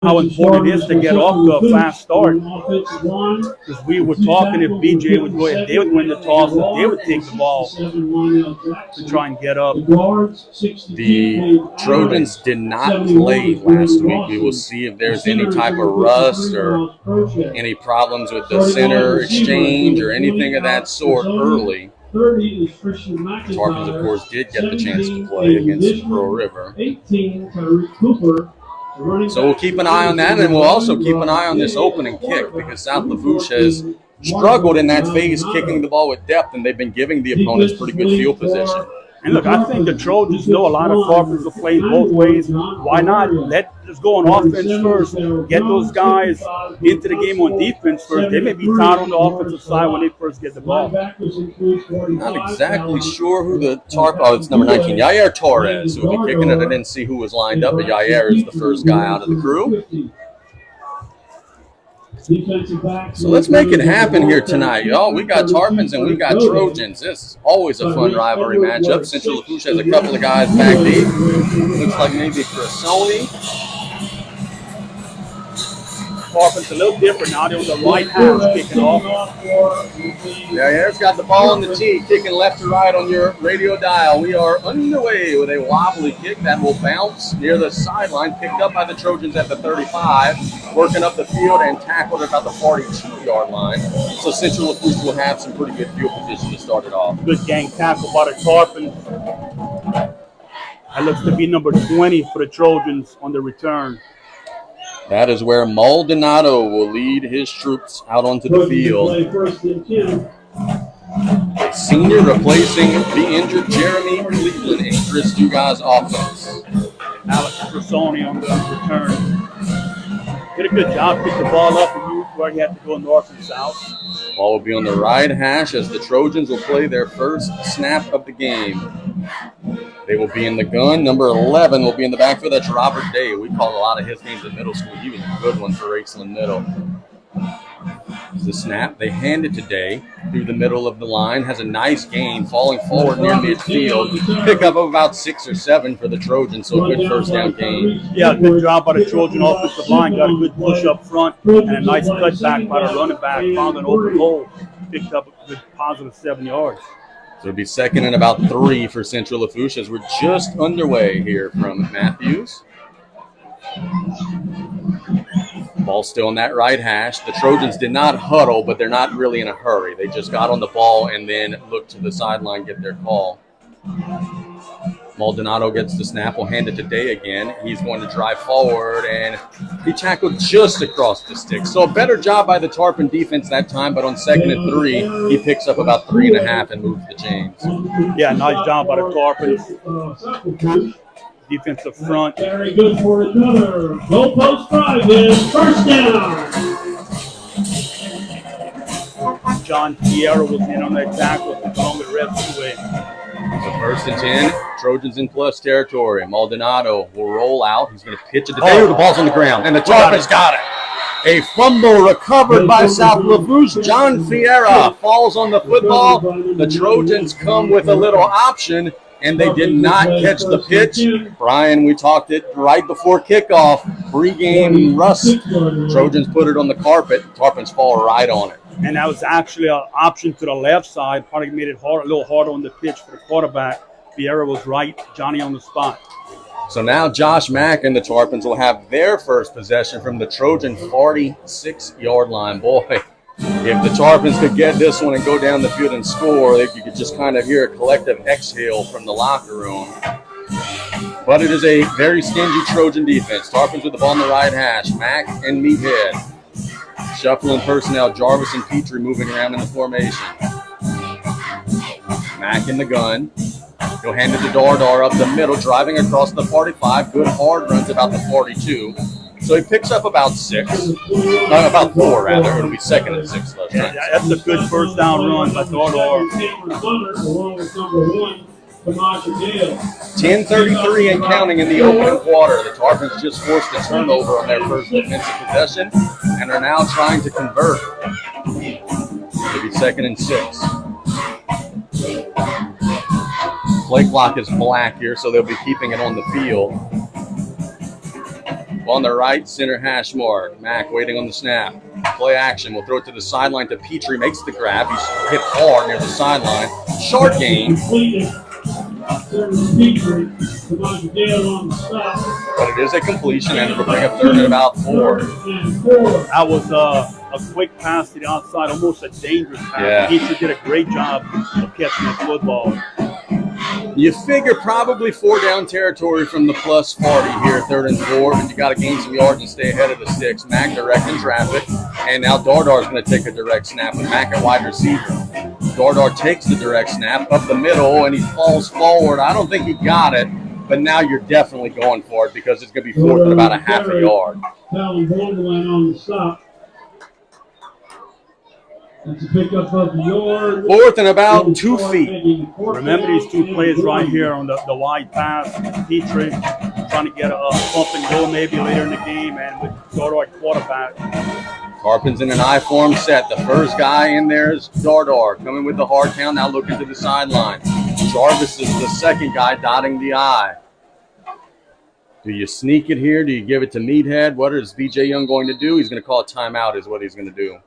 how important it is to get off to a fast start. Because we were talking if BJ would go ahead, they would win the toss, and they would take the ball to try and get up. The Trojans did not play last week. We will see if there's any type of rust or any problems with the center exchange or anything of that sort early. Tarpons, of course, did get the chance to play against Pearl River. So we'll keep an eye on that, and we'll also keep an eye on this opening kick because South Lafourche has struggled in that phase kicking the ball with depth, and they've been giving the opponents pretty good field position. And look, I think the Trojans know a lot of Tarpons will play both ways. Why not let's go on offense first, get those guys into the game on defense first. They may be tired on the offensive side when they first get the ball. Not exactly sure who the it's number 19, Yair Torres, who will be kicking it. I didn't see who was lined up, but Yair is the first guy out of the crew. So let's make it happen here tonight, y'all. We got Tarpons and we got Trojans. This is always a fun rivalry matchup. Central Lafourche has a couple of guys back deep. Looks like maybe Sony. Tarpons a little different now. There was a right hash kicking off. Yair's got the ball on the tee, kicking left to right on your radio dial. We are underway with a wobbly kick that will bounce near the sideline, picked up by the Trojans at the 35, working up the field and tackled at about the 42-yard line. So Central Lafourche will have some pretty good field position to start it off. Good gang tackle by the Tarpons. That looks to be number 20 for the Trojans on the return. That is where Maldonado will lead his troops out onto the field. Senior replacing the injured Jeremy Cleveland in Chris Dugas' offense. Alex Personi on the return. Did a good job, picked the ball up and moved where he had to go north and south. Ball will be on the right hash as the Trojans will play their first snap of the game. They will be in the gun. Number 11 will be in the backfield. That's Robert Day. We called a lot of his games in middle school. He was a good one for Raceland Middle. The snap. They hand it to Day through the middle of the line. Has a nice gain, falling forward near midfield. Pick up of about 6 or 7 for the Trojans, so a good first down gain. Yeah, good job by the Trojan offensive line. Got a good push up front and a nice cutback by the running back. Found an open hole. Picked up a good positive 7 yards. So it'll be second and about 3 for Central Lafourche as we're just underway here from Matthews. Ball still in that right hash. The Trojans did not huddle, but they're not really in a hurry. They just got on the ball and then looked to the sideline, get their call. Maldonado gets the snap. Will hand it to Day again. He's going to drive forward, and he tackled just across the stick. So a better job by the Tarpon defense that time, but on 2nd and 3, he picks up about 3.5 and moves the chains. Yeah, nice job by the Tarpons. Defensive front. Very good for another goalpost drive in first down. John Tierra was in on that tackle along the rest of the way. So 1st and 10, Trojans in plus territory. Maldonado will roll out. He's going to pitch it to Day. The ball's on the ground, and the Tarpons got it. A fumble recovered by South Lafourche. John Fiera falls on the football. The Trojans come with a little option, and they did not catch the pitch. Brian, we talked it right before kickoff. Pre-game rust. Trojans put it on the carpet. Tarpons fall right on it. And that was actually an option to the left side. Probably made it hard, a little harder on the pitch for the quarterback. Fiera was right. Johnny on the spot. So now Josh Mack and the Tarpons will have their first possession from the Trojan 46-yard line. Boy, if the Tarpons could get this one and go down the field and score, you could just kind of hear a collective exhale from the locker room. But it is a very stingy Trojan defense. Tarpons with the ball in the right hash. Mack and Meathead. Shuffling personnel. Jarvis and Petrie moving around in the formation. Mack in the gun. He'll hand it to Dardar up the middle, driving across the 45. Good hard runs about the 42. So he picks up about 4 rather. It'll be 2nd and 6. Yeah, that's a good first down run by Dardar. 10:33 and counting in the opening quarter. The Tarpons just forced a turnover on their first defensive possession and are now trying to convert. It'll be 2nd and 6. Play clock is black here, so they'll be keeping it on the field. move on the right center hash mark. Mack waiting on the snap. Play action. We'll throw it to the sideline to Petrie. Makes the grab. He's hit hard near the sideline. Short gain. But it is a completion, and it'll bring up third at about 4. That was a quick pass to the outside, almost a dangerous pass. Yeah. Petrie did a great job of catching the football. You figure probably 4 down territory from the plus 40 here, 3rd and 4, but you got to gain some yards and stay ahead of the sticks. Mack direct in traffic, and now Dardar's going to take a direct snap with Mack at wide receiver. Dardar takes the direct snap up the middle, and he falls forward. I don't think he got it, but now you're definitely going for it because it's going to be 4th and about a half a yard. On the stop. That's a pickup of the yard. 4th and about 2 feet. Remember these 2 plays right here on the wide pass. Petrie trying to get a pump and go maybe later in the game, and with Dardar at quarterback. Tarpin's in an I form set. The first guy in there is Dardar, coming with the hard count, now looking to the sideline. Jarvis is the second guy dotting the I. Do you sneak it here? Do you give it to Meathead? What is VJ Young going to do? He's going to call a timeout is what he's going to do.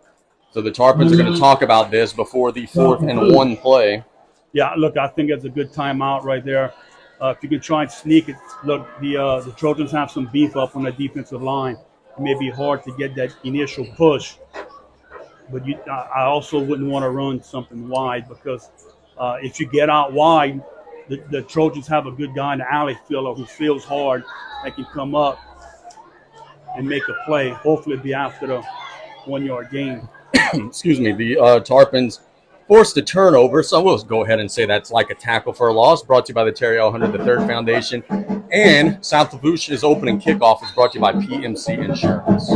So the Tarpons are going to talk about this before the 4th and 1 play. Yeah, look, I think that's a good timeout right there. If you can try and sneak it, look, the Trojans have some beef up on the defensive line. It may be hard to get that initial push, but I also wouldn't want to run something wide because if you get out wide, the Trojans have a good guy in the alley filler who feels hard and can come up and make a play. Hopefully it'll be after the 1-yard gain. Excuse me, the Tarpons forced a turnover, so we'll go ahead and say that's like a tackle for a loss, brought to you by the Terry L. Hunter III Foundation. And South Lafourche's opening kickoff is brought to you by PMC Insurance.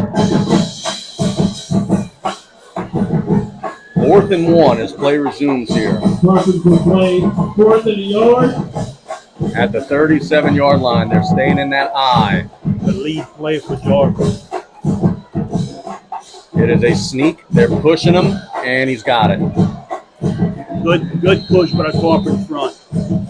4th and 1 as play resumes here. Tarpons will play 4th and a yard. At the 37-yard line, they're staying in that I. The lead play for Jarvis. It is a sneak. They're pushing him, and he's got it. Good push by the Tarpons front.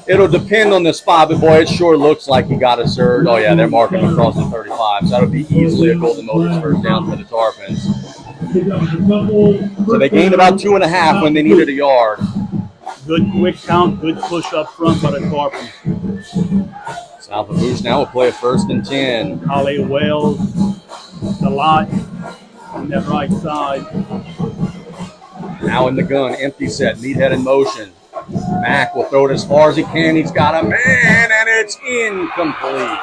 It'll depend on the spot, but boy, it sure looks like he got a surge. Oh, yeah, they're marking him across the 35, so that'll be easily a Golden Motors first down for the Tarpons. So they gained about 2.5 when they needed a yard. Good quick count, good push up front by the Tarpons. South Lafourche now will play a 1st and 10. Holly Wells, a lot on that right side. Now in the gun, empty set, Meathead in motion. Mack will throw it as far as he can. He's got a man, and it's incomplete.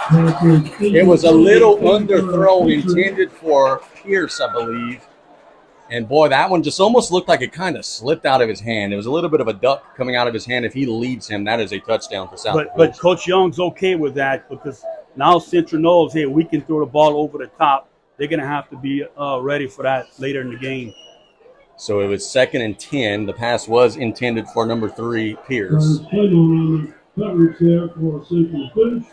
It was a little underthrow intended for Pierce, I believe. And, boy, that one just almost looked like it kind of slipped out of his hand. It was a little bit of a duck coming out of his hand. If he leads him, that is a touchdown for South Lafourche. But Coach Young's okay with that because now Central knows, hey, we can throw the ball over the top. They're going to have to be ready for that later in the game. So it was 2nd and 10. The pass was intended for number 3, Pierce. Coverage there for Central Lafourche.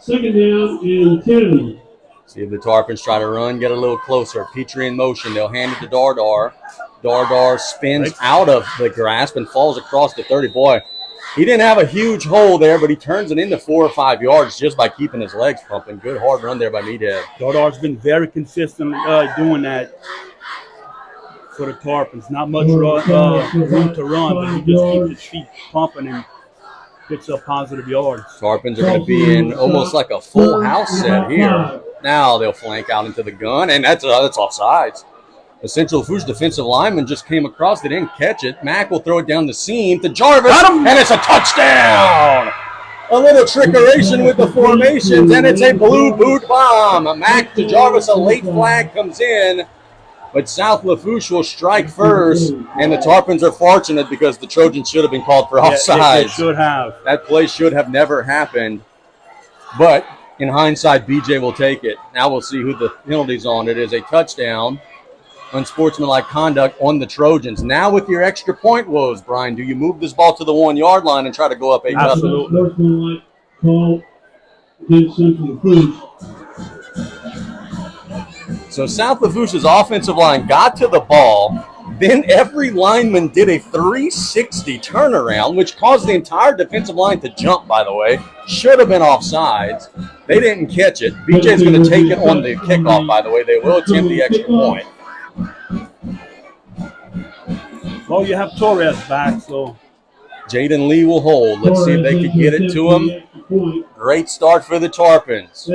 2nd down and 10. See if the Tarpons try to run, get a little closer. Petrie in motion. They'll hand it to Dardar. Dardar spins out of the grasp and falls across the 30. Boy, he didn't have a huge hole there, but he turns it into 4 or 5 yards just by keeping his legs pumping. Good hard run there by Meathead. Dardar's been very consistent doing that for the Tarpons. Not much room to run, but he just keeps his feet pumping and gets up positive yards. Tarpons are going to be in almost like a full house set here. Now they'll flank out into the gun, and that's offsides. The Central Lafourche defensive lineman just came across. They didn't catch it. Mack will throw it down the seam to Jarvis, and it's a touchdown. A little trickeration with the formations, and it's a blue boot bomb. Mack to Jarvis, a late flag comes in, but South Lafourche will strike first, and the Tarpons are fortunate because the Trojans should have been called for offsides. They should have. That play should have never happened, but in hindsight, BJ will take it. Now we'll see who the penalty's on. It is a touchdown. Unsportsmanlike conduct on the Trojans. Now with your extra point woes, Brian, do you move this ball to the 1-yard line and try to go up 8-0? Absolutely. Unsportsmanlike call against Central Lafourche. So South Lafourche's offensive line got to the ball, Then every lineman did a 360 turnaround, which caused the entire defensive line to jump, by the way. Should have been offsides. They didn't catch it. BJ's going to take it on the kickoff, by the way. They will attempt the extra point. Well, you have Torres back, so. Jaden Lee will hold. Let's see if they can get it to him. Great start for the Tarpons.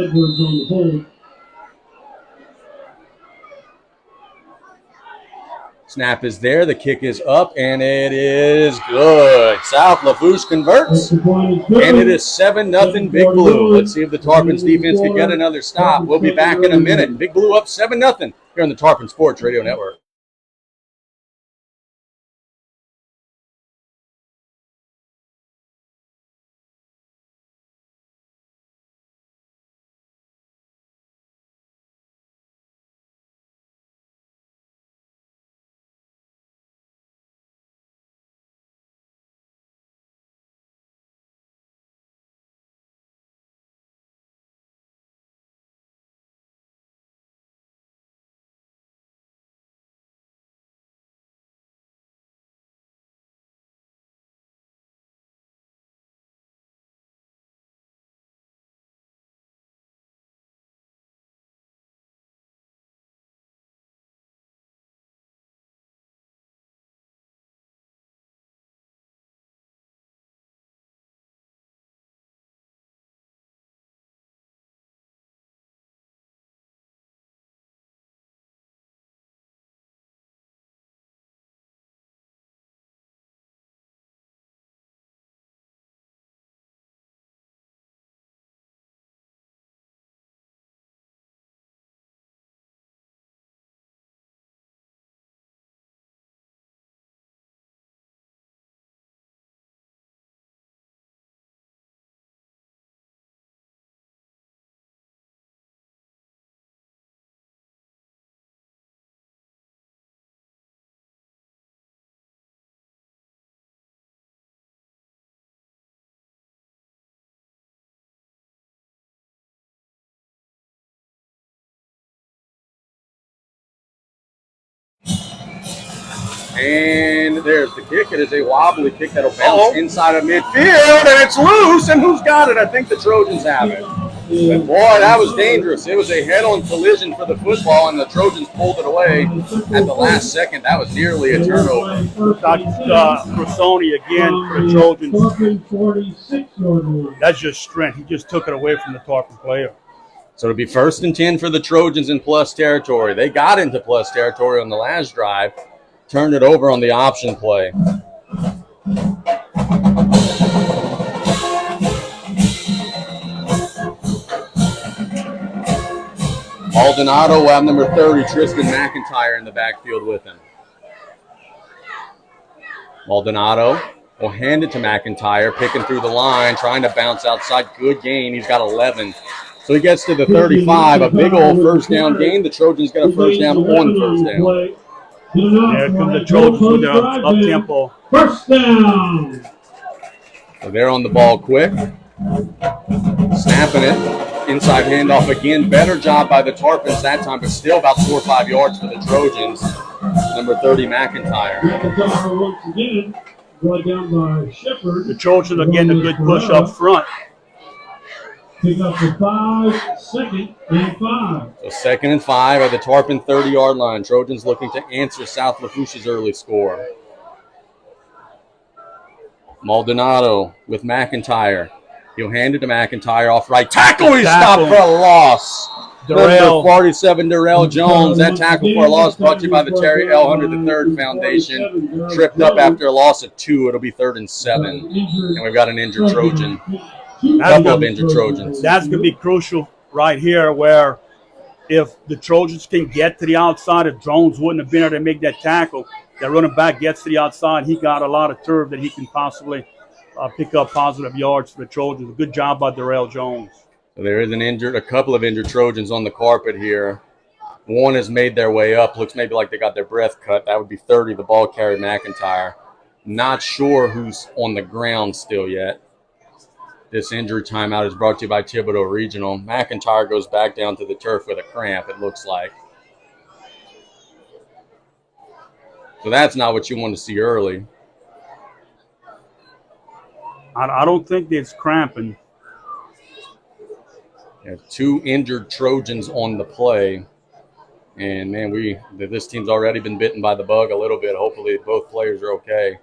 Snap is there. The kick is up, and it is good. South Lafourche converts, and it is 7-0 Big Blue. Let's see if the Tarpons defense can get another stop. We'll be back in a minute. Big Blue up 7-0 here on the Tarpon Sports Radio Network. And there's the kick. It is a wobbly kick that'll bounce inside of midfield, and it's loose. And who's got it? I think the Trojans have it. But boy, that was dangerous. It was a head-on collision for the football, and the Trojans pulled it away at the last second. That was nearly a turnover. That's Crosoni again for the Trojans. That's just strength. He just took it away from the Tarpon player. So it'll be 1st and 10 for the Trojans in plus territory. They got into plus territory on the last drive. Turned it over on the option play. Maldonado will have number 30, Tristan McIntyre, in the backfield with him. Maldonado will hand it to McIntyre, picking through the line, trying to bounce outside. Good gain. He's got 11. So he gets to the 35, a big old first down gain. The Trojans get a first down on first down. There come the Trojans with their up-tempo. First down. So they're on the ball quick. Snapping it. Inside handoff again. Better job by the Tarpons that time, but still about 4 or 5 yards for the Trojans. Number 30, McIntyre. McIntyre once again brought down by Shepard. The Trojans are getting a good push up front. Pick up for 5, 2nd and 5. So 2nd and 5 at the Tarpon 30-yard line. Trojans looking to answer South Lafourche's early score. Maldonado with McIntyre. He'll hand it to McIntyre off right tackle. He's stopped for a loss. Number 47, Darrell Jones. That tackle for a loss brought to you by the Terry L. Hunter III Foundation. Tripped up after a loss of 2. It'll be 3rd and 7. And we've got an injured Trojan. Couple of injured Trojans. That's going to be crucial right here, where if the Trojans can get to the outside, if Jones wouldn't have been able to make that tackle, that running back gets to the outside, he got a lot of turf that he can possibly pick up positive yards for the Trojans. Good job by Darrell Jones. So there is a couple of injured Trojans on the carpet here. One has made their way up. Looks maybe like they got their breath cut. That would be 30, the ball carried McIntyre. Not sure who's on the ground still yet. This injury timeout is brought to you by Thibodaux Regional. McIntyre goes back down to the turf with a cramp, it looks like. So that's not what you want to see early. I don't think it's cramping. You have 2 injured Trojans on the play. And, man, this team's already been bitten by the bug a little bit. Hopefully both players are okay.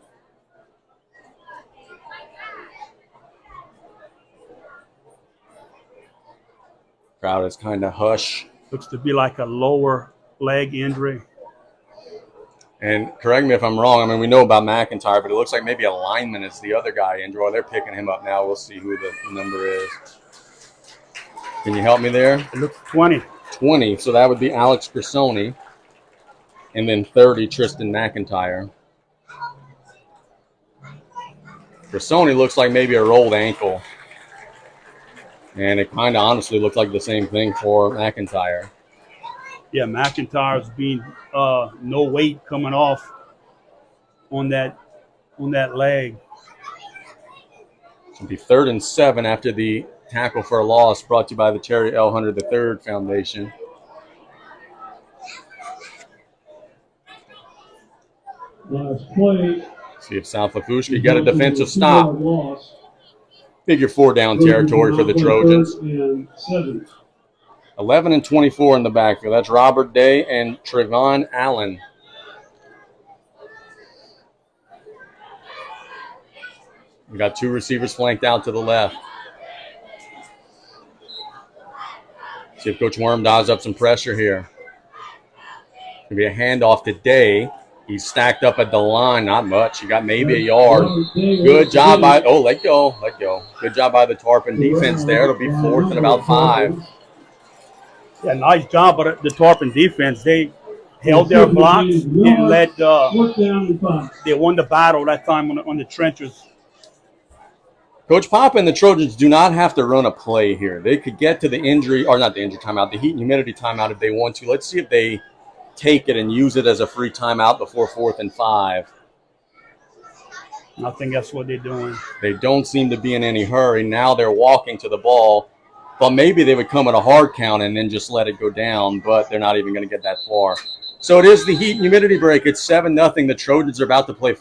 Crowd is kind of hush. Looks to be like a lower leg injury. And correct me if I'm wrong. I mean, we know about McIntyre, but it looks like maybe a lineman is the other guy injured. Well, they're picking him up now. We'll see who the number is. Can you help me there? It looks 20. 20. So that would be Alex Grisoni. And then 30, Tristan McIntyre. Grisoni looks like maybe a rolled ankle. And it kind of honestly looked like the same thing for McIntyre. Yeah, McIntyre's being no weight coming off on that leg. It'll be 3rd and 7 after the tackle for a loss brought to you by the Terry L. Hunter III Foundation. Last play. See if South Lafourche can get a defensive stop. Figure 4 down territory for the Trojans. 11 and 24 in the backfield. That's Robert Day and Trevon Allen. We got 2 receivers flanked out to the left. See if Coach Worm dials up some pressure here. Going to be a handoff to Day. He's stacked up at the line. Not much. He got maybe a yard. Good job by – oh, let go. Good job by the Tarpon defense there. It'll be 4th and about 5. Yeah, nice job by the Tarpon defense. They held their blocks and they won the battle that time on the trenches. Coach Papa and the Trojans do not have to run a play here. They could get to the injury – or not the injury timeout, the heat and humidity timeout if they want to. Let's see if they – take it and use it as a free timeout before 4th and 5. I think that's what they're doing. They don't seem to be in any hurry. Now they're walking to the ball. But maybe they would come at a hard count and then just let it go down, but they're not even going to get that far. So it is the heat and humidity break. It's 7-0. The Trojans are about to play.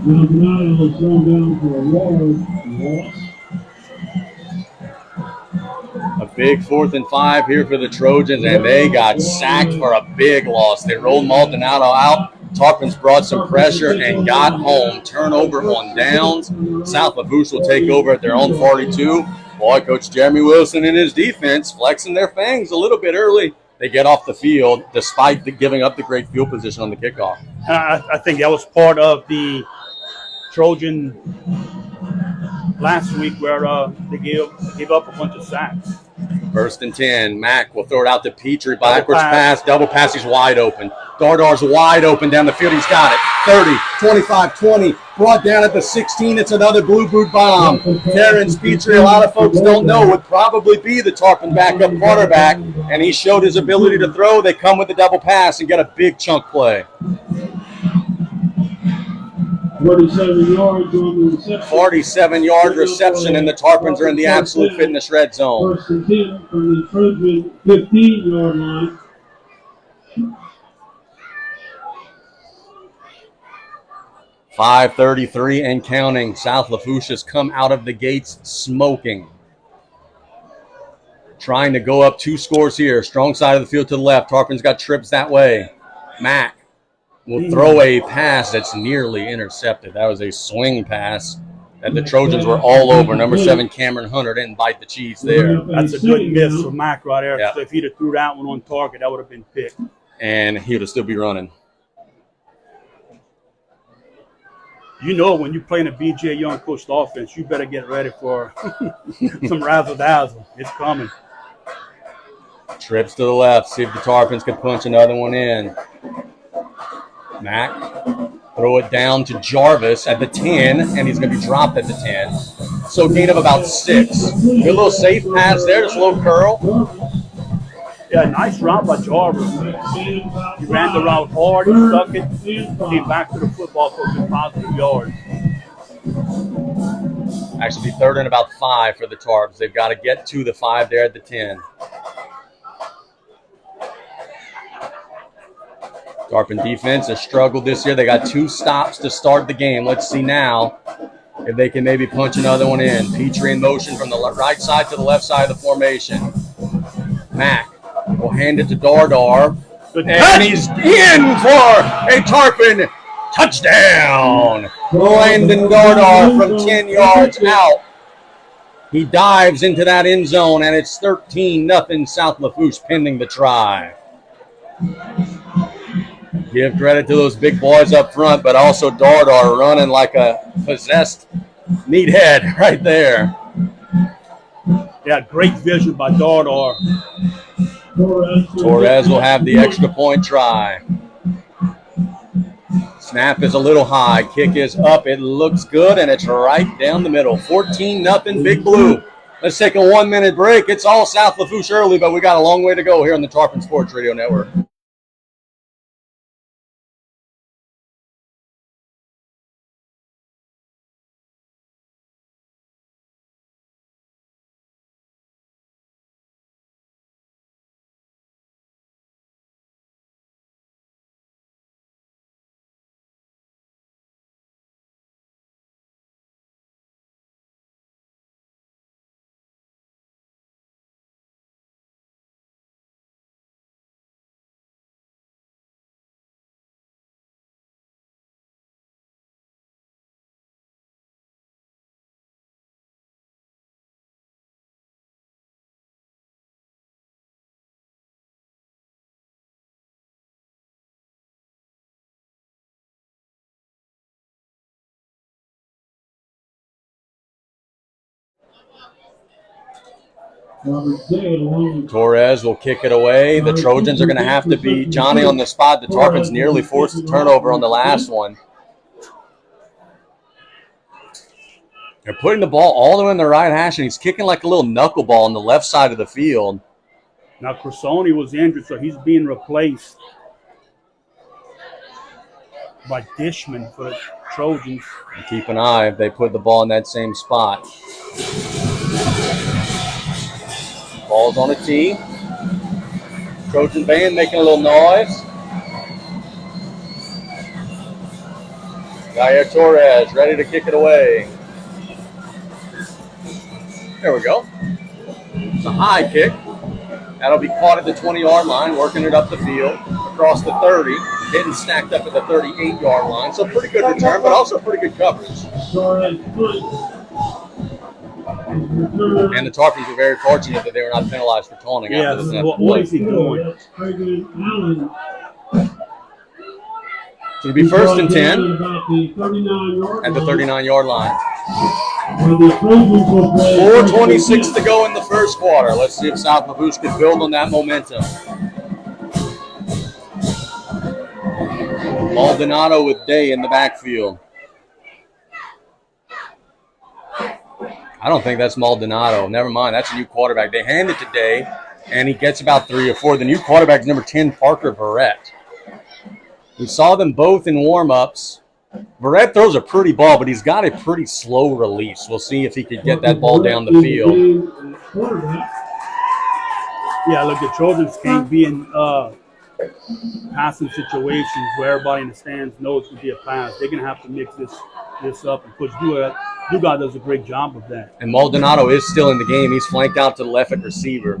Maldonado thrown down for a loss. A big 4th and 5 here for the Trojans, and they got sacked for a big loss. They rolled Maldonado out. Tarpons brought some pressure and got home. Turnover on downs. South Lafourche will take over at their own 42. Boy, Coach Jeremy Wilson and his defense flexing their fangs a little bit early. They get off the field despite giving up the great field position on the kickoff. I think that was part of the Trojan last week where they gave up a bunch of sacks. 1st and 10. Mack will throw it out to Petrie. Backwards pass. Double pass. He's wide open. Dardar's wide open down the field. He's got it. 30, 25, 20. Brought down at the 16. It's another blue boot bomb. Terrence Petrie, a lot of folks don't know, would probably be the Tarpon backup quarterback, and he showed his ability to throw. They come with the double pass and get a big chunk play. 47 yards on the reception. 47-yard reception, and the Tarpons are in the absolute fitness red zone. 1st and 10 from the Trojan 15-yard line. .533 and counting. South Lafourche has come out of the gates smoking. Trying to go up 2 scores here. Strong side of the field to the left. Tarpon's got trips that way. Mack will throw a pass that's nearly intercepted. That was a swing pass that the Trojans were all over. Number 7, Cameron Hunter, didn't bite the cheese there. That's a good miss for Mac right there. Yeah. So if he'd have threw that one on target, that would have been picked. And he would still be running. You know, when you're playing a B.J. Young coached offense, you better get ready for some razzle-dazzle. It's coming. Trips to the left. See if the Tarpons can punch another one in. Mac, throw it down to Jarvis at the 10, and he's going to be dropped at the 10. So gain of about 6. Good little safe pass there, just a little curl. Yeah, nice route by Jarvis. He ran the route hard, he stuck it, came back to the football for some positive yards. Actually, be 3rd and about 5 for the Tarps. They've got to get to the 5 there at the 10. Tarpon defense has struggled this year. They got 2 stops to start the game. Let's see now if they can maybe punch another one in. Petrie in motion from the right side to the left side of the formation. Mac will hand it to Dardar. And he's in for a Tarpon touchdown. Landon Dardar from 10 yards out. He dives into that end zone, and it's 13-0 South Lafourche pending the try. Give credit to those big boys up front, but also Dardar running like a possessed meathead right there. Yeah, great vision by Dardar. Torres will have the extra point try. Snap is a little high. Kick is up. It looks good, and it's right down the middle. 14-0 Big Blue. Let's take a 1-minute break. It's all South Lafourche early, but we got a long way to go here on the Tarpon Sports Radio Network. Torres will kick it away. The Trojans are going to have to be Johnny on the spot. The Tarpons nearly forced a turnover on the last one. They're putting the ball all the way in the right hash, and he's kicking like a little knuckleball on the left side of the field. Now, Crisoni was injured, so he's being replaced by Dishman for the Trojans. And keep an eye if they put the ball in that same spot. Ball's on a tee. Trojan band making a little noise. Jair Torres ready to kick it away. There we go. It's a high kick. That'll be caught at the 20-yard line, working it up the field, across the 30, hitting stacked up at the 38-yard line. So pretty good return, but also pretty good coverage. And the Tarpons were very fortunate that they were not penalized for taunting. Yeah, what is he doing? So it'll be 1st and 10 at the 39-yard line. 4:26 to go in the first quarter. Let's see if South Lafourche can build on that momentum. Maldonado with Day in the backfield. I don't think that's Maldonado. Never mind. That's a new quarterback. They hand it to Day, and he gets about 3 or 4. The new quarterback is number 10, Parker Verrett. We saw them both in warm-ups. Verrett throws a pretty ball, but he's got a pretty slow release. We'll see if he could get that ball down the field. Yeah, look, the Trojans can't be in passing situations where everybody in the stands knows it could be a pass. They're going to have to mix this up, and Coach Dugas does a great job of that. And Maldonado is still in the game. He's flanked out to the left at receiver.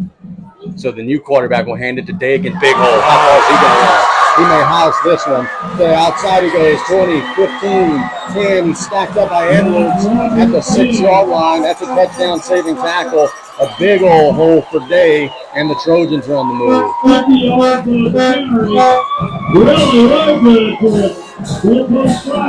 So the new quarterback will hand it to Dagan. Big hole. How far is he going to run? He may house this one. The outside he goes 20, 15, 10, stacked up by Edwards at the 6-yard line. That's a touchdown saving tackle. A big old hole for Day, and the Trojans are on the move.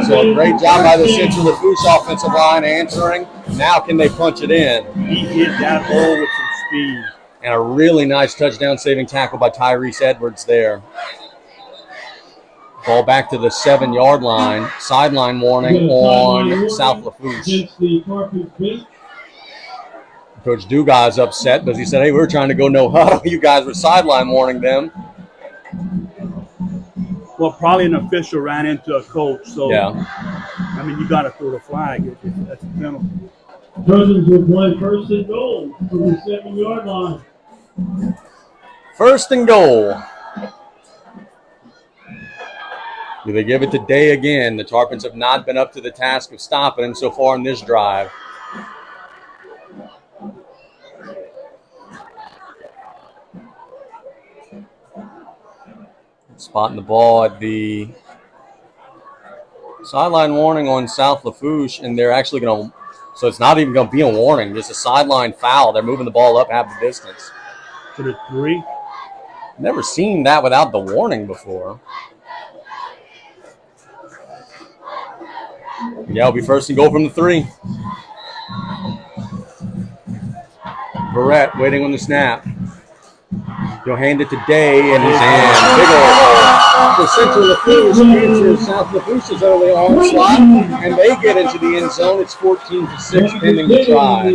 So a great job by the Central Lafourche offensive line answering. Now can they punch it in? He hit that hole with some speed. And a really nice touchdown saving tackle by Tyrese Edwards there. Ball back to the 7-yard line. Sideline warning on South Lafourche. Coach Dugas upset because he said, hey, we were trying to go no huddle. You guys were sideline warning them. Well, probably an official ran into a coach. So, yeah. I mean, you got to throw the flag. That's a penalty. Trojans will play first and goal from the 7-yard line. First and goal. Do they give it to Day again? The Tarpons have not been up to the task of stopping him so far in this drive. Spotting the ball at the sideline warning on South Lafourche, and they're actually going to, so it's not even going to be a warning, just a sideline foul. They're moving the ball up half the distance. To the 3. Never seen that without the warning before. Yeah, it'll be first and goal from the 3. Barrett waiting on the snap. He'll hand it to Day, and he's in. Big old hole. The Central Lafourche answers South Lafourche's early onslaught, and they get into the end zone. It's 14-6 pending the try.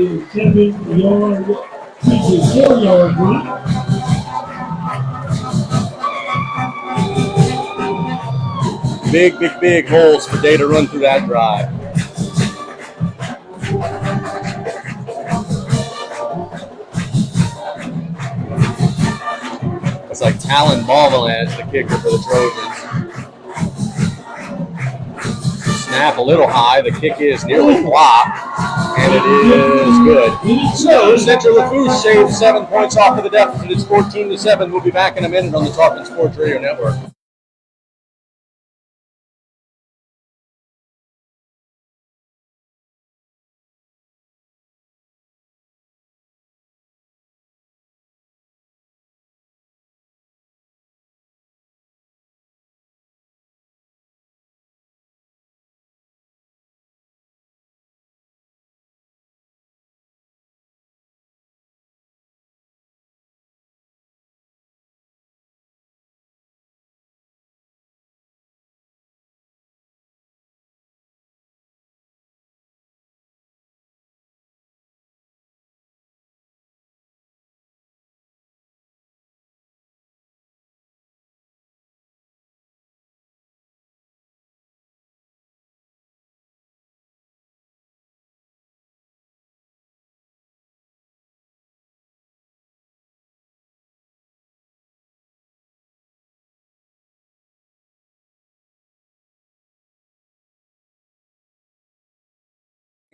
Big holes for Day to run through that drive. It's like Talon Marveland, the kicker for the Trojans. Snap a little high. The kick is nearly blocked, and it is good. So Central Lafourche saves 7 points off of the deficit. It's 14-7. We'll be back in a minute on the Tarpon Sports Radio Network.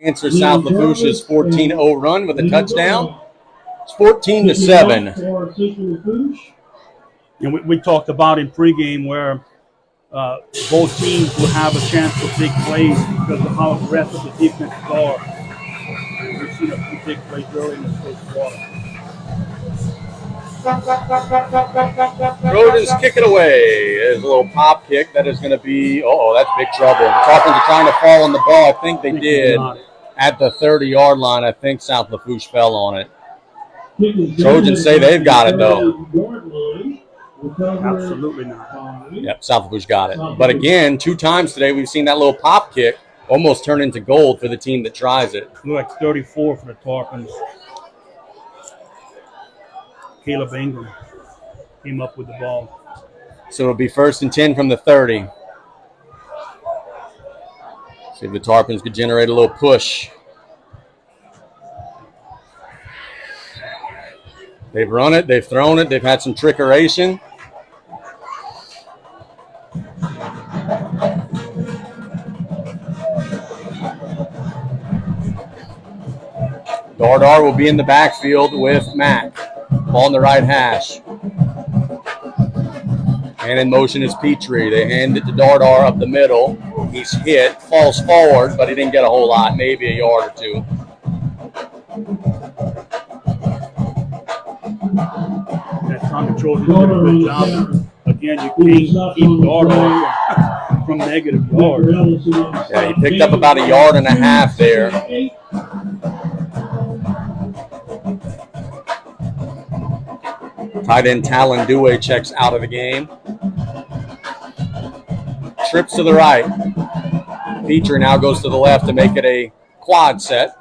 Answer South Lafourche's 14-0 run with a touchdown. It's 14-7. And we talked about in pregame where both teams will have a chance to big plays because of how aggressive the defenses are. We've seen a few big plays early in the first quarter. Trojans kick it away. There's a little pop kick that is going to be, that's big trouble. The Tarpons are trying to fall on the ball. I think they did. At the 30-yard line, I think South Lafourche fell on it. Trojans say they've got it, though. Absolutely not. Yep, South Lafourche got it. But again, 2 times today we've seen that little pop kick almost turn into gold for the team that tries it. Look like 34 for the Tarpons. Caleb Ingram came up with the ball. So it'll be 1st and 10 from the 30. See if the Tarpons could generate a little push. They've run it, they've thrown it, they've had some trickeration. Dardar will be in the backfield with Mack. Ball in the right hash. And in motion is Petrie. They hand it to Dardar up the middle. He's hit, falls forward, but he didn't get a whole lot, maybe a yard or two. That time the Trojans did a good job. Again, you can't keep Dardar from negative yards. Yeah, he picked up about a yard and a half there. Tight end Talon Dewey checks out of the game. Trips to the right. Petrie now goes to the left to make it a quad set.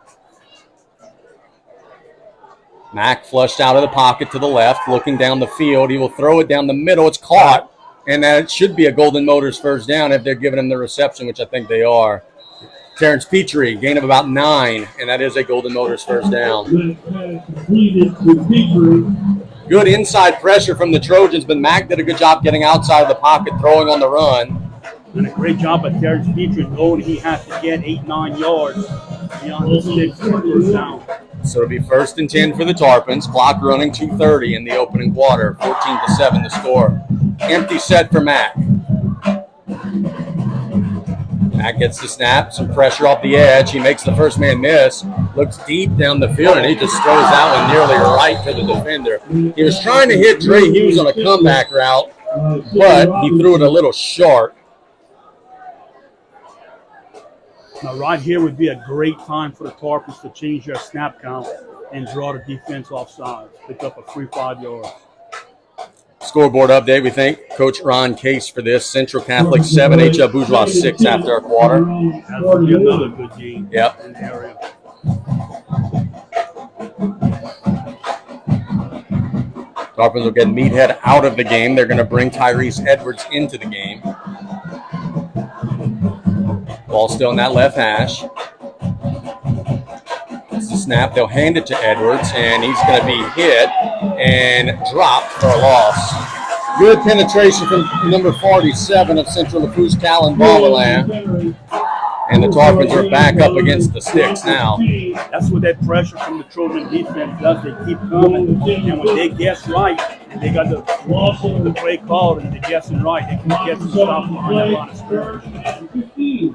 Mack flushed out of the pocket to the left, looking down the field. He will throw it down the middle. It's caught, and that should be a Golden Motors first down if they're giving him the reception, which I think they are. Terrence Petrie, gain of about 9, and that is a Golden Motors first down. Good inside pressure from the Trojans, but Mack did a good job getting outside of the pocket, throwing on the run. And a great job by Terrence Petrie knowing he has to get 8-9 yards beyond the sticks for first down. So it'll be 1st and 10 for the Tarpons. Clock running 2:30 in the opening quarter. 14-7 the score. Empty set for Mack. Mack gets the snap, some pressure off the edge. He makes the first man miss. Looks deep down the field, and he just throws that one nearly right to the defender. He was trying to hit Dre Hughes on a comeback route, but he threw it a little short. Now, right here would be a great time for the Tarpons to change their snap count and draw the defense offside. Pick up a free 5 yards. Scoreboard update, we thank Coach Ron Case for this. Central Catholic 7, HL Bourgeois 6 after a quarter. That would be another good game Yep. in the area. Tarpons will get Meathead out of the game. They're going to bring Tyrese Edwards into the game. Ball still in that left hash. It's the snap. They'll hand it to Edwards, and he's going to be hit and dropped for a loss. Good penetration from number 47 of Central Lafourche, Callan Balmerland. And the Tarpons are back up against the sticks now. That's what that pressure from the Trojan defense does. They keep coming, and when they guess right, and they got the play called, and they're guessing right, they can get some stuff behind that line of scrimmage.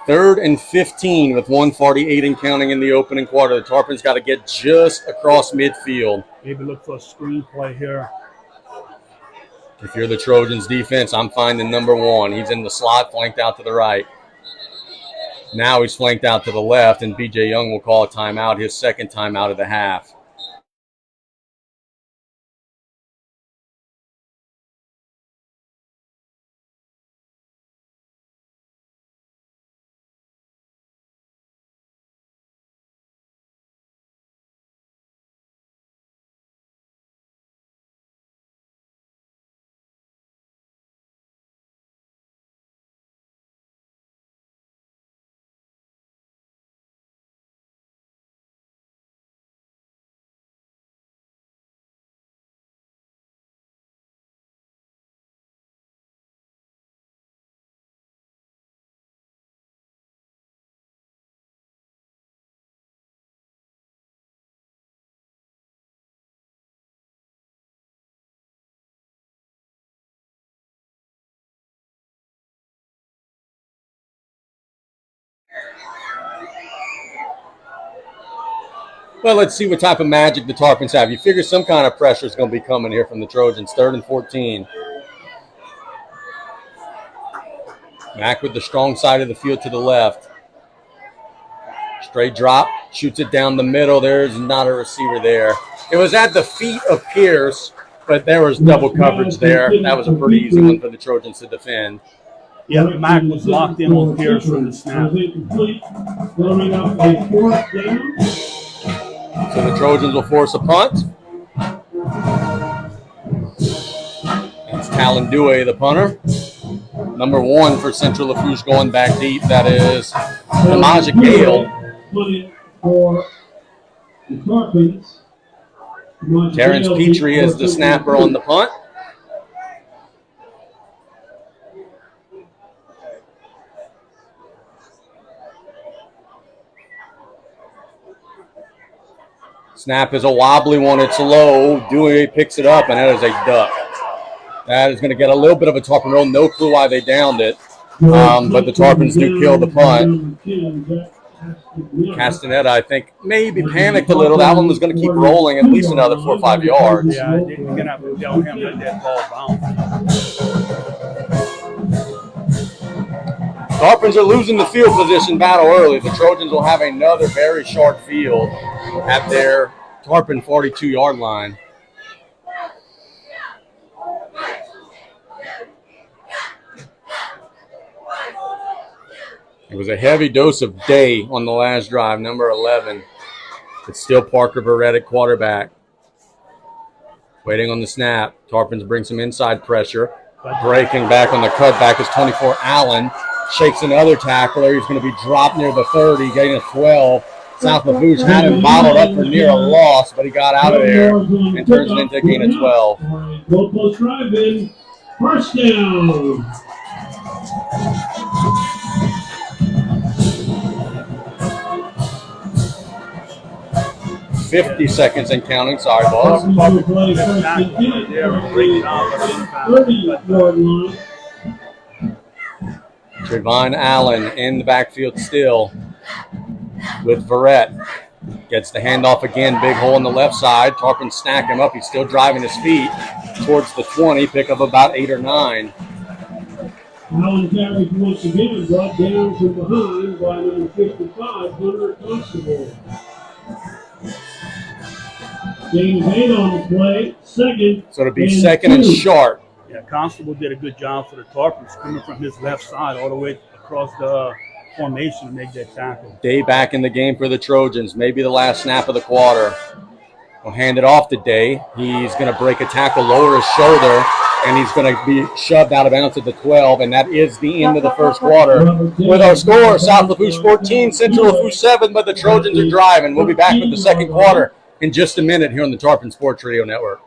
3rd and 15 with 1:48 and counting in the opening quarter. The Tarpons got to get just across midfield. Maybe look for a screenplay here. If you're the Trojans defense, I'm finding number 1. He's in the slot, flanked out to the right. Now he's flanked out to the left, and B.J. Young will call a timeout, his second timeout of the half. Well, let's see what type of magic the Tarpons have. You figure some kind of pressure is going to be coming here from the Trojans. 3rd and 14. Mack with the strong side of the field to the left. Straight drop, shoots it down the middle. There's not a receiver there. It was at the feet of Pierce, but there was double coverage there. That was a pretty easy one for the Trojans to defend. Yeah, Mack was locked in on Pierce from the snap. So the Trojans will force a punt. It's Talon Dewey, the punter. Number 1 for Central Lafourche going back deep. That is Damaja Gale. Terrence Petrie is the snapper on the punt. Snap is a wobbly one. It's low. Dewey picks it up, and that is a duck. That is going to get a little bit of a Tarpon roll. No clue why they downed it. But the Tarpons do kill the punt. Castaneda, I think, maybe panicked a little. That one was going to keep rolling at least another 4 or 5 yards. Yeah, you're going to have to tell him let that ball bounce. Tarpons are losing the field position battle early. The Trojans will have another very short field at their Tarpon 42-yard line. It was a heavy dose of Day on the last drive, number 11. It's still Parker Verrett at quarterback. Waiting on the snap. Tarpons bring some inside pressure. Breaking back on the cutback is 24 Allen. Shakes another tackler. He's going to be dropped near the 30, getting a 12. South Lafourche had him bottled up for near a loss, but he got out of there and turns it into a gain of 12. Goal post drive in. First down. 50 seconds and counting. Sorry, boss. 30-yard line. Trevine Allen in the backfield still with Verrett. Gets the handoff again. Big hole on the left side. Tarpon snack him up. He's still driving his feet towards the 20. Pick up about 8 or 9. Allen carries once again. Brought down from behind by number 55, Hunter Constable. Gain of 8 on the play. Second. So it'll be second and short. Yeah, Constable did a good job for the Tarpons, coming from his left side all the way across the formation to make that tackle. Day back in the game for the Trojans. Maybe the last snap of the quarter. We'll hand it off to Day. He's going to break a tackle, lower his shoulder, and he's going to be shoved out of bounds at the 12, and that is the end of the first quarter. With our score, South Lafourche 14, Central Lafourche 7, but the Trojans are driving. We'll be back with the second quarter in just a minute here on the Tarpon Sports Radio Network.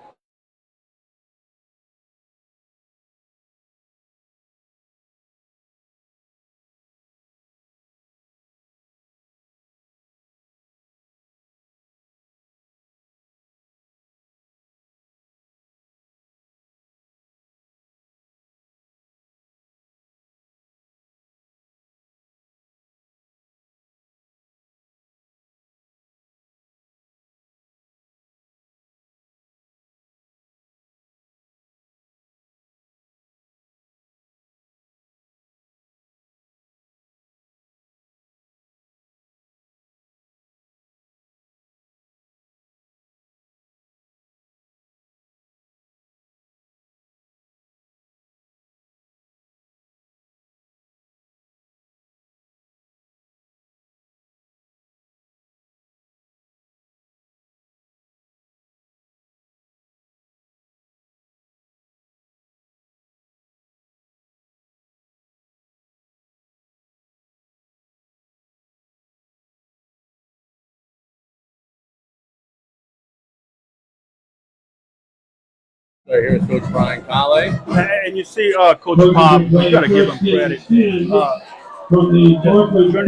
Right here is Coach Brian Colley. And you see Coach Pop, you got to give him credit. During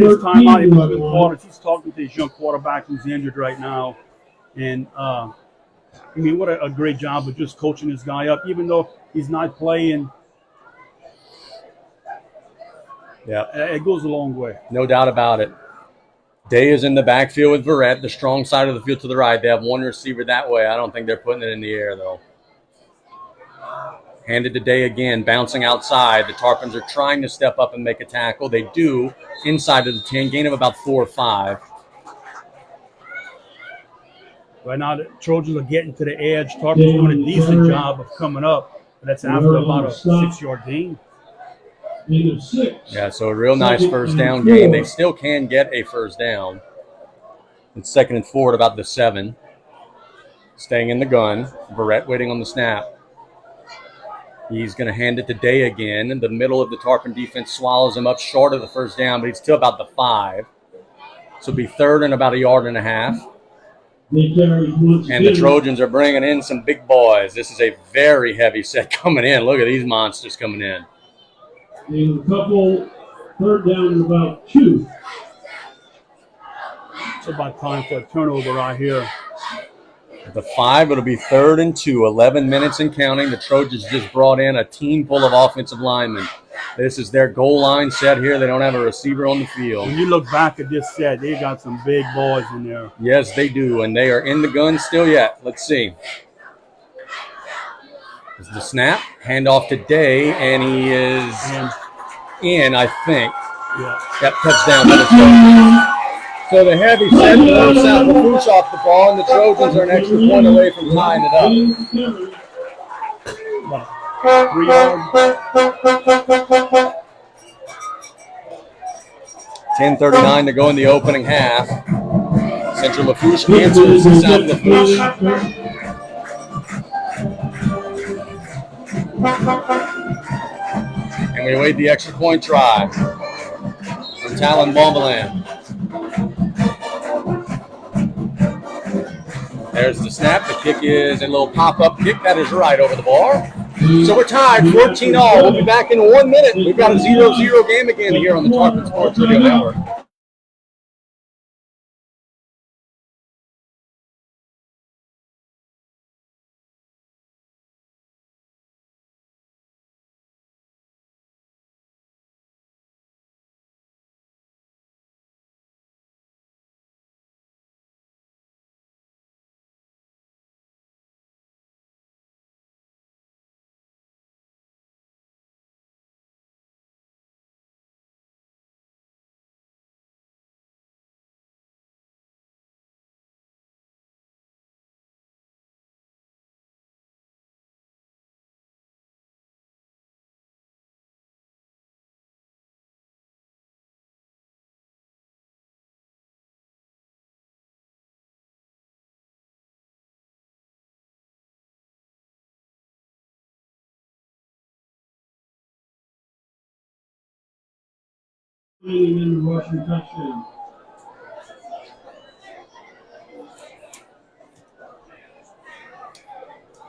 his time out in between quarters, he's talking to his young quarterback who's injured right now. And, I mean, what a great job of just coaching this guy up, even though he's not playing. Yeah, it goes a long way. No doubt about it. Day is in the backfield with Verrett, the strong side of the field to the right. They have one receiver that way. I don't think they're putting it in the air, though. Handed to Day again, bouncing outside. The Tarpons are trying to step up and make a tackle. They do inside of the 10, gain of about 4 or 5. Right now, the Trojans are getting to the edge. Tarpons doing a decent job of coming up. But that's after about a 6-yard gain. Yeah, so a real nice first down gain. They still can get a first down. It's 2nd and 4 at about the 7. Staying in the gun. Verrett waiting on the snap. He's going to hand it to Day again. In the middle of the Tarpon defense swallows him up short of the first down, but he's still about the 5. So it'll be 3rd and about 1.5 yards. And the Trojans are bringing in some big boys. This is a very heavy set coming in. Look at these monsters coming in. And a couple, 3rd down and about 2. It's about time for a turnover right here. The 5, it'll be 3rd and 2, 11 minutes and counting. The Trojans just brought in a team full of offensive linemen. This is their goal line set here. They don't have a receiver on the field. When you look back at this set, they got some big boys in there. Yes, they do, and they are in the gun still yet. Let's see. This is the snap. Handoff to Day, and he is in, I think. Yeah. Yep, touchdown by the Trojans. So the heavy set throws South Lafourche off the ball, and the Trojans are an extra point away from tying it up. 3 yards. 10:39 to go in the opening half. Central Lafourche answers South Lafourche. And we await the extra point try from Talon Bombaland. There's the snap. The kick is a little pop-up kick. That is right over the bar. So we're tied 14-all. We'll be back in 1 minute. We've got a 0-0 game again here on the Tarpon Sports Radio Network. In the rushing touchdown.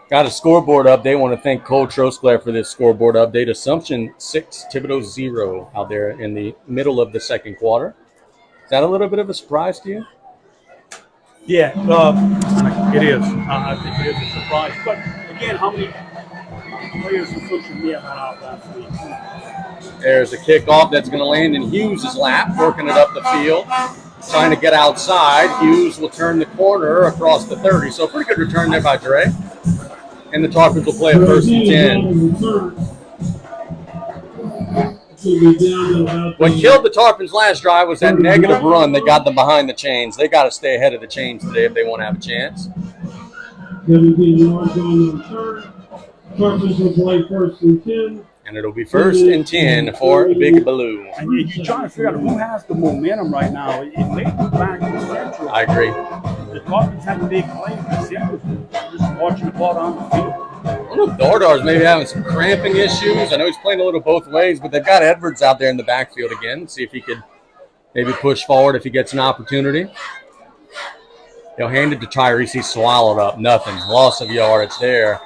Got a scoreboard update. Want to thank Cole Trosclair for this scoreboard update. Assumption 6, Thibodeau 0 out there in the middle of the second quarter. Is that a little bit of a surprise to you? Yeah, it is. I think it is a surprise. But again, how many players from social media went out last week? There's a kickoff that's going to land in Hughes' lap, working it up the field, trying to get outside. Hughes will turn the corner across the 30. So pretty good return there by Dre. And the Tarpons will play a 1st and 10. What killed the Tarpons last drive was that negative run that got them behind the chains. They got to stay ahead of the chains today if they want to have a chance. 17 yards on the return. Tarpons will play 1st and 10. And it'll be 1st and 10 for Big Blue. And you're trying to figure out who has the momentum right now. It may be back to Central. I agree. The Tarpons have a big play. Central just watching the ball down the field. I don't know if Dardar's maybe having some cramping issues. I know he's playing a little both ways, but they've got Edwards out there in the backfield again. See if he could maybe push forward if he gets an opportunity. He'll hand it to Tyrese. He swallowed up. Nothing. Loss of yardage there.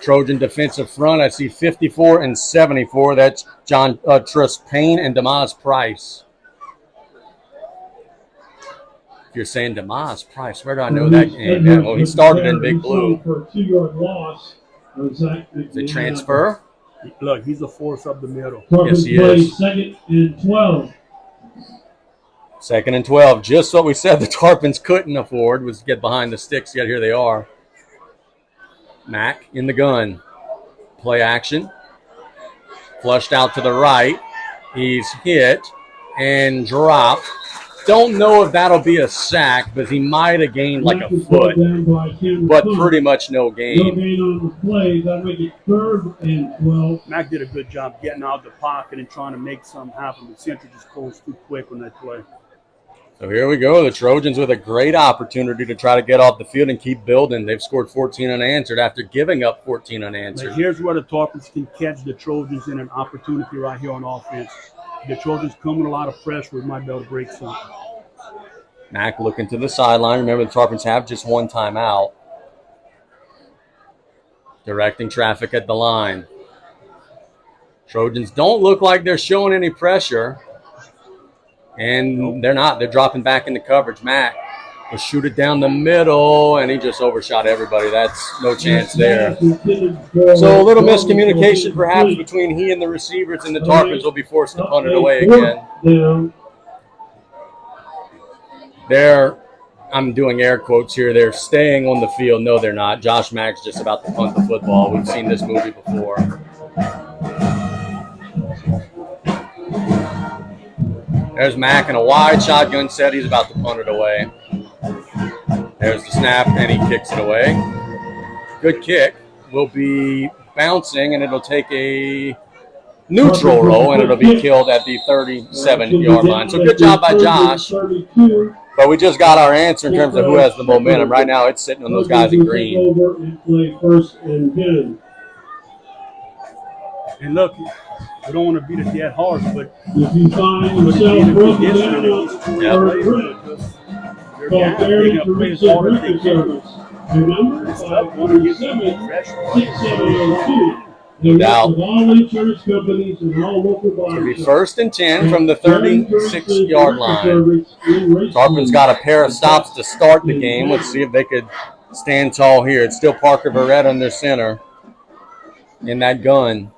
Trojan defensive front. I see 54 and 74. That's John Truss Payne and Demas Price. If you're saying Demas Price, where do I know that game? Yeah, well, he started in Big Blue. For a 2-yard loss. Is it transfer? Look, he's a force up the middle. Yes, he is. 2nd and 12. 2nd and 12. Just what we said the Tarpons couldn't afford was to get behind the sticks, yet here they are. Mack in the gun. Play action. Flushed out to the right. He's hit and dropped. Don't know if that'll be a sack, but he might have gained like a foot. But pretty much no gain. No gain on the play. That make it 3rd and 12. Mack did a good job getting out of the pocket and trying to make something happen. But Central just closed too quick on that play. So here we go. The Trojans with a great opportunity to try to get off the field and keep building. They've scored 14 unanswered after giving up 14 unanswered. But here's where the Tarpons can catch the Trojans in an opportunity right here on offense. The Trojans come with a lot of pressure. We might be able to break something. Mack looking to the sideline. Remember, the Tarpons have just one timeout. Directing traffic at the line. Trojans don't look like they're showing any pressure. And they're not. They're dropping back into coverage. Mack He'll shoot it down the middle, and he just overshot everybody. That's no chance there. So a little miscommunication perhaps between he and the receivers, and the Tarpons will be forced to punt it away again. I'm doing air quotes here. They're staying on the field. No, they're not. Josh Mack's just about to punt the football. We've seen this movie before. There's Mack in a wide shotgun set. He's about to punt it away. There's the snap, and he kicks it away. Good kick. Will be bouncing, and it'll take a neutral roll, and it'll be killed at the 37-yard line. So good job by Josh. But we just got our answer in terms of who has the momentum. Right now, it's sitting on those guys in green. And look, we don't want to beat it that hard, but if you find yourself broken down, remember, 517-672. No doubt. All insurance companies and all local bodies. It'll be 1st and 10 from the 36-yard line. Tarpons got a pair of stops to start the game. Let's see if they could stand tall here. It's still Parker Verrett on their center in that gun.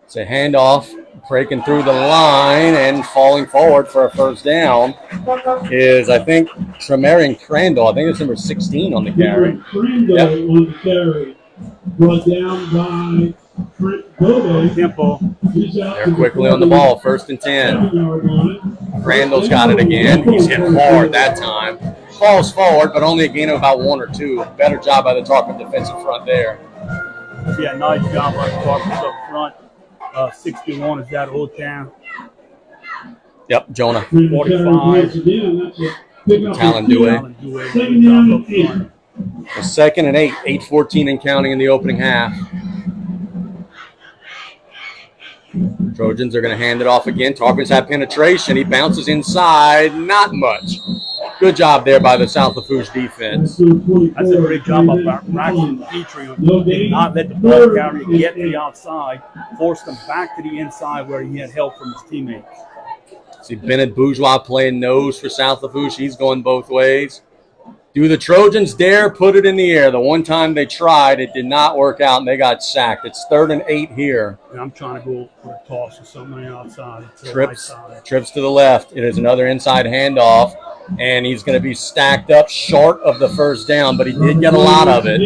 It's a handoff, breaking through the line and falling forward for a first down is, I think, Tremarian Crandall. I think it's number 16 on the carry. Yep. On the carry. Brought down by Trent Gode. Tempo. They're quickly on the ball, 1st and 10. Crandall's got it again. He's hit hard that time. Falls forward, but only a gain of about 1 or 2. Better job by the Tarpon defensive front there. Yeah, nice job by the Tarpons up front. 61 is that Old Town. Yep, Jonah. 45. Talon Dewey. 2nd and 8. 8:14 and counting in the opening half. Trojans are going to hand it off again. Tarpons have penetration. He bounces inside. Not much. Good job there by the South Lafourche defense. That's a great job by Braxton Petrie. Did not let the ball carrier get to the outside. Forced him back to the inside where he had help from his teammates. See Bennett Bourgeois playing nose for South Lafourche. He's going both ways. Do the Trojans dare put it in the air? The one time they tried, it did not work out, and they got sacked. It's 3rd and 8 here. And I'm trying to go for a toss or something outside. Trips to the left. It is another inside handoff, and he's going to be stacked up short of the first down, but he did get a lot of it.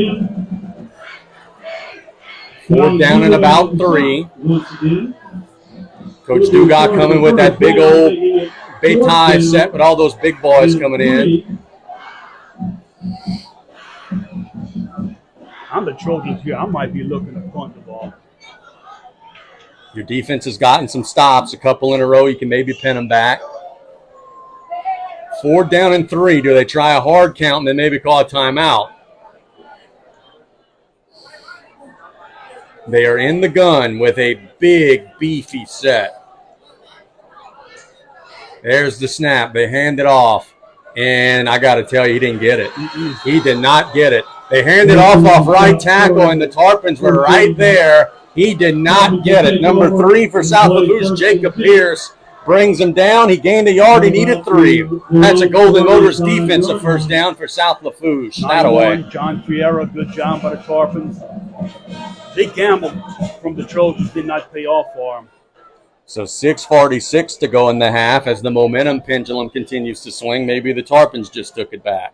4th down and about 3. Coach Dugas coming with that big old Beitai set with all those big boys coming in. I'm the Trojans here. I might be looking to punt the ball. Your defense has gotten some stops, a couple in a row. You can maybe pin them back. 4th down and 3. Do they try a hard count and then maybe call a timeout? They are in the gun with a big, beefy set. There's the snap. They hand it off. And I got to tell you, he didn't get it. He did not get it. They handed off right tackle, and the Tarpons were right there. He did not get it. Number 3 for South Lafourche, Jacob Pierce, brings him down. He gained a yard. He needed 3. That's a Golden Motors defensive first down for South Lafourche. That away. John Fiera, good job by the Tarpons. They gambled from the Trojans, did not pay off for him. So 6:46 to go in the half as the momentum pendulum continues to swing. Maybe the Tarpons just took it back.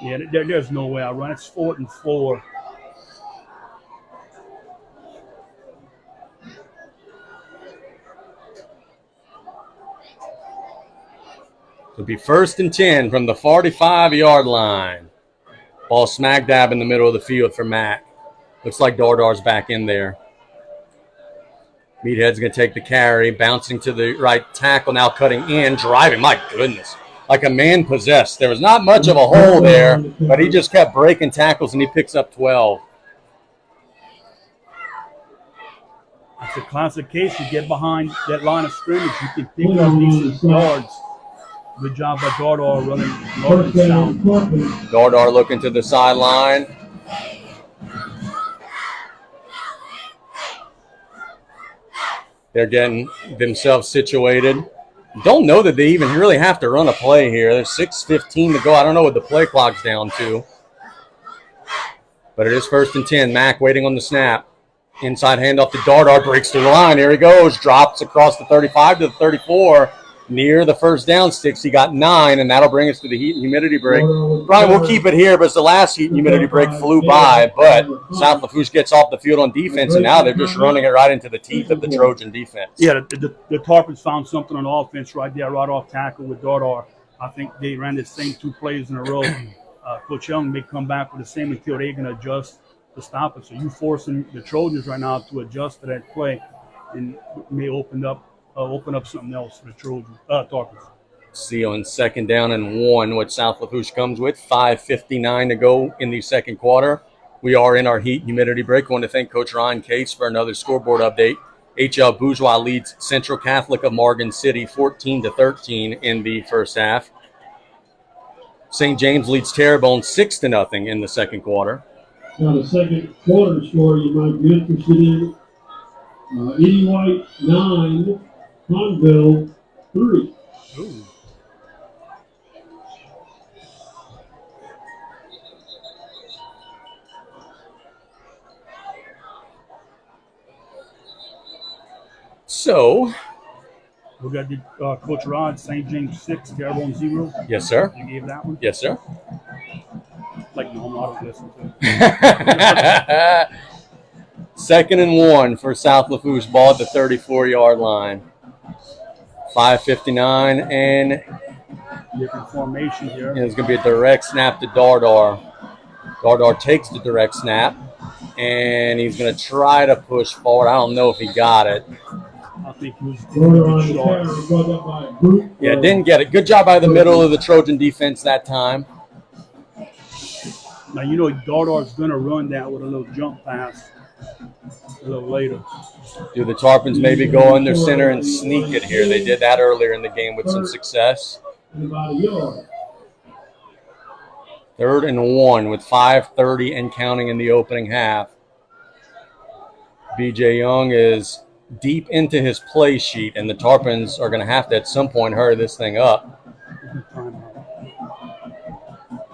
Yeah, there's no way I run. It's 4th and 4. It'll be 1st and 10 from the 45-yard line. Ball smack dab in the middle of the field for Mack. Looks like Dardar's back in there. Meathead's going to take the carry, bouncing to the right tackle, now cutting in, driving. My goodness, like a man possessed. There was not much of a hole there, but he just kept breaking tackles, and he picks up 12. It's a classic case. You get behind that line of scrimmage, you can pick up decent yards. Good job by Dardar running north and south. Dardar looking to the sideline. They're getting themselves situated. Don't know that they even really have to run a play here. There's 6:15 to go. I don't know what the play clock's down to. But it is 1st and 10. Mack waiting on the snap. Inside handoff to Dardar. Breaks through the line. Here he goes. Drops across the 35 to the 34. Near the first down sticks. He got 9, and that'll bring us to the heat and humidity break. Brian, we'll keep it here, but it's the last heat and humidity break flew by. But South Lafourche gets off the field on defense, and now they're just running it right into the teeth of the Trojan defense. Yeah, the Tarpons found something on offense right there, right off tackle with Dardar. I think they ran the same 2 plays in a row. Coach Young may come back with the same until they're going to adjust to stop it. So you forcing the Trojans right now to adjust to that play, and may open up something else for the Trojans, Tarpons. See on 2nd down and 1 what South Lafourche comes with. 5:59 to go in the second quarter. We are in our heat humidity break. I want to thank Coach Ron Case for another scoreboard update. HL Bourgeois leads Central Catholic of Morgan City 14-13 in the first half. St. James leads Terrebonne 6-0 in the second quarter. Now the second quarter score you might be interested in. Edie White 9, Conville 3. Ooh. So, We got the Coach Rod, St. James 6, Terrebonne 0. yes, sir. You gave that one? Yes, sir. Like normal, I don't listen to it. 2nd and 1 for South Lafourche. Ball at the 34-yard line. 5:59, and Different formation here. it's going to be a direct snap to Dardar. Dardar takes the direct snap, and he's going to try to push forward. I don't know if he got it. I think he was Short. Yeah, didn't get it. Good job by the middle of the Trojan defense that time. Now, you know, Dardar's going to run that with a little jump pass a little later. Do the Tarpons maybe go under center and sneak it here? They did that earlier in the game with some success. About a yard. 3rd and 1 with 5:30 and counting in the opening half. BJ Young is deep into his play sheet, and the Tarpons are going to have to at some point hurry this thing up.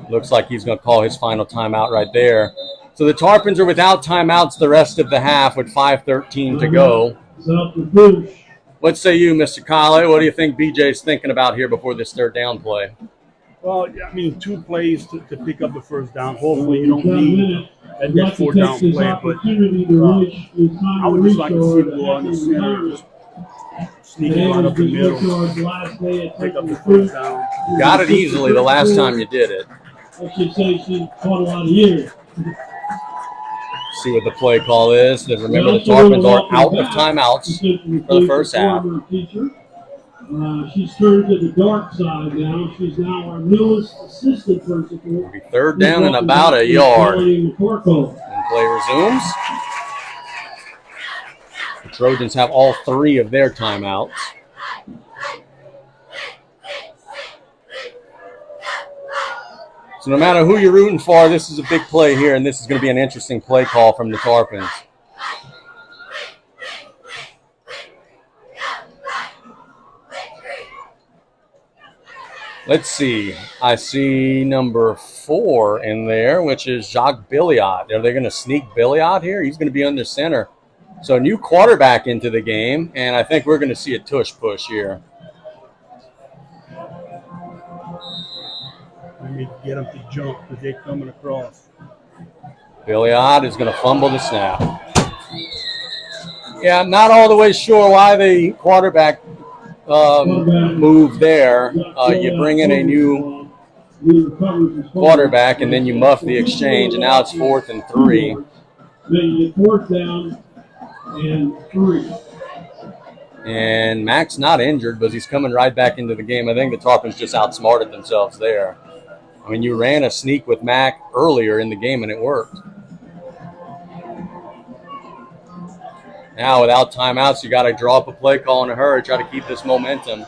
Looks like he's going to call his final timeout right there. So the Tarpons are without timeouts the rest of the half with 5:13 to go. South Lafourche. What say you, Mr. Colley? What do you think BJ's thinking about here before this 3rd down play? Well, I mean, 2 plays to pick up the first down. Hopefully you don't need that 4th down play, but I would just like to see him go on the center, just sneak it right up the middle, pick up the 1st down. Got it easily the last time you did it. I should say she caught a lot of years. See what the play call is. Then remember the Tarpons are out of timeouts for the first half. She's turned to the dark side now. She's now our newest assistant principal. 3rd down and about a yard. And Play resumes. The Trojans have all 3 of their timeouts. So no matter who you're rooting for, this is a big play here, and this is going to be an interesting play call from the Tarpons. Let's see. I see number 4 in there, which is Jacques Billiot. Are they going to sneak Billiot here? He's going to be under center. So a new quarterback into the game, and I think we're going to see a tush push here. We need to get them to jump because they're coming across. Billiot is going to fumble the snap. Yeah, I'm not all the way sure why the quarterback move there. You bring in a new quarterback, and then you muff the exchange, and now it's 4th and 3. The 4th down and 3. And Mac's not injured, but he's coming right back into the game. I think the Tarpons just outsmarted themselves there. I mean, you ran a sneak with Mac earlier in the game, and it worked. Now, without timeouts, you got to draw up a play call in a hurry, try to keep this momentum.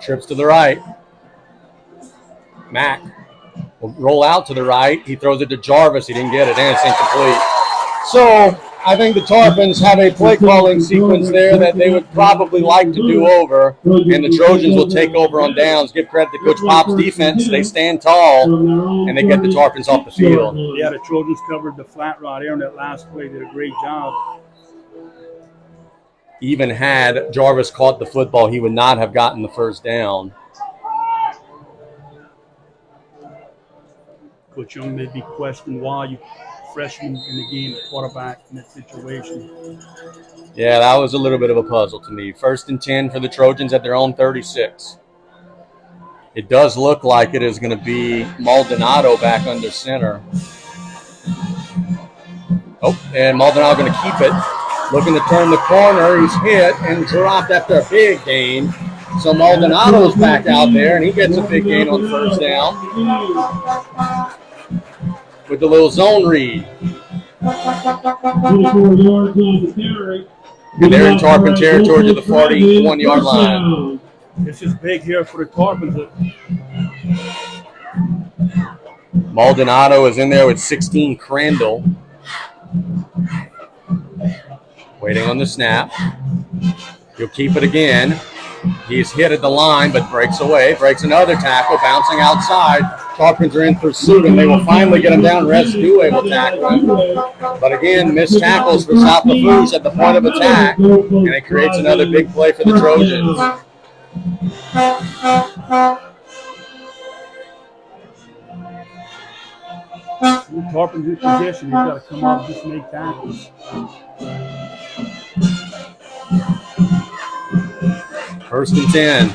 Trips to the right. Mac will roll out to the right. He throws it to Jarvis. He didn't get it, and it's incomplete. So I think the Tarpons have a play calling sequence there that they would probably like to do over, and the Trojans will take over on downs. Give credit to Coach Pop's defense. They stand tall, and they get the Tarpons off the field. Yeah, the Trojans covered the flat route there on that last play. Did a great job. Even had Jarvis caught the football, he would not have gotten the first down. Coach Young may be questioned why you freshman in the game, quarterback in that situation. Yeah, that was a little bit of a puzzle to me. 1st and 10 for the Trojans at their own 36. It does look like it is going to be Maldonado back under center. Oh, and Maldonado going to keep it. Looking to turn the corner. He's hit and dropped after a big gain. So Maldonado's back out there, and he gets a big gain on first down with the little zone read. 24 yards on the carry. And they're in Tarpon territory to the 41-yard line. This is big here for the Tarpons. Maldonado is in there with 16 Crandall. Waiting on the snap. He'll keep it again. He's hit at the line, but breaks away. Breaks another tackle, bouncing outside. Tarpons are in pursuit, and they will finally get him down. Resdue will tackle him. But again, missed tackles for South Lafourche at the point of attack, and it creates another big play for the Trojans. The Tarpons in position. You've got to come out and just make tackles. First and 10.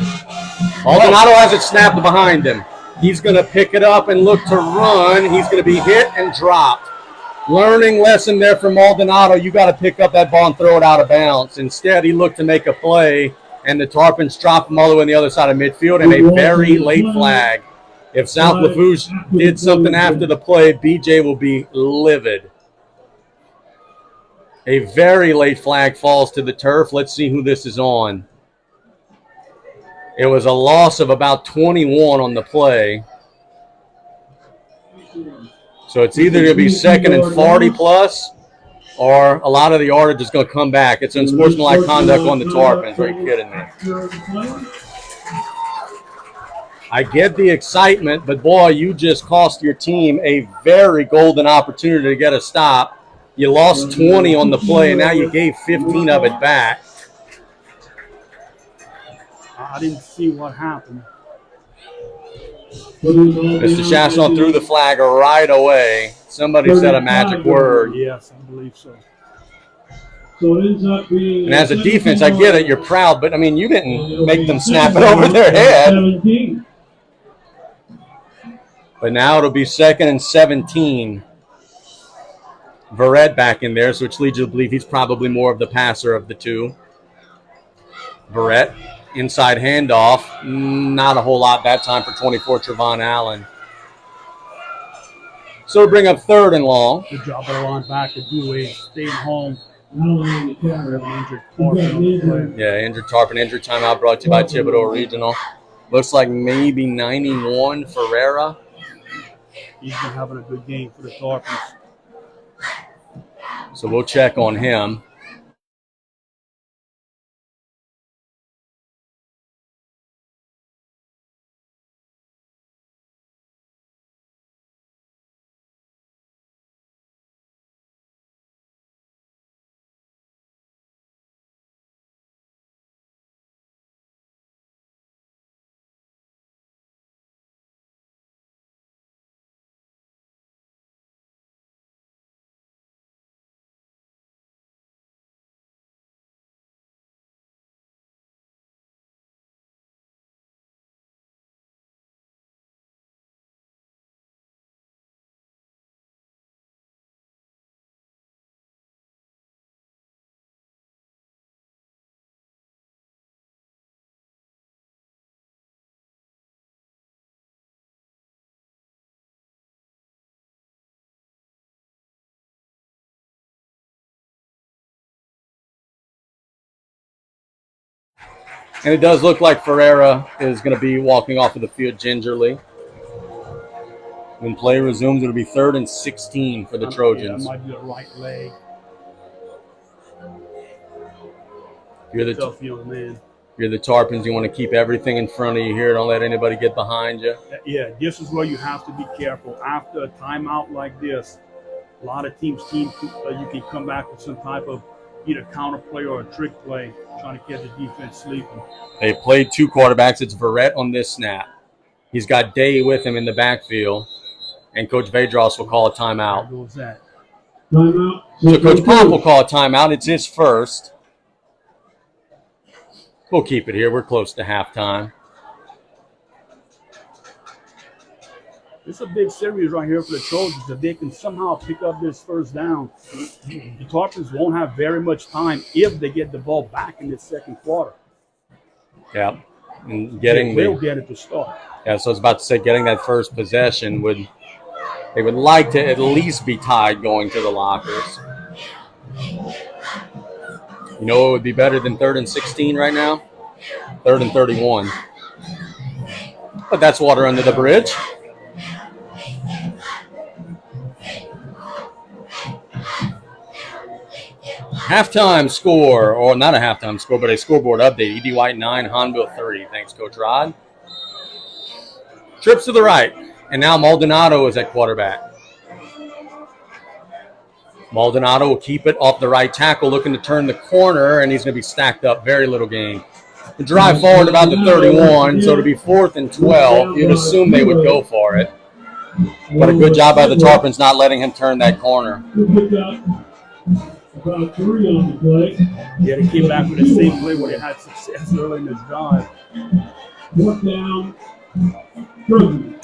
Maldonado has it snapped behind him. He's going to pick it up and look to run. He's going to be hit and dropped. Learning lesson there for Maldonado. You got to pick up that ball and throw it out of bounds. Instead, he looked to make a play, and the Tarpons dropped him all the way on the other side of midfield, and a very late flag. If South Lafourche did something after the play, BJ will be livid. A very late flag falls to the turf. Let's see who this is on. It was a loss of about 21 on the play. So it's either going to be 2nd and 40 plus, or a lot of the yardage is going to come back. It's unsportsmanlike conduct on the Tarpons. Are you kidding me? I get the excitement, but boy, you just cost your team a very golden opportunity to get a stop. You lost 20 on the play, and now you gave 15 of it back. I didn't see what happened. Mr. Chasson threw the flag right away. Somebody said a magic word. Yes, I believe so. So it ends up being. And as a defense, I get it. You're proud, but, I mean, you didn't make them snap it over their head. 17. But now it'll be 2nd and 17. Verrett back in there, so which leads you to believe he's probably more of the passer of the two. Verrett, inside handoff. Not a whole lot that time for 24, Trevon Allen. So we bring up 3rd and long. Good job by the linebacker. Dewey staying home. Injured Yeah, injured Tarpon, injured timeout brought to you by Thibodeau Regional. Looks like maybe 91 Ferreira. He's been having a good game for the Tarpons. So we'll check on him. And it does look like Ferreira is going to be walking off of the field gingerly. When play resumes, it'll be 3rd and 16 for the Trojans. Yeah, might be a right leg. You're the tough young man. You're the Tarpons. You want to keep everything in front of you here. Don't let anybody get behind you. Yeah, this is where you have to be careful. After a timeout like this, a lot of teams, you can come back with some type of either counter play or a trick play, trying to catch the defense sleeping. They played 2 quarterbacks. It's Verrett on this snap. He's got Day with him in the backfield, and Coach Vedros will call a timeout. How goes that? Timeout. So Coach Pop will call a timeout. It's his first. We'll keep it here. We're close to halftime. It's a big series right here for the Trojans. If they can somehow pick up this first down, the Tarpons won't have very much time if they get the ball back in the second quarter. Yeah. And they'll get it to start. Yeah, so I was about to say getting that first possession they would like to at least be tied going to the lockers. You know it would be better than 3rd and 16 right now? 3rd and 31. But that's water under the bridge. Halftime score, or not a halftime score, but a scoreboard update. E.D. White 9, Hanville 30. Thanks, Coach Rod. Trips to the right, and now Maldonado is at quarterback. Maldonado will keep it off the right tackle, looking to turn the corner, and he's going to be stacked up. Very little gain. The drive forward about the 31, so to be 4th and 12, you'd assume they would go for it. But a good job by the Tarpons not letting him turn that corner. About 3 on the play. Yeah, they came back with the same play where they had success early in this drive. 4th down. Trojans.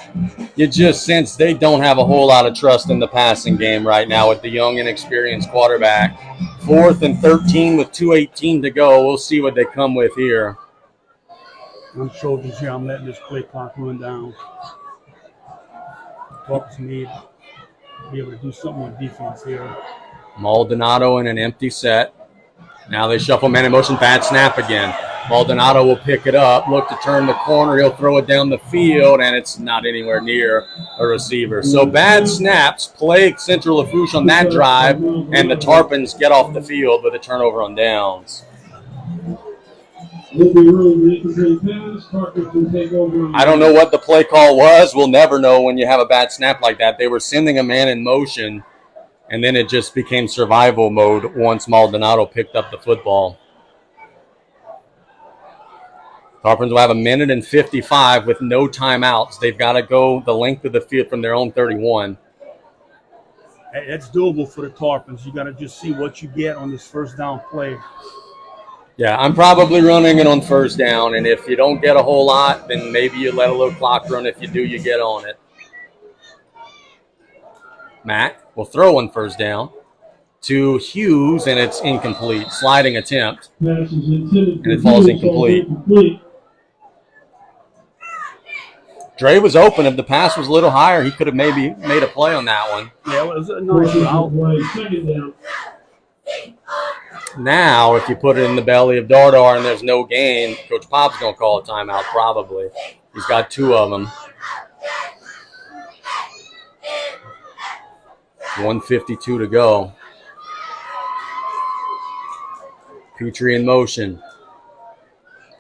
You just sense they don't have a whole lot of trust in the passing game right now with the young, inexperienced quarterback. 4th and 13 with 2:18 to go. We'll see what they come with here. I'm Trojans here. I'm letting this play clock run down. Tarpons need to be able to do something on defense here. Maldonado in an empty set. Now they shuffle man in motion. Bad snap again. Maldonado will pick it up, look to turn the corner. He'll throw it down the field, and it's not anywhere near a receiver. So bad snaps plague Central Lafourche on that drive, and the Tarpons get off the field with a turnover on downs. I don't know what the play call was. We'll never know when you have a bad snap like that. They were sending a man in motion, and then it just became survival mode once Maldonado picked up the football. Tarpons will have 1:55 with no timeouts. They've got to go the length of the field from their own 31. Hey, it's doable for the Tarpons. You got to just see what you get on this first down play. Yeah, I'm probably running it on first down, and if you don't get a whole lot, then maybe you let a little clock run. If you do, you get on it. Mack will throw on first down to Hughes, and it's incomplete. Sliding attempt, and it falls incomplete. Dre was open. If the pass was a little higher, he could have maybe made a play on that one. Yeah, it was a nice route. Now, if you put it in the belly of Dardar and there's no gain, Coach Pop's going to call a timeout probably. He's got 2 of them. 1:52 to go. Petrie in motion.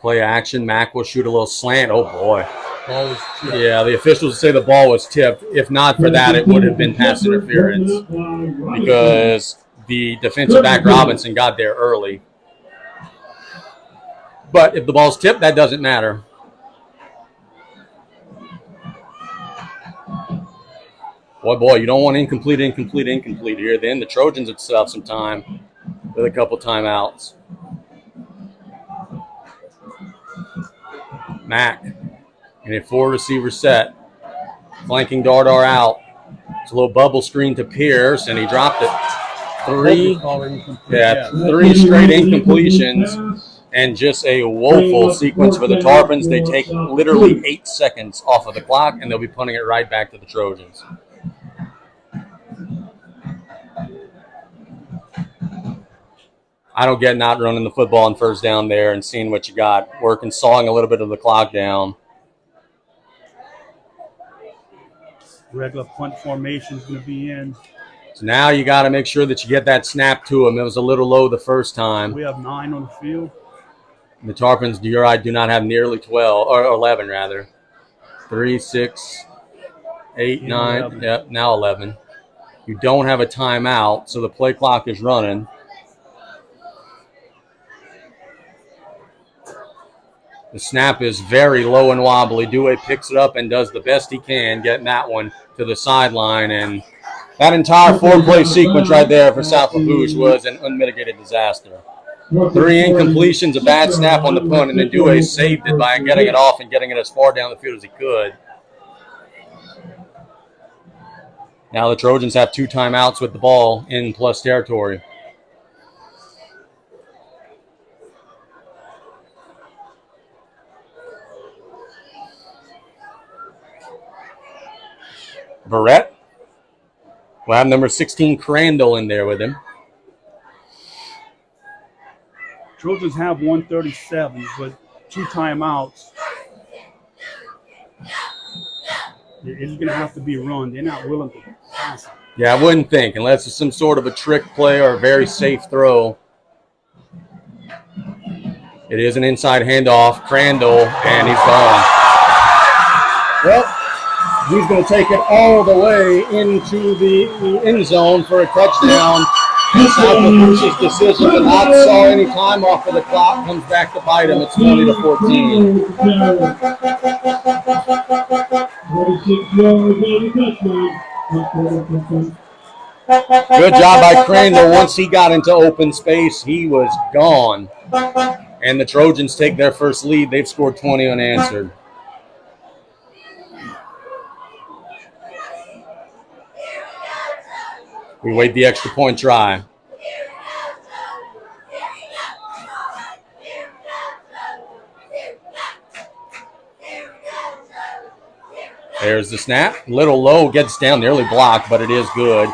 Play action. Mack will shoot a little slant. Oh, boy. Yeah, the officials say the ball was tipped. If not for that, it would have been pass interference because the defensive back Robinson got there early. But if the ball's tipped, that doesn't matter. Boy, you don't want incomplete here. Then the Trojans would still have some time with a couple timeouts. Mack in a 4-receiver set. Flanking Dardar out. It's a little bubble screen to Pierce, and he dropped it. 3 straight incompletions, and just a woeful sequence for the Tarpons. They take literally 8 seconds off of the clock, and they'll be punting it right back to the Trojans. I don't get not running the football on first down there and seeing what you got. Working, sawing a little bit of the clock down. Regular punt formation is going to be in. So now you got to make sure that you get that snap to him. It was a little low the first time. We have 9 on the field. The Tarpons, you're right, do not have nearly 12, or 11 rather. 3, 6, 8, 9, 11. Yep, now 11. You don't have a timeout, so the play clock is running. The snap is very low and wobbly. Dewey picks it up and does the best he can, getting that one to the sideline. And that entire 4-play sequence right there for South Lafourche was an unmitigated disaster. 3 incompletions, a bad snap on the punt, and then Dewey saved it by getting it off and getting it as far down the field as he could. Now the Trojans have 2 timeouts with the ball in plus territory. Barrett. We'll have number 16, Crandall, in there with him. Trojans have 137, but 2 timeouts. It's going to have to be run. They're not willing to pass it. Yeah, I wouldn't think, unless it's some sort of a trick play or a very safe throw. It is an inside handoff. Crandall, and he's gone. Well, he's going to take it all the way into the end zone for a touchdown. And South Lafourche's decision to not saw any time off of the clock comes back to bite him. It's 20-14. 46 yards on the touchdown. Good job by Crandall. Once he got into open space, he was gone. And the Trojans take their first lead. They've scored 20 unanswered. We wait the extra point try. There's the snap. Little low, gets down, nearly blocked, but it is good.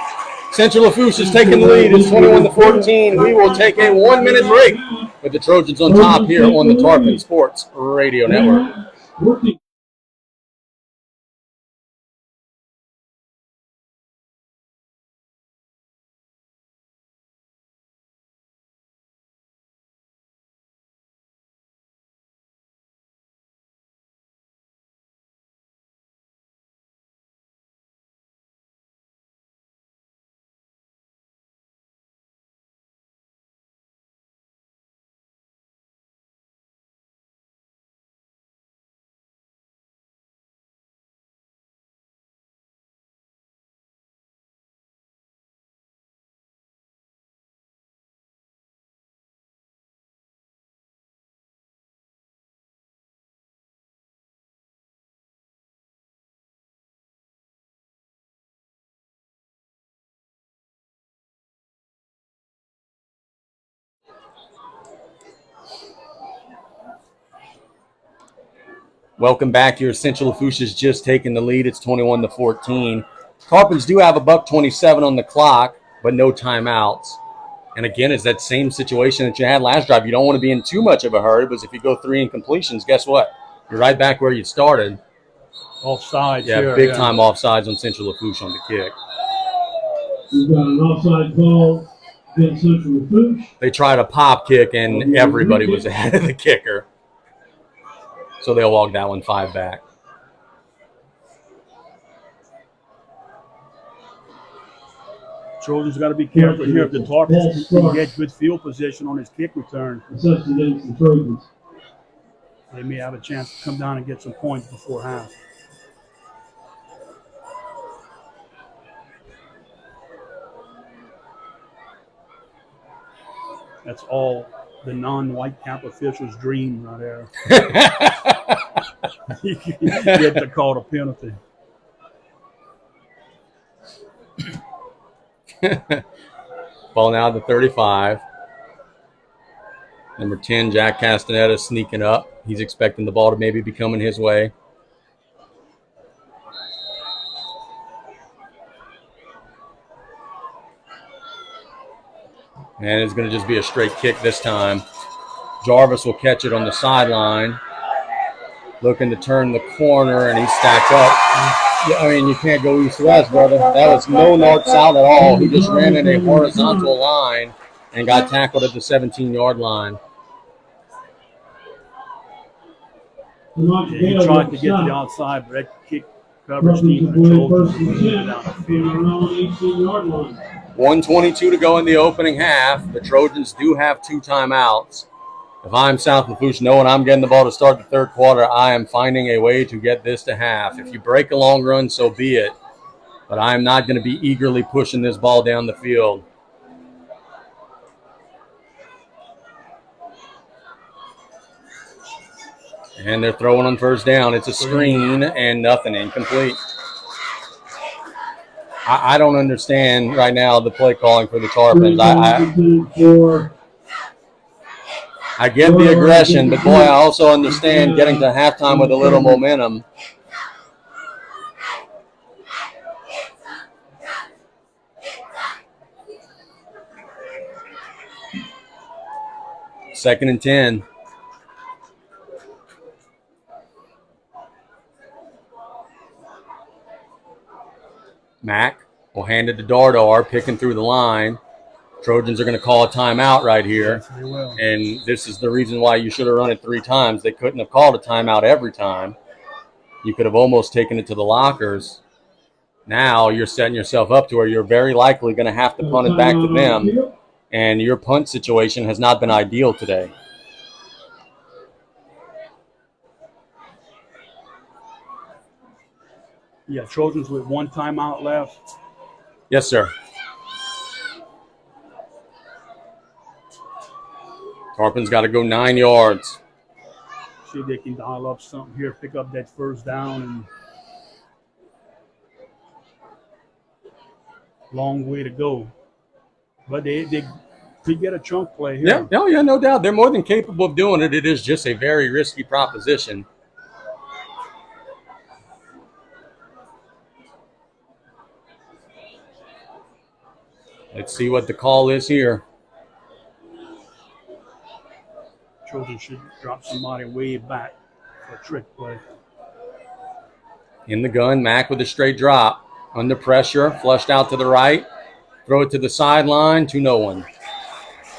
Central Lafourche is taking the lead. It's 21-14. We will take a 1-minute break with the Trojans on top here on the Tarpon Sports Radio Network. Welcome back here. Central Lafourche has just taken the lead. It's 21-14. Tarpons do have a $1:27 on the clock, but no timeouts. And again, it's that same situation that you had last drive. You don't want to be in too much of a hurry, because if you go 3 incompletions, guess what? You're right back where you started. Offsides. Yeah, big time offsides on Central Lafourche on the kick. We've got an offside call against Central Lafourche. They tried a pop kick, and everybody was ahead of the kicker. So they'll walk that one 5 back. Trojans got to be careful here if the Tarpons can get good field position on his kick return. Such against the Trojans. They may have a chance to come down and get some points before half. That's all the non-white cap officials' dream right there. You get to call a penalty. Ball now to 35. Number 10, Jack Castaneda, sneaking up. He's expecting the ball to maybe be coming his way. And it's going to just be a straight kick this time. Jarvis will catch it on the sideline. Looking to turn the corner, and he's stacked up. I mean, you can't go east-west, brother. That was no north-south at all. He just ran in a horizontal line and got tackled at the 17-yard line. He tried to get to the outside, but that kick coverage team for the Trojans was down the field. 18-yard line. 1:22 to go in the opening half. The Trojans do have 2 timeouts. If I'm South Lafourche, knowing I'm getting the ball to start the third quarter, I am finding a way to get this to half. If you break a long run, so be it. But I'm not going to be eagerly pushing this ball down the field. And they're throwing on first down. It's a screen and nothing, incomplete. I don't understand right now the play calling for the Tarpons. I get the aggression, but boy, I also understand getting to halftime with a little momentum. Second and 10. Mack will hand it to Dardar, picking through the line. Trojans are going to call a timeout right here. Yes, they will. And this is the reason why you should have run it 3 times. They couldn't have called a timeout every time. You could have almost taken it to the lockers. Now you're setting yourself up to where you're very likely going to have to punt it back to them. And your punt situation has not been ideal today. Yeah, Trojans with 1 timeout left. Yes, sir. Tarpons got to go 9 yards. See if they can dial up something here, pick up that first down, and long way to go. But they could get a chunk play here. Yeah, no doubt. They're more than capable of doing it. It is just a very risky proposition. Let's see what the call is here. Trojans should drop somebody way back for a trick play. In the gun, Mack with a straight drop. Under pressure, flushed out to the right. Throw it to the sideline to no one.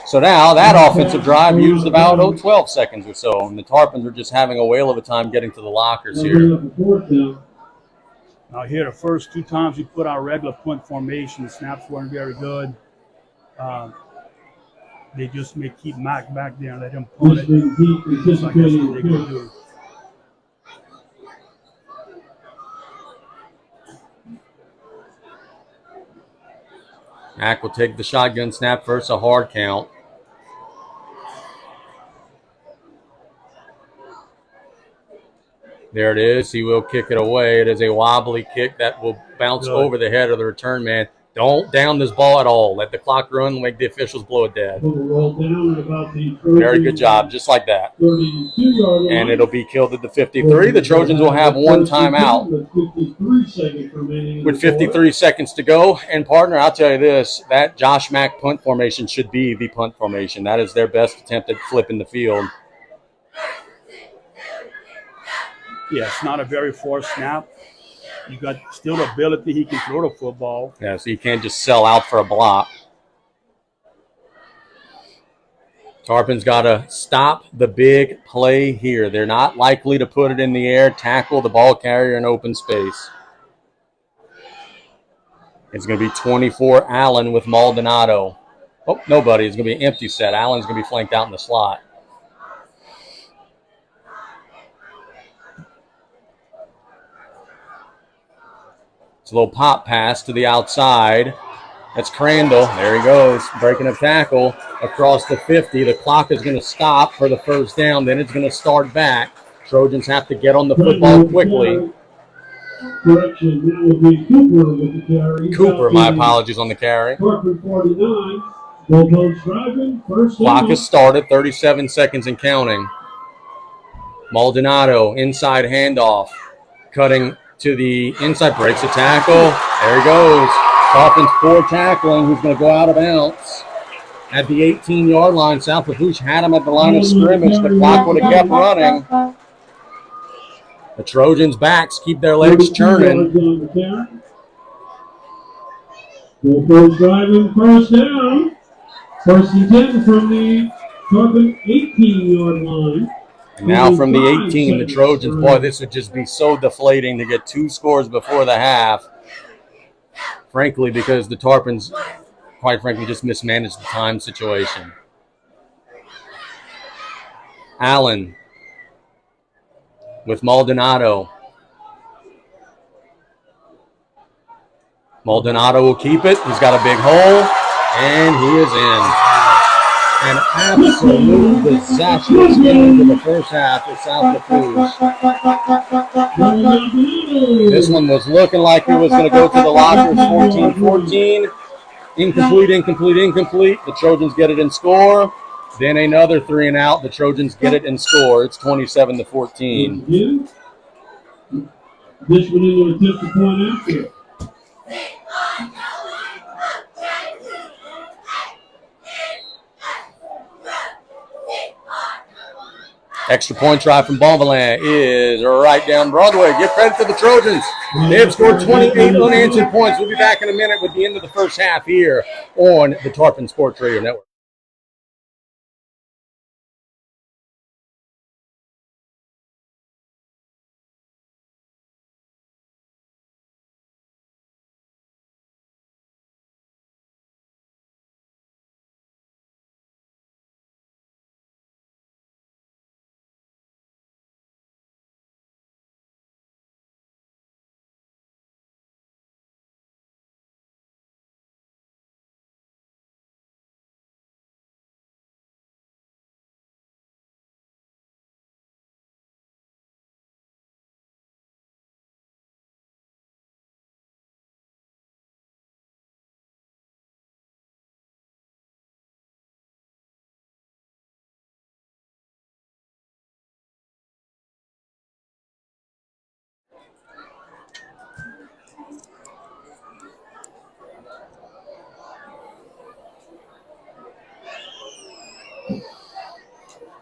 So now that offensive drive used about 12 seconds or so. And the Tarpons are just having a whale of a time getting to the lockers here. Now here, the first 2 times we put our regular punt formation, the snaps weren't very good. They just may keep Mack back there and let him punt it. So I guess what they could do. Mack will take the shotgun snap first, a hard count. There it is. He will kick it away. It is a wobbly kick that will bounce over the head of the return man. Don't down this ball at all. Let the clock run. Make the officials blow it dead. Very good job. Just like that. And it'll be killed at the 53. The Trojans will have 1 timeout with 53 seconds to go. And, partner, I'll tell you this. That Josh Mack punt formation should be the punt formation. That is their best attempt at flipping the field. Yeah, it's not a very forced snap. You got still the ability he can throw the football. Yeah, so you can't just sell out for a block. Tarpons got to stop the big play here. They're not likely to put it in the air, tackle the ball carrier in open space. It's going to be 24 Allen with Maldonado. Oh, nobody. It's going to be an empty set. Allen's going to be flanked out in the slot. A little pop pass to the outside. That's Crandall. There he goes, breaking a tackle across the 50. The clock is going to stop for the first down. Then it's going to start back. Trojans have to get on the football quickly. Correction, that would be Cooper with the carry. Cooper, my apologies on the carry. 49. Bulldogs driving. First Clock down. has started, 37 seconds and counting. Maldonado, inside handoff, cutting to the inside, breaks a tackle. There he goes. Tarpons poor tackling. He's going to go out of bounds. At the 18-yard line, South Lafourche had him at the line of scrimmage. The clock would have kept running. The Trojans' backs keep their legs churning. Bulldogs driving, first down. First and 10 from the Tarpon 18-yard line. And now from the 18, the Trojans, boy, this would just be so deflating to get 2 scores before the half. Frankly, because the Tarpons, quite frankly, just mismanaged the time situation. Allen with Maldonado. Maldonado will keep it. He's got a big hole, and he is in. An absolute disastrous end to the first half at South Lafourche. This one was looking like it was going to go to the lockers, 14-14. Incomplete, incomplete, incomplete. The Trojans get it and score. Then another 3 and out. The Trojans get it and score. It's 27-14. This one into attempt to point after. Extra point try from Bonvillain is right down Broadway. Give credit to the Trojans. They have scored 28 unanswered points. We'll be back in a minute with the end of the first half here on the Tarpon Sports Radio Network.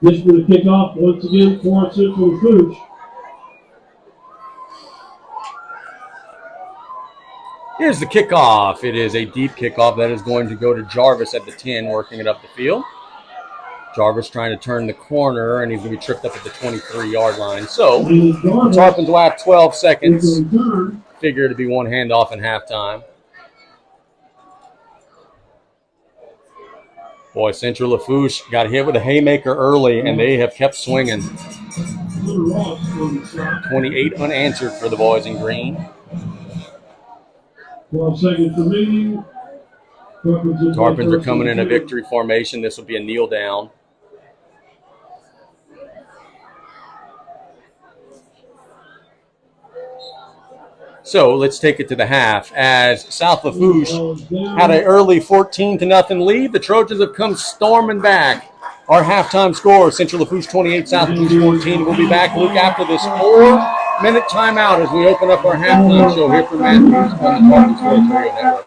This will kick off once again for Central Lafourche. Here's the kickoff. It is a deep kickoff that is going to go to Jarvis at the 10, working it up the field. Jarvis trying to turn the corner, and he's going to be tripped up at the 23-yard line. So, the Tarpons will have 12 seconds. Figure to be one handoff in halftime. Boy, Central Lafourche got hit with a haymaker early, and they have kept swinging. 28 unanswered for the boys in green. 12 seconds remaining. Tarpons are coming in a victory formation. This will be a kneel down. So let's take it to the half. As South Lafourche had an early 14-0 lead, the Trojans have come storming back. Our halftime score, Central Lafourche 28, South Lafourche 14. We'll be back, Luke, after this 4-minute timeout as we open up our halftime show here from Matthews on the Tarpon Sports Radio Network.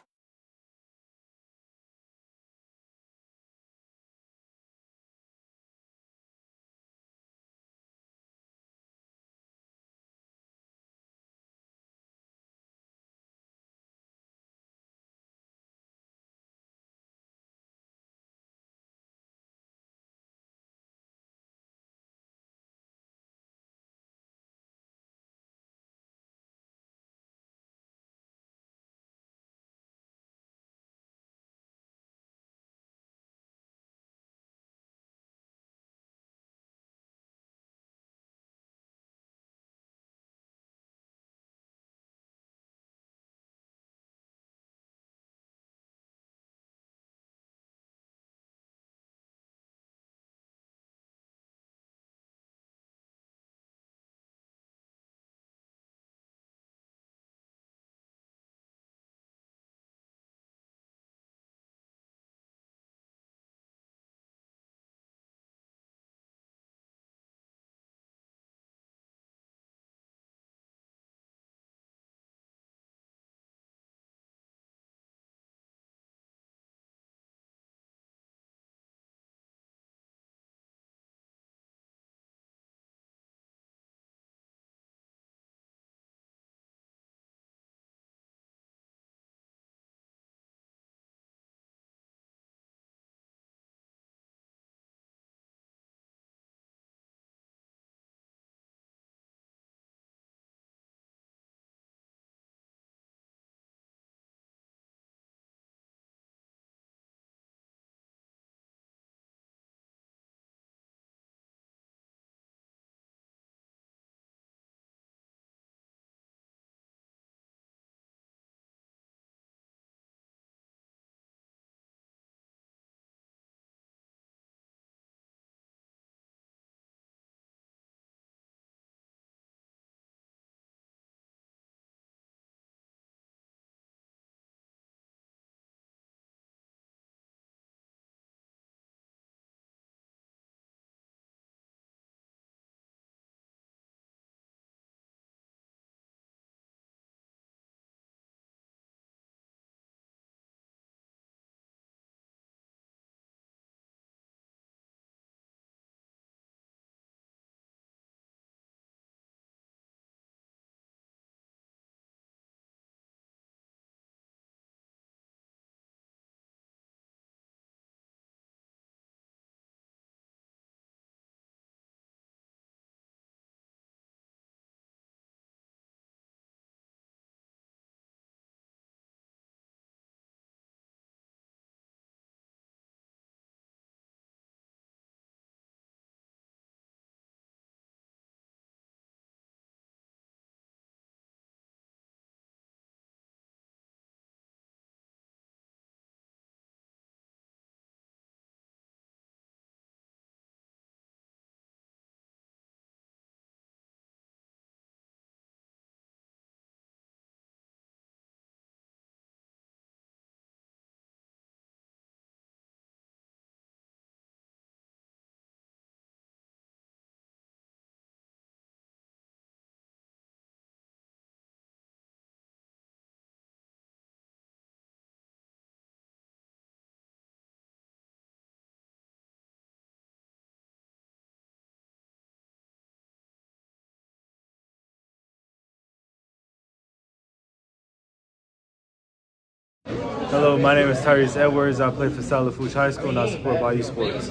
Hello, my name is Tyrese Edwards. I play for South Lafourche High School and I support Bayou Sports.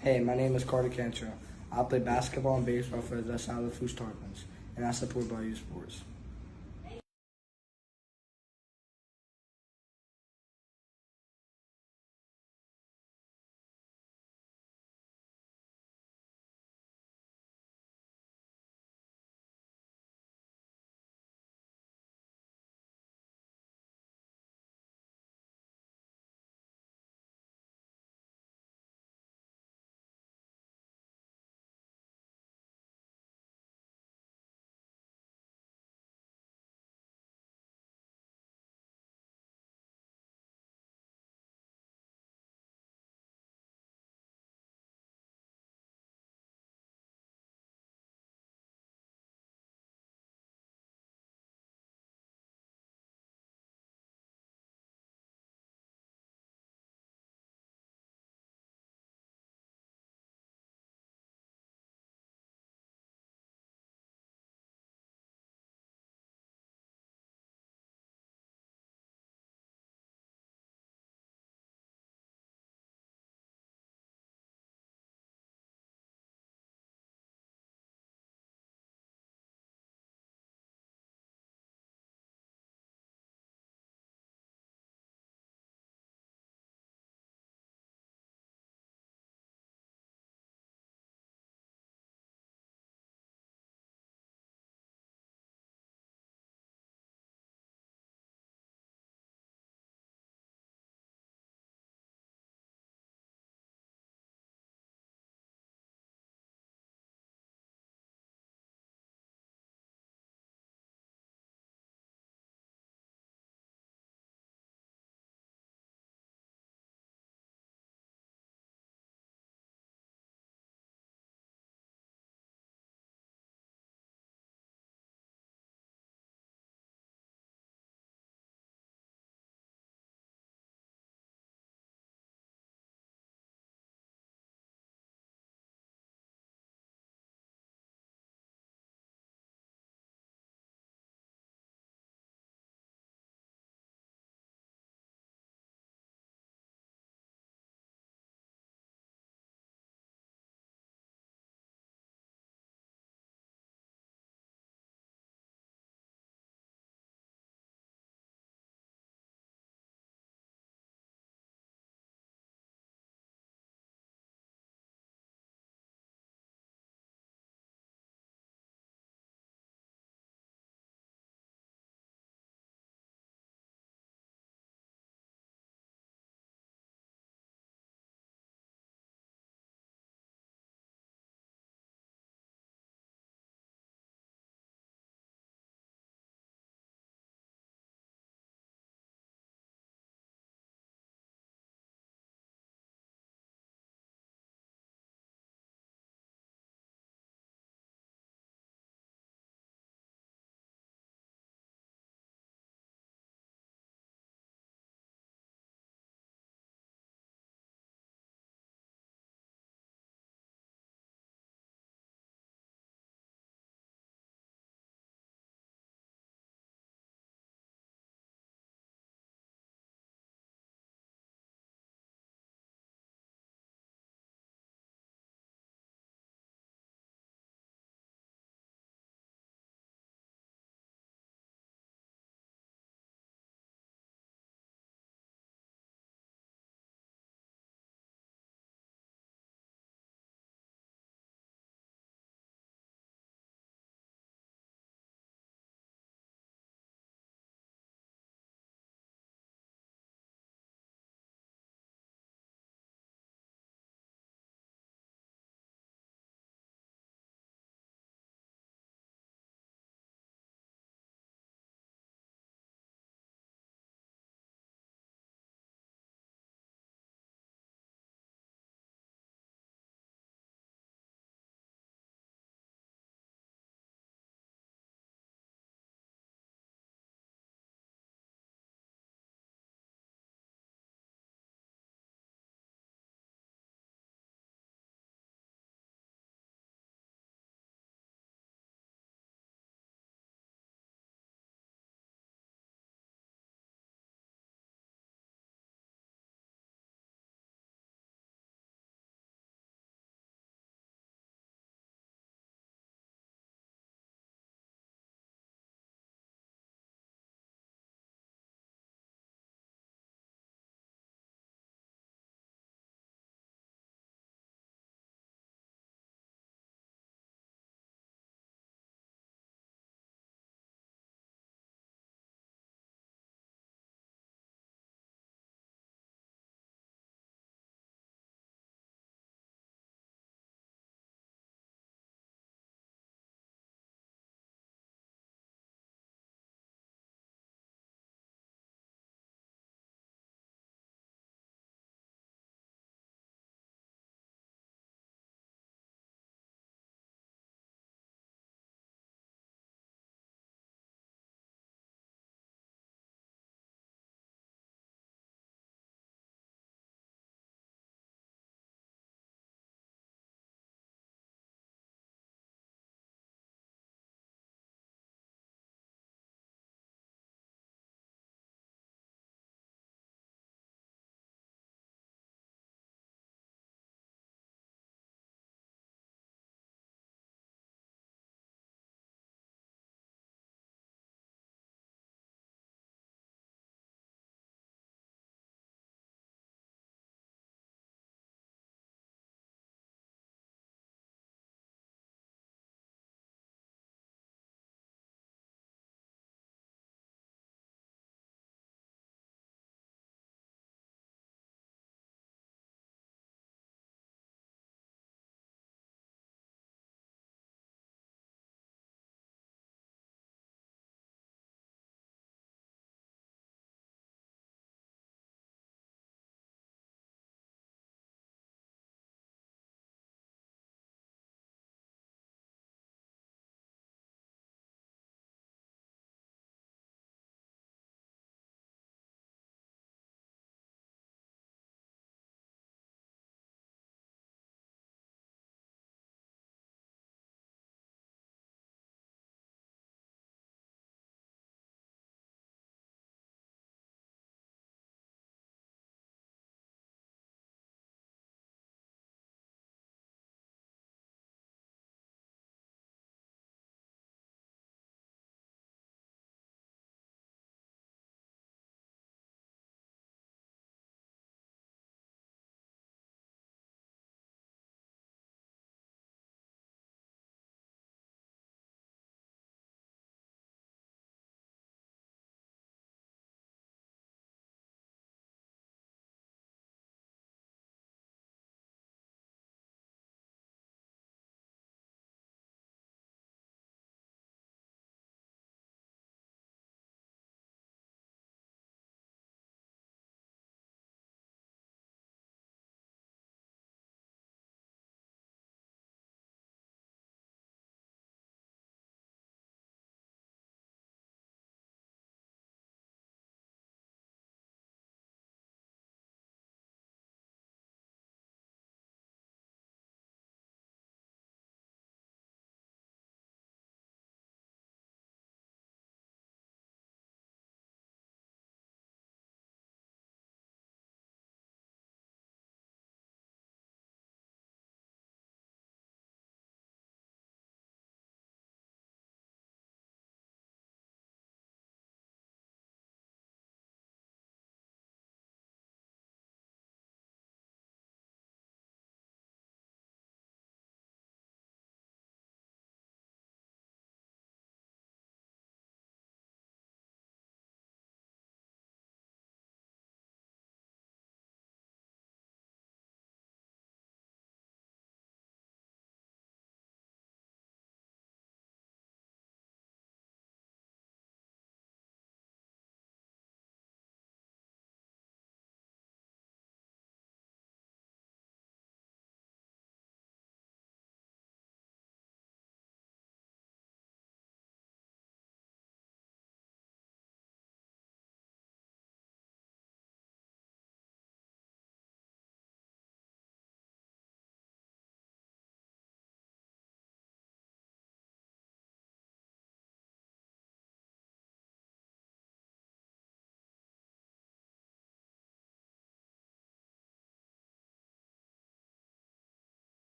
Hey, my name is Carter Cantrell. I play basketball and baseball for the South Lafourche Trojans, and I support Bayou Sports.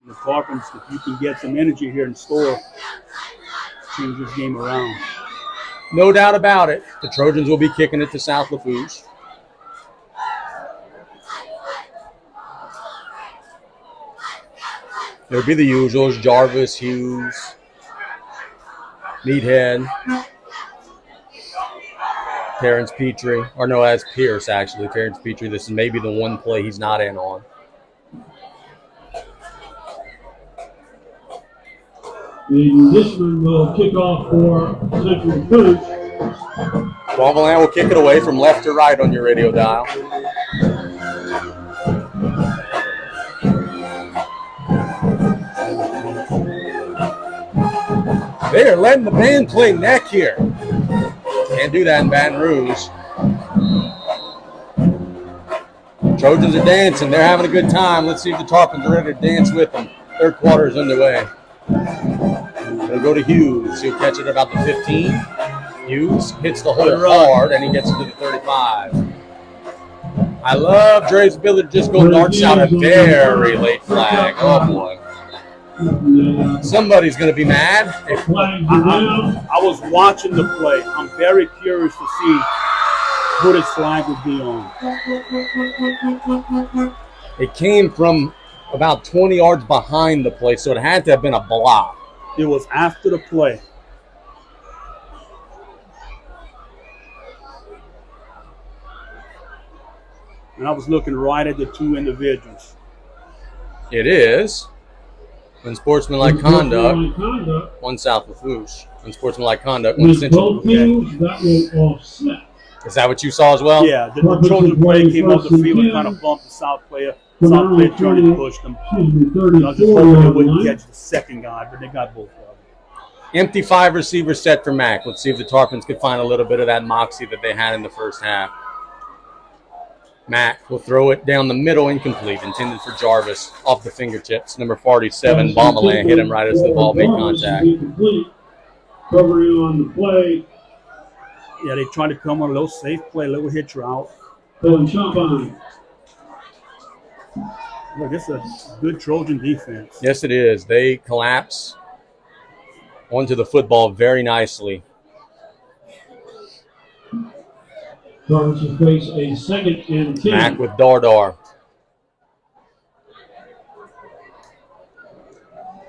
The Tarpons, if you can get some energy here and score, change this game around. No doubt about it. The Trojans will be kicking it to South Lafourche. There'll be the usuals: Jarvis, Hughes, Meathead, Terrence Petrie. Or no, that's Pierce, actually. Terrence Petrie. This is maybe the one play he's not in on. The Dishman will kick off for Central Lafourche. Bomberland will kick it away from left to right on your radio dial. They are letting the band play neck here. Can't do that in Baton Rouge. Trojans are dancing. They're having a good time. Let's see if the Tarpons are ready to dance with them. Third quarter is underway. It'll go to Hughes. He'll catch it at about the 15. Hughes hits the hole hard, and he gets it to the 35. I love Dre's ability to just go north-south. A very late flag. Oh, boy. Somebody's going to be mad. I was watching the play. I'm very curious to see who this flag would be on. It came from about 20 yards behind the play, so it had to have been a block. It was after the play. And I was looking right at the two individuals. It is. Unsportsmanlike conduct, one South Lafourche. Unsportsmanlike conduct, one Central. That will offset. Is that what you saw as well? Yeah, the Trojan player came off the field and kind of bumped the South player. South player turned and pushed him. I was just hoping they wouldn't catch the second guy, but they got both of them. Empty 5 receiver set for Mac. Let's see if the Tarpons could find a little bit of that moxie that they had in the first half. Mac will throw it down the middle, incomplete, intended for Jarvis, off the fingertips. Number 47, Bomberland hit him right as the ball made contact. Covering on the play. Yeah, they tried to come on a little safe play, a little hitch route. Look, this is a good Trojan defense. Yes, it is. They collapse onto the football very nicely. Tarpons will face a 2nd and 10. Mac with Dardar.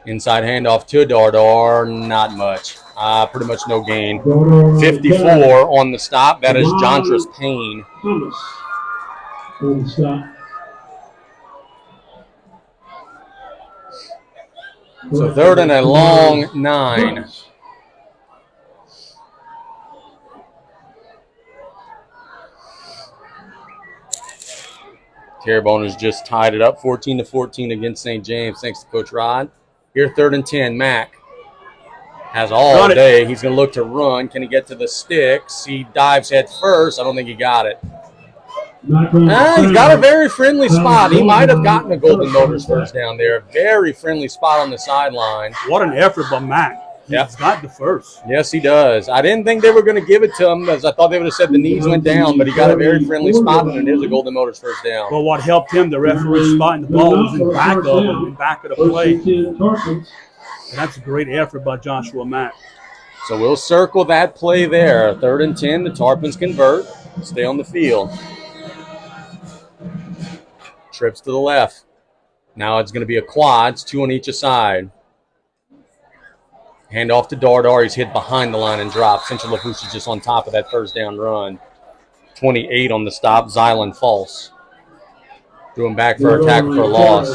Inside handoff to Dardar, not much. Pretty much no gain. 54 on the stop. That is Jontrus Payne. Thomas on the stop. So 3rd and a long 9. Terrebonne has just tied it up 14-14 against St. James, thanks to Coach Rod. Here, 3rd and 10. Mac has all day. He's going to look to run. Can he get to the sticks? He dives head first. I don't think he got it. He's got a very friendly spot. He might have gotten a Golden Motors first down there. A very friendly spot on the sideline. What an effort by Mac. He's got the first. Yes, he does. I didn't think they were going to give it to him because I thought they would have said the knees went down, but he got a very friendly spot, and it is a Golden Motors first down. Well, what helped him, the referee spotting the ball was in back of him, in back of the play. And that's a great effort by Joshua Mack. So we'll circle that play there. 3rd and 10, the Tarpons convert, stay on the field. Trips to the left. Now it's going to be a quad. It's 2 on each side. Hand off to Dardar. He's hit behind the line and dropped. Central Lafourche is just on top of that first down run. 28 on the stop. Zylan false. Threw him back for a tackle for a loss.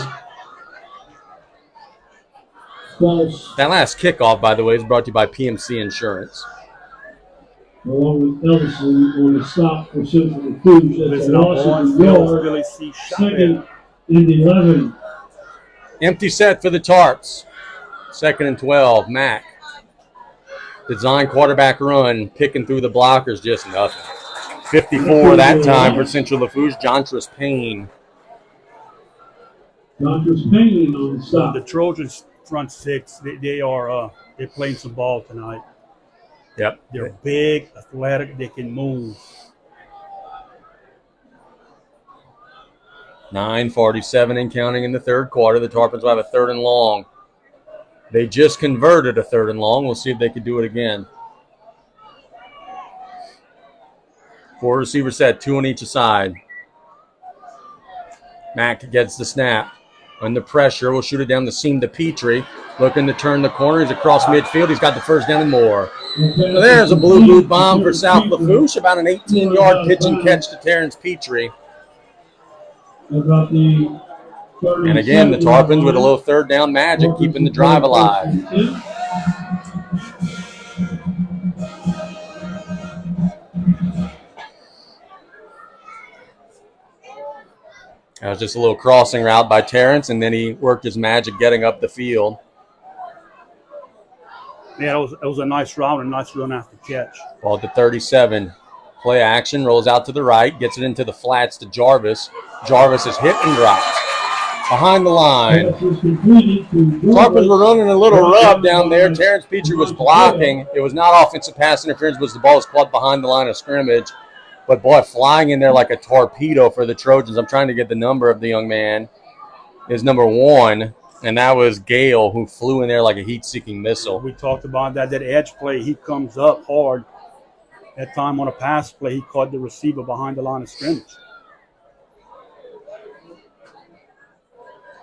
That last kickoff, by the way, is brought to you by PMC Insurance. Along with Ellison on the stop for Central Lafourche. That's a loss of yard. 2nd and 11. Empty set for the Tarps. 2nd and 12. Mac. Design quarterback run. Picking through the blockers. Just nothing. 54 that time for Central Lafourche. Jontrus Payne. Jontrus Payne on the stop. The Trojans front 6, they're playing some ball tonight. Yep. They're big, athletic, they can move. 9:47 and counting in the third quarter. The Tarpons will have a 3rd and long. They just converted a 3rd and long. We'll see if they can do it again. 4 receiver set, 2 on each side. Mack gets the snap. Under pressure, we'll shoot it down the seam to Petrie. Looking to turn the corner. He's across midfield. He's got the first down and more. So there's a blue bomb for South Lafourche. About an 18-yard pitch and catch to Terrence Petrie. And again, the Tarpons with a little 3rd down magic, keeping the drive alive. That was just a little crossing route by Terrence, and then he worked his magic getting up the field. Yeah, it was a nice route, a nice run after catch. Ball to 37. Play action, rolls out to the right, gets it into the flats to Jarvis. Jarvis is hit and dropped. Behind the line. Tarpons were running a little rub down there. Terrence Petrie was blocking. It was not offensive pass interference, but the ball was caught behind the line of scrimmage. But, boy, flying in there like a torpedo for the Trojans. I'm trying to get the number of the young man. Is number 1, and that was Gale, who flew in there like a heat-seeking missile. We talked about that edge play. He comes up hard. That time on a pass play, he caught the receiver behind the line of scrimmage.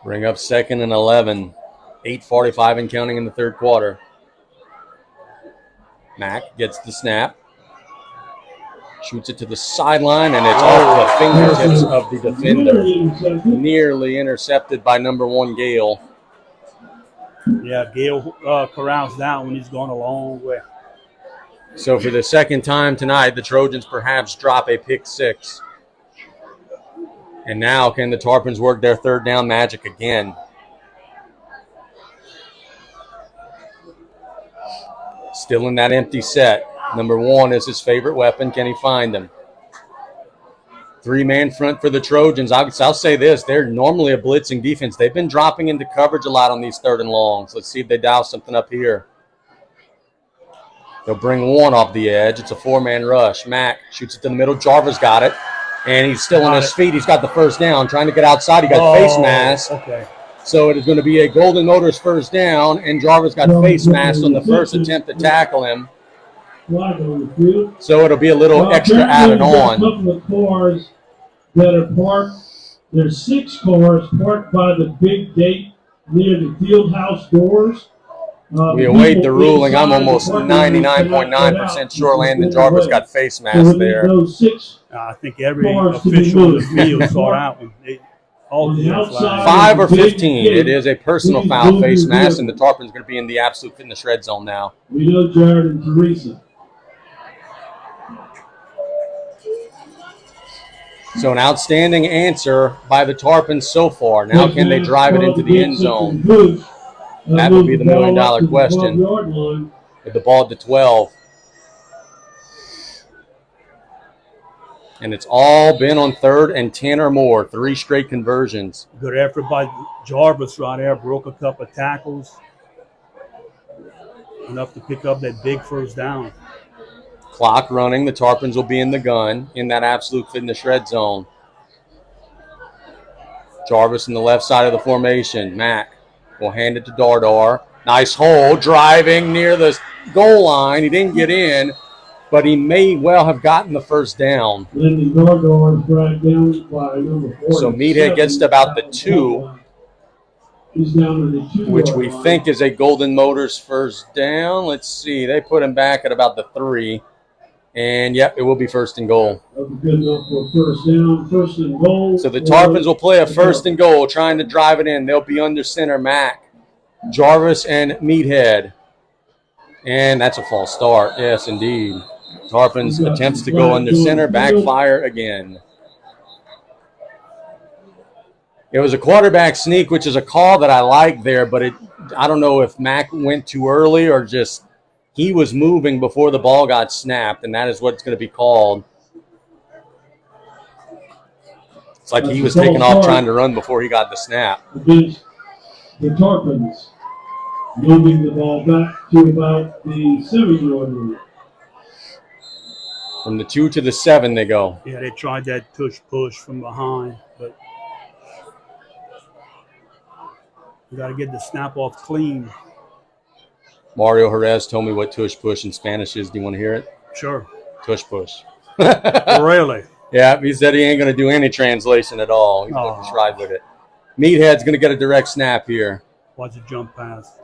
Bring up 2nd and 11. 8:45 and counting in the third quarter. Mack gets the snap. Shoots it to the sideline, and it's off the fingertips of the defender. Nearly intercepted by number 1, Gale. Yeah, Gale corrals down when he's gone a long way. So for the second time tonight, the Trojans perhaps drop a pick 6. And now can the Tarpons work their 3rd down magic again? Still in that empty set. Number 1 is his favorite weapon. Can he find him? 3-man front for the Trojans. I'll say this. They're normally a blitzing defense. They've been dropping into coverage a lot on these 3rd and longs. Let's see if they dial something up here. They'll bring 1 off the edge. It's a 4-man rush. Mack shoots it to the middle. Jarvis got it. And he's still on his feet. He's got the first down. Trying to get outside. He got face mask. Okay. So it is going to be a Golden Motors first down. And Jarvis got face masked on the first attempt to tackle him. So it'll be a little extra added on. A couple of cars that are parked. There's 6 cars parked by the big gate near the field house doors. We await the ruling. I'm almost 99.9% sure Landon Jarvis got face masked there. I think every official in the field saw that one. All 5 or 15. It is a personal foul, face mask, and the Tarpons going to be in the absolute fitness red zone now. We know Jared and Teresa. So an outstanding answer by the Tarpons so far. Now can they drive it into the end zone? That would be the $1 million question. With the ball to 12. And it's all been on 3rd and 10 or more. 3 straight conversions. Good effort by Jarvis right there. Broke a couple of tackles. Enough to pick up that big first down. Clock running. The Tarpons will be in the gun in that absolute fitness red zone. Jarvis in the left side of the formation. Mack will hand it to Dardar. Nice hole. Driving near the goal line. He didn't get in, but he may well have gotten the first down. So Meathead gets to about the 2. Which we think is a Golden Motors first down. Let's see. They put him back at about the 3. And, yep, it will be 1st and goal. Good enough for first down, 1st and goal. So the Tarpons will play a 1st and goal, trying to drive it in. They'll be under center, Mack, Jarvis, and Meathead. And that's a false start. Yes, indeed. Tarpons attempts to go under center, backfire again. It was a quarterback sneak, which is a call that I like there, but I don't know if Mack went too early or just he was moving before the ball got snapped, and that is what it's going to be called. It's like he was taking off trying to run before he got the snap. The Tarpons moving the ball back to about the 7-yard line. From the 2 to the 7 they go. Yeah, they tried that push from behind, but You got to get the snap off clean. Mario Jerez told me what tush push in Spanish is. Do you want to hear it? Sure. Tush push. Really? Yeah, he said he ain't going to do any translation at all. He's going to just ride with it. Meathead's going to get a direct snap here. Watch it jump pass.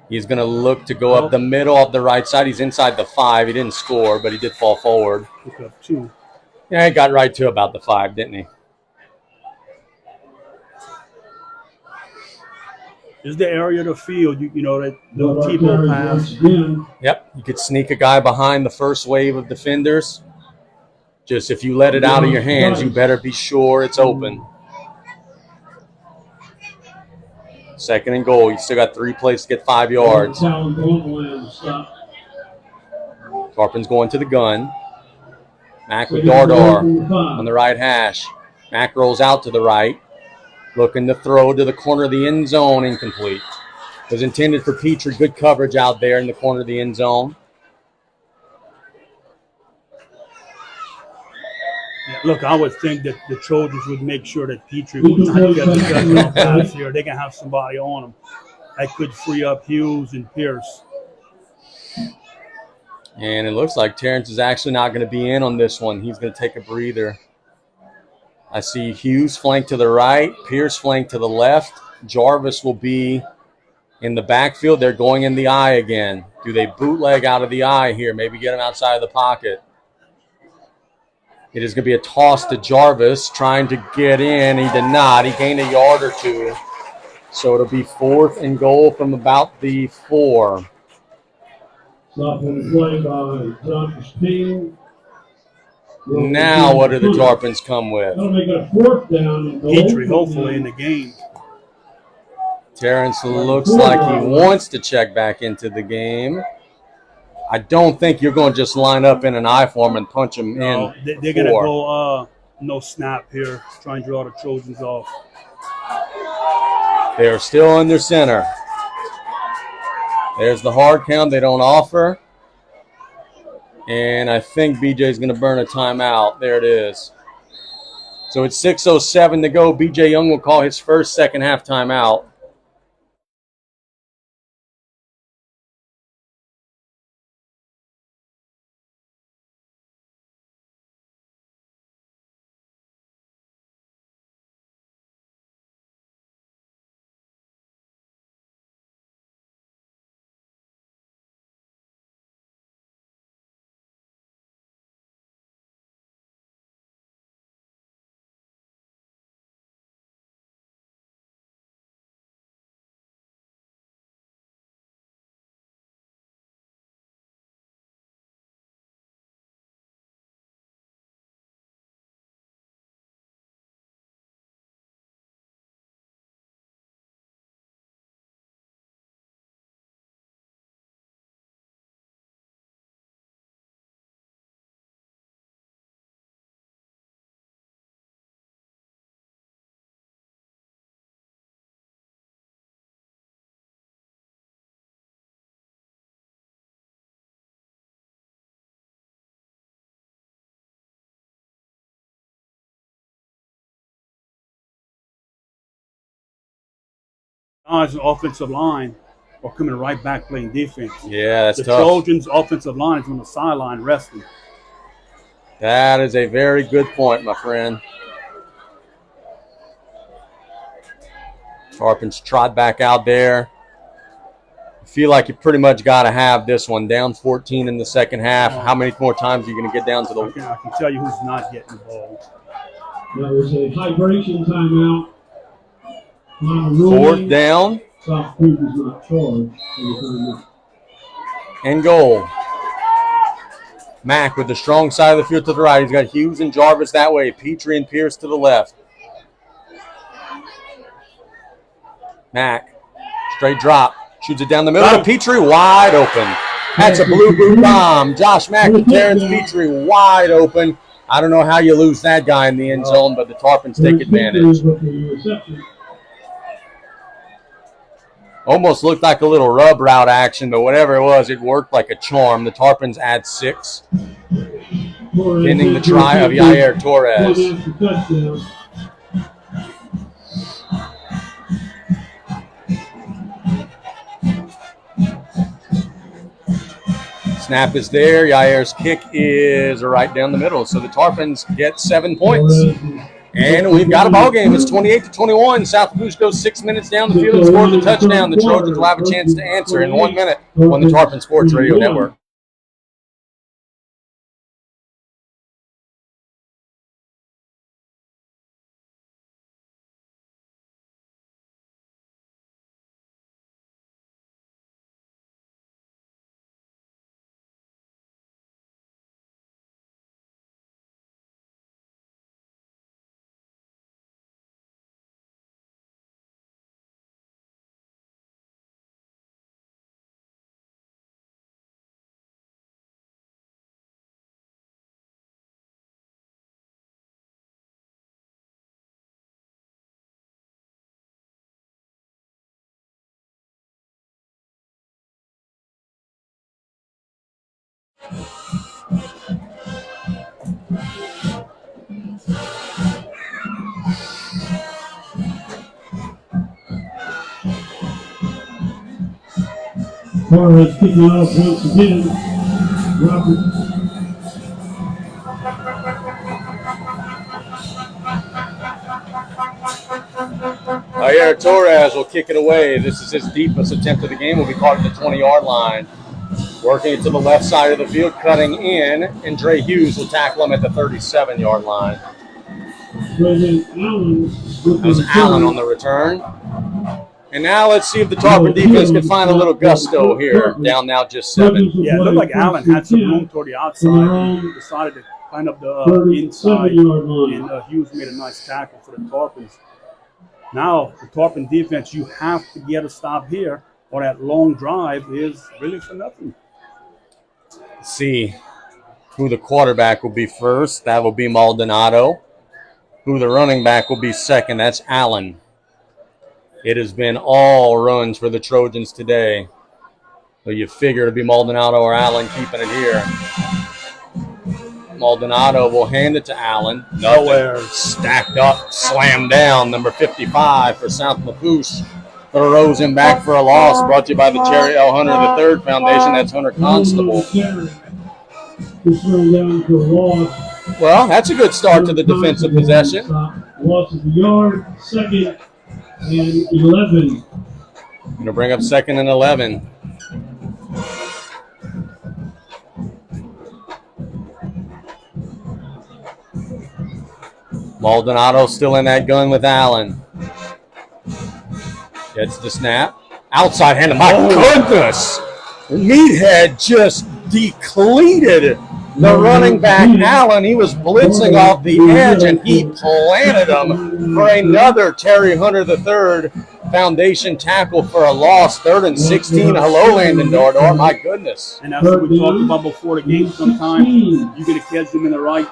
He's going to look to go up the middle of the right side. He's inside the 5. He didn't score, but he did fall forward. Pick up 2. Yeah, he got right to about the 5, didn't he? This is the area of the field, you know, that the T-ball pass. Yep, you could sneak a guy behind the first wave of defenders. Just if you let it out of your hands, you better be sure it's open. 2nd and goal. You still got 3 plays to get 5 yards. Tarpon's going to the gun. Mack with Dardar on the right hash. Mack rolls out to the right. Looking to throw to the corner of the end zone. Incomplete. It was intended for Petrie. Good coverage out there in the corner of the end zone. Look, I would think that the Trojans would make sure that Petrie would not get the touchdown pass here. They can have somebody on him. That could free up Hughes and Pierce. And it looks like Terrence is actually not going to be in on this one. He's going to take a breather. I see Hughes flank to the right, Pierce flank to the left. Jarvis will be in the backfield. They're going in the eye again. Do they bootleg out of the eye here? Maybe get him outside of the pocket. It is going to be a toss to Jarvis, trying to get in. He did not. He gained a yard or 2. So it'll be 4th and goal from about the 4. Stop on the play by Dr. Steen. Now what do the Tarpons come with? That'll make it a 4th down and goal. Petrie hopefully in the game. Terrence looks like he wants to check back into the game. I don't think you're going to just line up in an I form and punch him in. They're going to go no snap here, try and draw the Trojans off. They're still under center. There's the hard count they don't offer. And I think BJ is going to burn a timeout. There it is. So it's 6:07 to go. BJ Young will call his first second-half timeout. Guys, offensive line are coming right back playing defense. Yeah, that's the tough. Trojans' offensive line is on the sideline resting. That is a very good point, my friend. Tarpons trot back out there. I feel like you pretty much got to have this one. Down 14 in the second half. How many more times are you going to get down to the... I can tell you who's not getting the ball. That was a hydration timeout. 4th down. South Lafourche is not charged. And goal. Mack with the strong side of the field to the right. He's got Hughes and Jarvis that way. Petrie and Pierce to the left. Mack, straight drop. Shoots it down the middle. Petrie wide open. That's a blue boot bomb. Josh Mack and Terrence Petrie wide open. I don't know how you lose that guy in the end zone, but the Tarpons take advantage. Almost looked like a little rub route action, but whatever it was, it worked like a charm. The Tarpons add 6, ending the try of Yair Torres. Snap is there. Yair's kick is right down the middle. So the Tarpons get 7 points. And we've got a ball game. It's 28-21. South Lafourche goes 6 minutes down the field and scores a touchdown. The Trojans will have a chance to answer in 1 minute on the Tarpon Sports Radio Network. Torres kicking off once again. Robert. Jair Torres will kick it away. This is his deepest attempt of the game. Will be caught at the 20-yard line. Working it to the left side of the field, cutting in, and Dre Hughes will tackle him at the 37-yard line. That was Allen on the return. And now let's see if the Tarpon defense can find a little gusto here. Down now just 7. Yeah, it looked like Allen had some room toward the outside. He decided to find up the inside, and Hughes made a nice tackle for the Tarpons. Now, the Tarpon defense, you have to get a stop here, or that long drive is really for nothing. Let's see who the quarterback will be first. That will be Maldonado. Who the running back will be second. That's Allen. It has been all runs for the Trojans today. So you figure it'll be Maldonado or Allen keeping it here. Maldonado will hand it to Allen. Nowhere. Stacked up, slammed down. Number 55 for South Lafourche. Throws him back for a loss. Brought to you by the Cherry L. Hunter III Foundation. That's Hunter Constable. Well, that's a good start to the defensive possession. Loss of the yard, second and 11. Going to bring up second and 11. Maldonado still in that gun with Allen. Gets the snap. Outside hand. My goodness. Meathead just depleted the running back, Allen. He was blitzing off the edge, and he planted him for another Terry Hunter III Foundation tackle for a loss. 3rd and 16. Hello, Landon Dardar. My goodness. And that's what we talked about before the game. Sometimes you're going to catch them in the right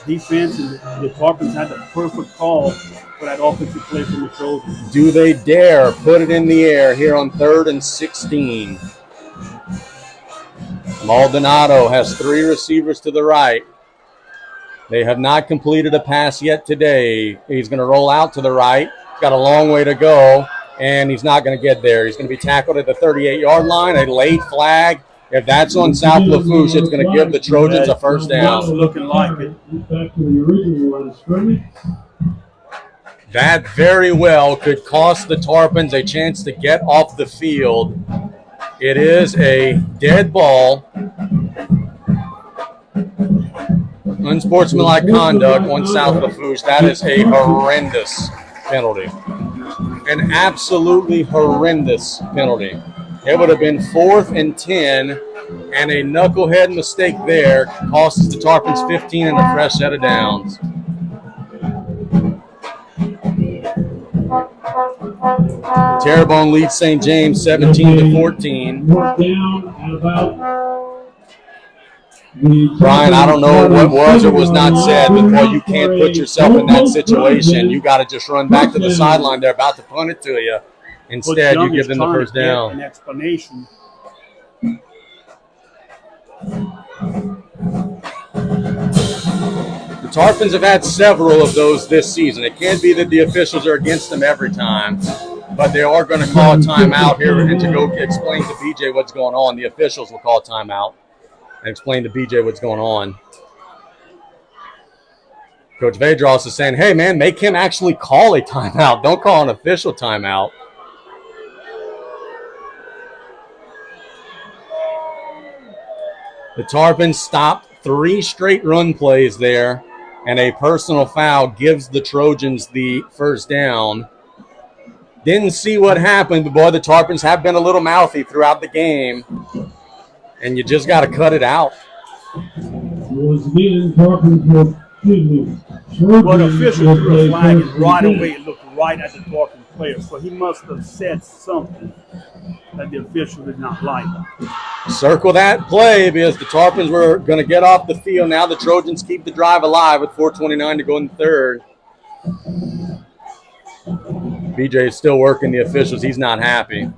defense, and the Tarpons had the perfect call for that offensive play from the Trojans. Do they dare put it in the air here on 3rd and 16? Maldonado has 3 receivers to the right. They have not completed a pass yet today. He's going to roll out to the right. He's got a long way to go, and he's not going to get there. He's going to be tackled at the 38-yard line. A late flag. If that's on South Lafourche, it's going to give the Trojans a first down. Looking like it. Back to the original line of scrimmage. That very well could cost the Tarpons a chance to get off the field. It is a dead ball. Unsportsmanlike conduct on South Lafourche. That is a horrendous penalty. An absolutely horrendous penalty. It would have been 4th and 10, and a knucklehead mistake there costs the Tarpons 15 and a fresh set of downs. Terrebonne leads St. James 17-14. Brian, I don't know what was or was not said, but boy, you can't put yourself in that situation. You got to just run back to the sideline. They're about to punt it to you. Instead, you give them the first down. An explanation. The Tarpons have had several of those this season. It can't be that the officials are against them every time, but they are going to call a timeout here and to go explain to BJ what's going on. The officials will call a timeout. and explain to BJ what's going on. Coach Vedros is saying, hey, man, make him actually call a timeout. Don't call an official timeout. The Tarpons stopped 3 straight run plays there, and a personal foul gives the Trojans the first down. Didn't see what happened, but boy, the Tarpons have been a little mouthy throughout the game, and you just got to cut it out. Once again, Tarpons But the official threw a flag, and right away it looked right at the Tarpon player. So he must have said something that the official did not like. Circle that play because the Tarpons were going to get off the field. Now the Trojans keep the drive alive with 4:29 to go in the third. BJ is still working the officials. He's not happy.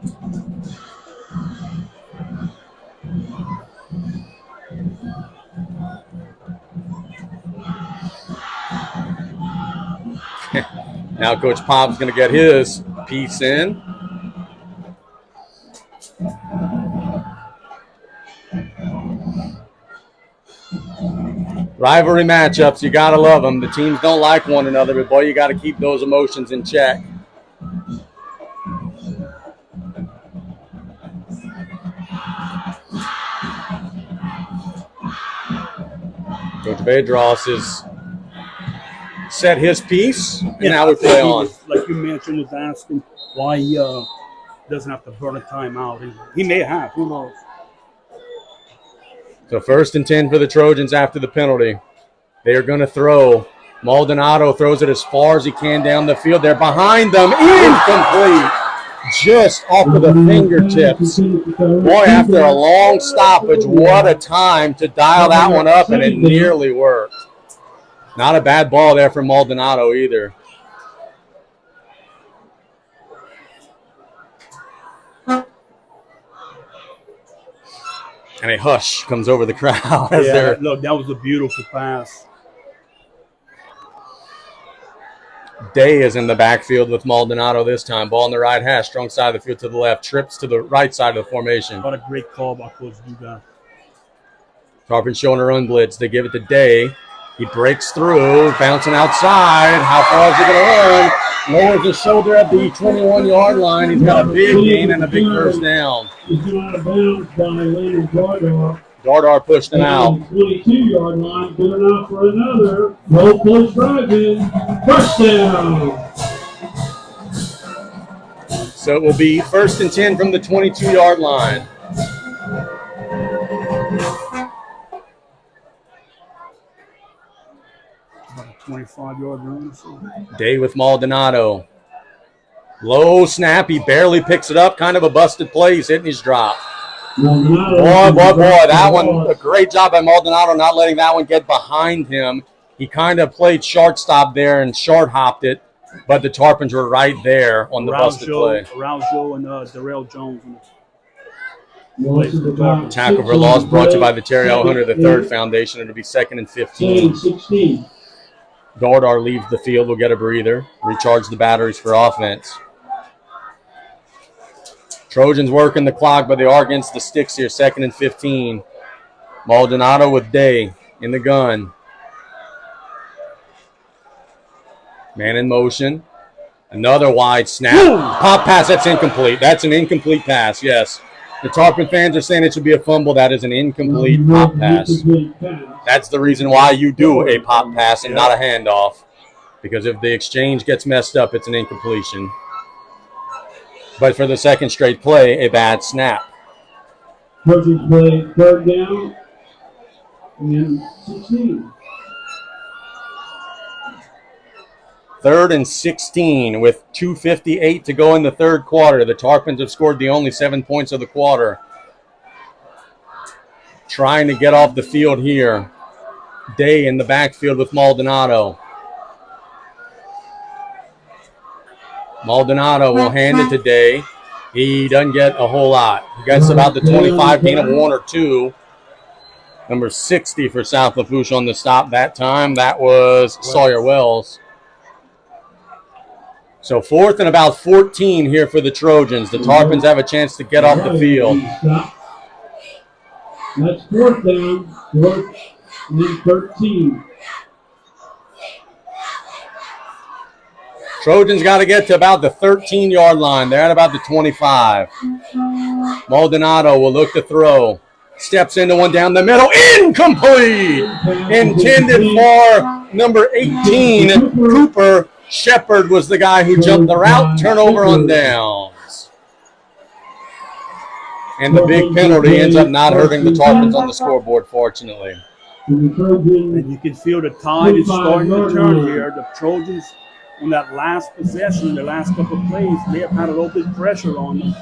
Now Coach Pop's going to get his piece in. Rivalry matchups, you got to love them. The teams don't like one another, but boy, you got to keep those emotions in check. Coach Vedros has set his piece, and now we play on. Like you mentioned, was asking why he doesn't have to burn a timeout. He may have, who knows? So 1st and 10 for the Trojans after the penalty. They are going to throw. Maldonado throws it as far as he can down the field. They're behind them. Incomplete. Just off of the fingertips. Boy, after a long stoppage, what a time to dial that one up, and it nearly worked. Not a bad ball there from Maldonado either. And a hush comes over the crowd. Yeah, look, that was a beautiful pass. Day is in the backfield with Maldonado this time. Ball on the right hash, strong side of the field to the left. Trips to the right side of the formation. What a great call by Coach Dugan. Tarpon showing a run blitz. They give it to Day. He breaks through, bouncing outside. How far is he going to run? Lowers his shoulder at the 21-yard line. He's got a big gain and a big first down. He's out of bounds by Landon Dardar. Dardar pushed him out. 22-yard line, good enough for another. Roll close driving. First down. So it will be 1st and 10 from the 22-yard line. About a 25-yard run. So. Day with Maldonado. Low snap. He barely picks it up. Kind of a busted play. He's hitting his drop. Boy, that one, a great job by Maldonado not letting that one get behind him. He kind of played shortstop there and short-hopped it, but the Tarpons were right there on the busted play. Araujo and Darrell Jones. Tackle for loss brought to you by the Terry L. Hunter III Foundation. It'll be 2nd and 15. Dardar leaves the field. We'll get a breather. Recharge the batteries for offense. Trojans working the clock, but they are against the sticks here. 2nd and 15. Maldonado with Day in the gun. Man in motion. Another wide snap. Pop pass, that's incomplete. That's an incomplete pass, yes. The Tarpon fans are saying it should be a fumble. That is an incomplete pop pass. That's the reason why you do a pop pass and not a handoff. Because if the exchange gets messed up, it's an incompletion. But for the second straight play, a bad snap. Trojans play 3rd down and 16. 3rd and 16 with 2:58 to go in the third quarter. The Tarpons have scored the only 7 points of the quarter. Trying to get off the field here. Day in the backfield with Maldonado. Maldonado will hand it to Day. He doesn't get a whole lot. He gets about the 25, gain of 1 or 2. Number 60 for South Lafourche on the stop that time. That was Sawyer Wells. So 4th and about 14 here for the Trojans. The Tarpons have a chance to get off the field. That's fourth down. Fourth and 13. Trojans got to get to about the 13-yard line. They're at about the 25. Maldonado will look to throw. Steps into one down the middle. Incomplete! Intended for number 18, Cooper. Shepard was the guy who jumped the route. Turnover on downs. And the big penalty ends up not hurting the Tarpons on the scoreboard, fortunately. And you can feel the tide is starting to turn here. The Trojans, on that last possession, the last couple of plays, they have had a little bit of pressure on them.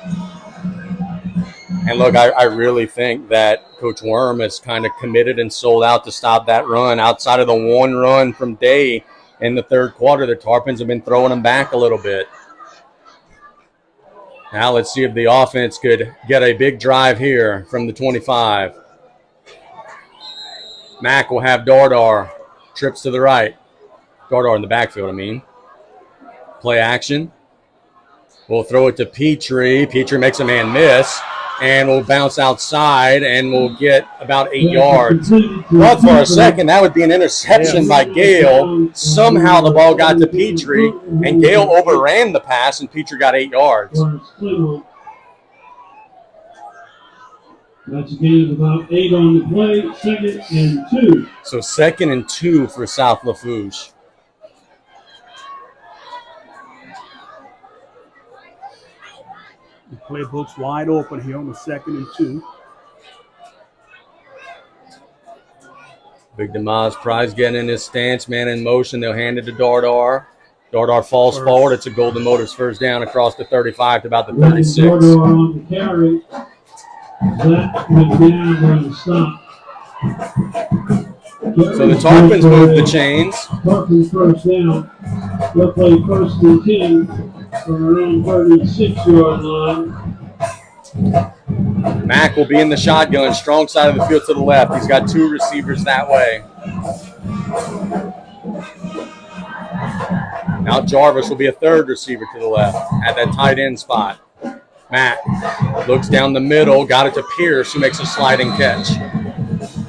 And look, I really think that Coach Worm is kind of committed and sold out to stop that run. Outside of the one run from Day in the third quarter, the Tarpons have been throwing them back a little bit. Now let's see if the offense could get a big drive here from the 25. Mack will have Dardar. Trips to the right. Dardar in the backfield, I mean. Play action. We'll throw it to Petrie. Petrie makes a man miss. And we'll bounce outside, and we'll get about 8 yards. But for a second, that would be an interception by Gale. Somehow the ball got to Petrie, and Gale overran the pass, and Petrie got 8 yards. That's a gain of about 8 on the play. 2nd and 2. So 2nd and 2 for South Lafourche. The playbook's wide open here on the 2nd and 2. Big Demise Prize getting in his stance, man in motion. They'll hand it to Dardar. Dardar falls forward. It's a Golden Motors first down across the 35 to about the 36. Dardar on the carry. Zach McNabb on the stop. So the Tarpons move the chains. Tarpons first down. They'll play 1st and 10 from around 36-yard line. Mack will be in the shotgun, strong side of the field to the left. He's got 2 receivers that way. Now Jarvis will be a 3rd receiver to the left at that tight end spot. Mack looks down the middle, got it to Pierce, who makes a sliding catch.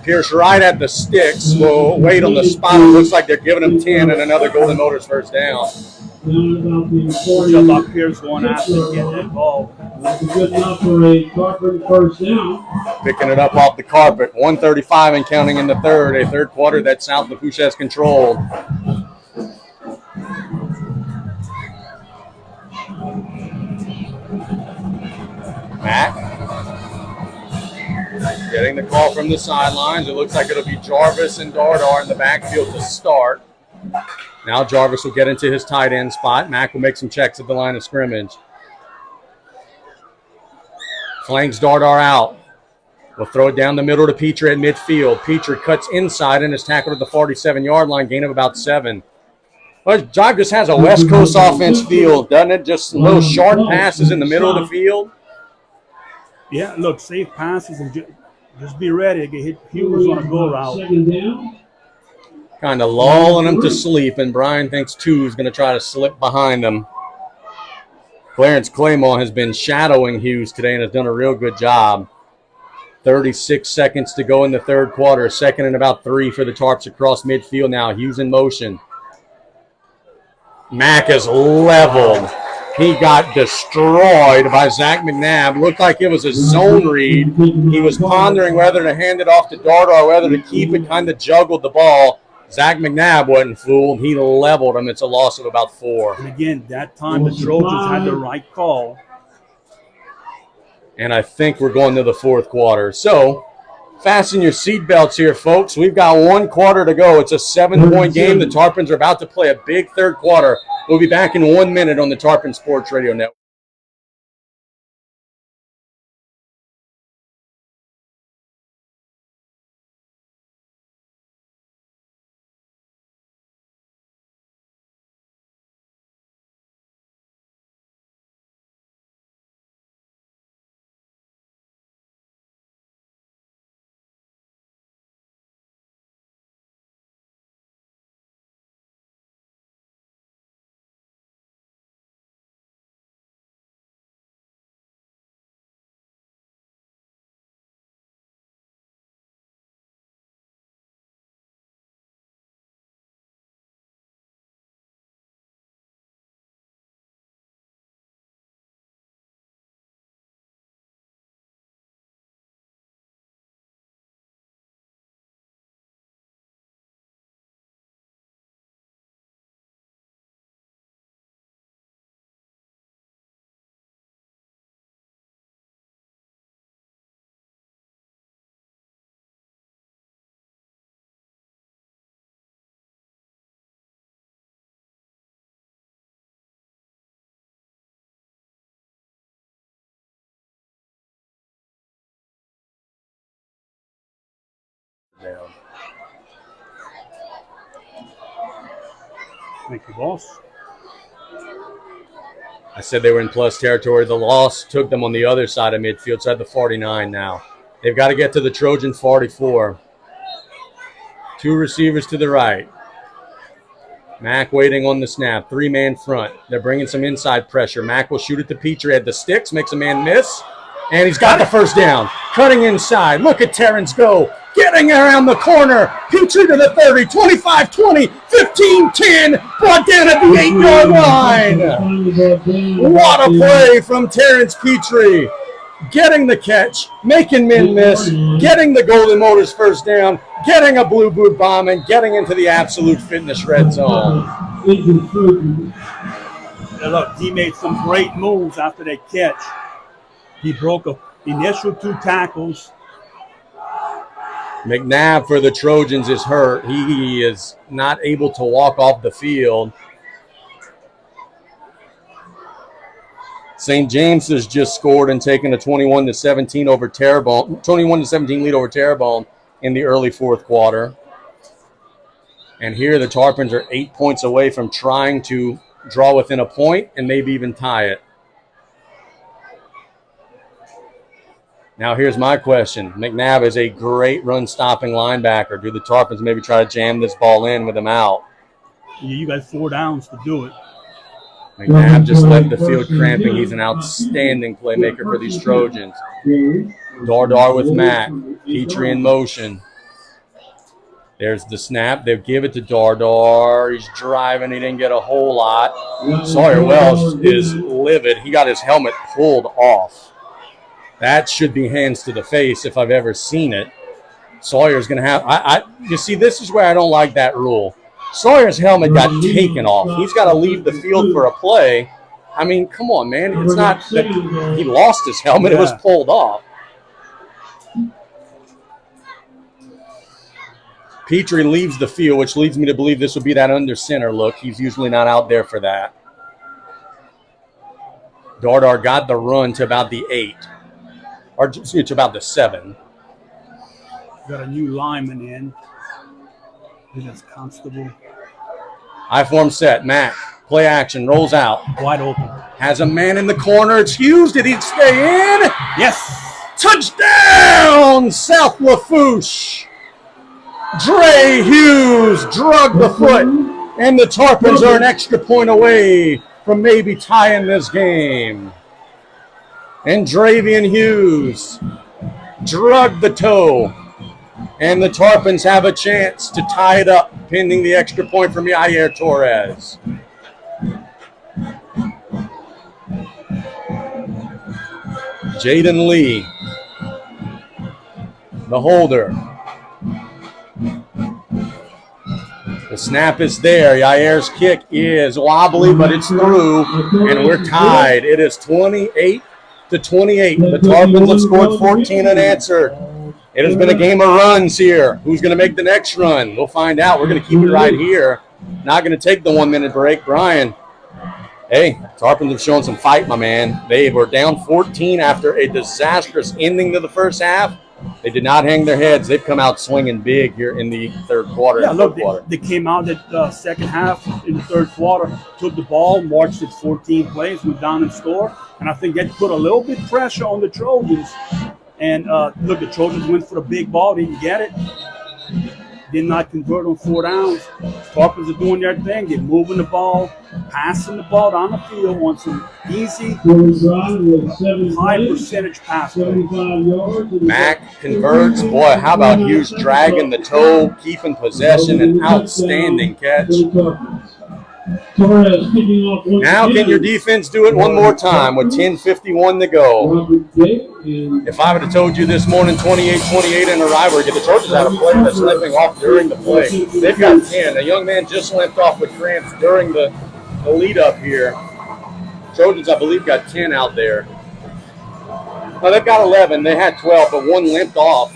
Pierce right at the sticks will wait on the spot. It looks like they're giving him 10 and another Golden Motors first down. About Pierce going after and getting involved. That's good enough for a Tarpon first down. Picking it up off the carpet. 1:35 and counting in the third. A third quarter that South Lafourche has controlled. Mack getting the call from the sidelines. It looks like it'll be Jarvis and Dardar in the backfield to start. Now Jarvis will get into his tight end spot. Mack will make some checks at the line of scrimmage. Flanks Dardar out. We'll throw it down the middle to Petrie at midfield. Petrie cuts inside and is tackled at the 47-yard line, gain of about 7. Well, Jive just has a West Coast offense feel, doesn't it? Just little short passes in the middle of the field. Yeah, look, safe passes and just be ready to get hit. Hughes on a go route. Kind of lulling him to sleep, and Brian thinks 2 is going to try to slip behind him. Clarence Claymore has been shadowing Hughes today and has done a real good job. 36 seconds to go in the third quarter. 2nd and about 3 for the Tarps across midfield now. Hughes in motion. Mack is leveled. He got destroyed by Zach McNabb. Looked like it was a zone read. He was pondering whether to hand it off to Dardar or whether to keep it, kind of juggled the ball. Zach McNabb wasn't fooled. He leveled him. It's a loss of about 4. And again, that time the Trojans had the right call. And I think we're going to the fourth quarter. So, fasten your seatbelts here, folks. We've got 1 quarter to go. It's a 7-point game. The Tarpons are about to play a big third quarter. We'll be back in 1 minute on the Tarpon Sports Radio Network. down. Thank you, boss. I said they were in plus territory. The loss took them on the other side of midfield, so at the 49 now. They've got to get to the Trojan 44. 2 receivers to the right. Mack waiting on the snap. 3-man front. They're bringing some inside pressure. Mack will shoot it to Petrie at the sticks, makes a man miss, and he's got the first down. Cutting inside. Look at Terrence go. Getting around the corner. Petrie to the 30, 25-20, 15-10. Brought down at the 8-yard line. What a play from Terrence Petrie. Getting the catch, making men miss, getting the Golden Motors first down, getting a blue boot bomb, and getting into the absolute fitness red zone. Yeah, look, he made some great moves after that catch. He broke the initial 2 tackles. McNabb for the Trojans is hurt. He is not able to walk off the field. St. James has just scored and taken a 21-17 over Terrebonne, 21-17 lead over Terrebonne in the early 4th quarter. And here the Tarpons are 8 points away from trying to draw within a point and maybe even tie it. Now here's my question. McNabb is a great run-stopping linebacker. Do the Tarpons maybe try to jam this ball in with him out? Yeah, you got 4 downs to do it. McNabb just left the field cramping. He's an outstanding playmaker for these Trojans. Dardar with Matt. Petrie in motion. There's the snap. They'll give it to Dardar. He's driving. He didn't get a whole lot. Sawyer Welsh is livid. He got his helmet pulled off. That should be hands to the face if I've ever seen it. Sawyer's going to have you see, this is where I don't like that rule. Sawyer's helmet got taken off. He's got to leave the field for a play. I mean, come on, man. It's not that he lost his helmet. It was pulled off. Petrie leaves the field, which leads me to believe this will be that under center look. He's usually not out there for that. Dardar got the run to about the 8. Or to about the 7. Got a new lineman in. I think that's Constable. I form set. Mack. Play action. Rolls out. Wide open. Has a man in the corner. It's Hughes. Did he stay in? Yes. Touchdown, South Lafourche. Dre Hughes drug the foot, and the Tarpons are an extra point away from maybe tying this game. And Dravian Hughes drug the toe, and the Tarpons have a chance to tie it up, pending the extra point from Yair Torres. Jaden Lee, the holder. The snap is there. Yair's kick is wobbly, but it's through, and we're tied. It is 28-28. The Tarpons have scored 14 unanswered. It has been a game of runs here. Who's going to make the next run? We'll find out. We're going to keep it right here. Not going to take the 1-minute break. Brian, hey, Tarpons have shown some fight, my man. They were down 14 after a disastrous ending to the first half. They did not hang their heads. They've come out swinging big here in the third quarter. Yeah, look, they came out at the second half in the third quarter, took the ball, marched it 14 plays, went down and scored. And I think that put a little bit pressure on the Trojans. And look, the Trojans went for the big ball, didn't get it. Did not convert on 4 downs. Tarpons are doing their thing. They're moving the ball, passing the ball down the field on some easy, high percentage pass plays. Mack converts. Boy, how about Hughes dragging the toe, keeping possession, an outstanding catch. Now can your defense do it one more time with 10:51 to go? If I would have told you this morning 28-28 in a rivalry, the Trojans had a player that's limping off during the play. They've got 10. A young man just limped off with cramps during the lead up here. Trojans, I believe, got 10 out there. No, they've got 11. They had 12, but one limped off.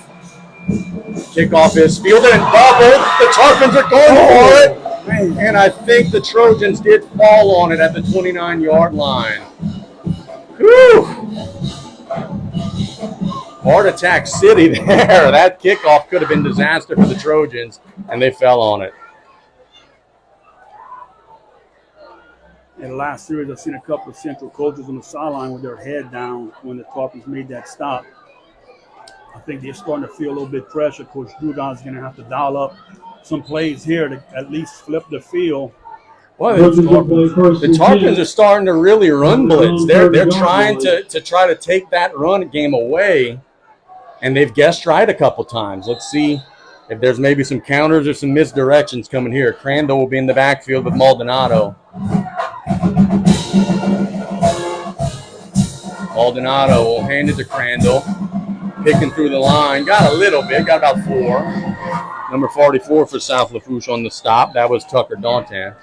Kickoff is fielded and bubbled. The Tarpons are going for it. And I think the Trojans did fall on it at the 29-yard line. Whew. Heart attack city there. That kickoff could have been disaster for the Trojans, and they fell on it. In the last series, I've seen a couple of Central coaches on the sideline with their head down when the Tarpons made that stop. I think they're starting to feel a little bit pressure. Coach Trojans is going to have to dial up some plays here to at least flip the field. Well, the Tarpons are starting to really run blitz. They're trying to try to take that run game away, and they've guessed right a couple times. Let's see if there's maybe some counters or some misdirections coming here. Crandall will be in the backfield with Maldonado. Maldonado will hand it to Crandall. Picking through the line. Got a little bit. Got about 4. Number 44 for South Lafourche on the stop. That was Tucker Dantan.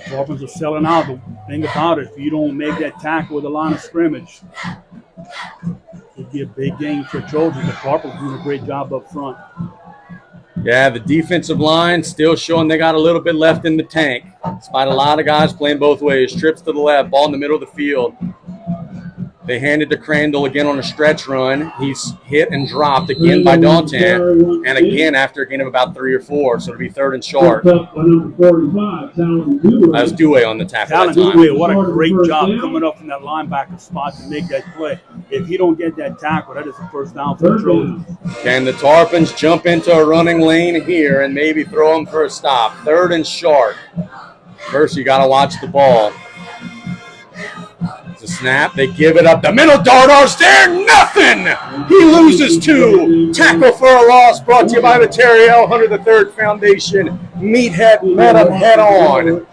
Tarpons are selling out. The thing about it, if you don't make that tackle with the line of scrimmage, it'd be a big game for Trojans. The Tarpons doing a great job up front. Yeah, the defensive line still showing they got a little bit left in the tank. Despite a lot of guys playing both ways. Trips to the left, ball in the middle of the field. They handed to Crandall again on a stretch run. He's hit and dropped again by Dantan, and again after a gain of about 3 or 4, so it'll be 3rd and short. That's Dewey on the tackle that time. Dewey, what a great job coming up from that linebacker spot to make that play. If he don't get that tackle, that is the first down for the Trojans. Can the Tarpons jump into a running lane here and maybe throw him for a stop? 3rd and short. First, you got to watch the ball. The snap, they give it up the middle. Dardar's there, nothing. He loses 2. Tackle for a loss brought to you by the Terry L. Hunter III Foundation. Meathead met him head on.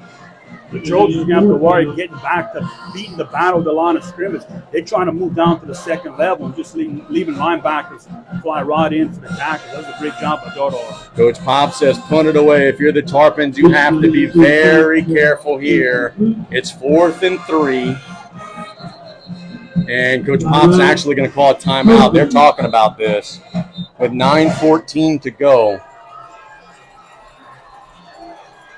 The Trojans have to worry getting back to beating the battle of the line of scrimmage. They're trying to move down to the second level and just leaving linebackers fly right in for the tackle. That's a great job by Dardar. Coach Pop says punt it away. If you're the Tarpons, you have to be very careful here. It's 4th and 3. And Coach Pop's actually going to call a timeout. They're talking about this with 9:14 to go.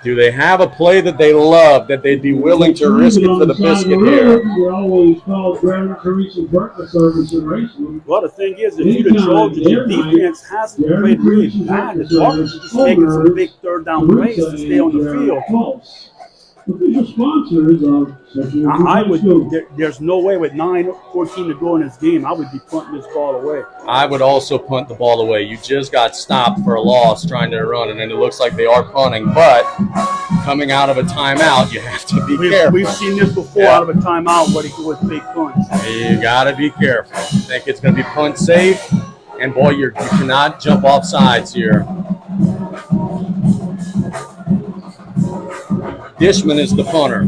Do they have a play that they love, that they'd be willing to risk it for the biscuit here? Well, the thing is, if you're the Trojans, your defense hasn't played really bad. The Tarpons are just making some big 3rd down plays to stay on the field. There's no way with 9:14 to go in this game, I would be punting this ball away. I would also punt the ball away. You just got stopped for a loss trying to run it, and it looks like they are punting. But coming out of a timeout, you have to be careful. We've seen this before out of a timeout, what he could with fake punts. You got to be careful. I think it's going to be punt safe. And, boy, you cannot jump off sides here. Dishman is the punter.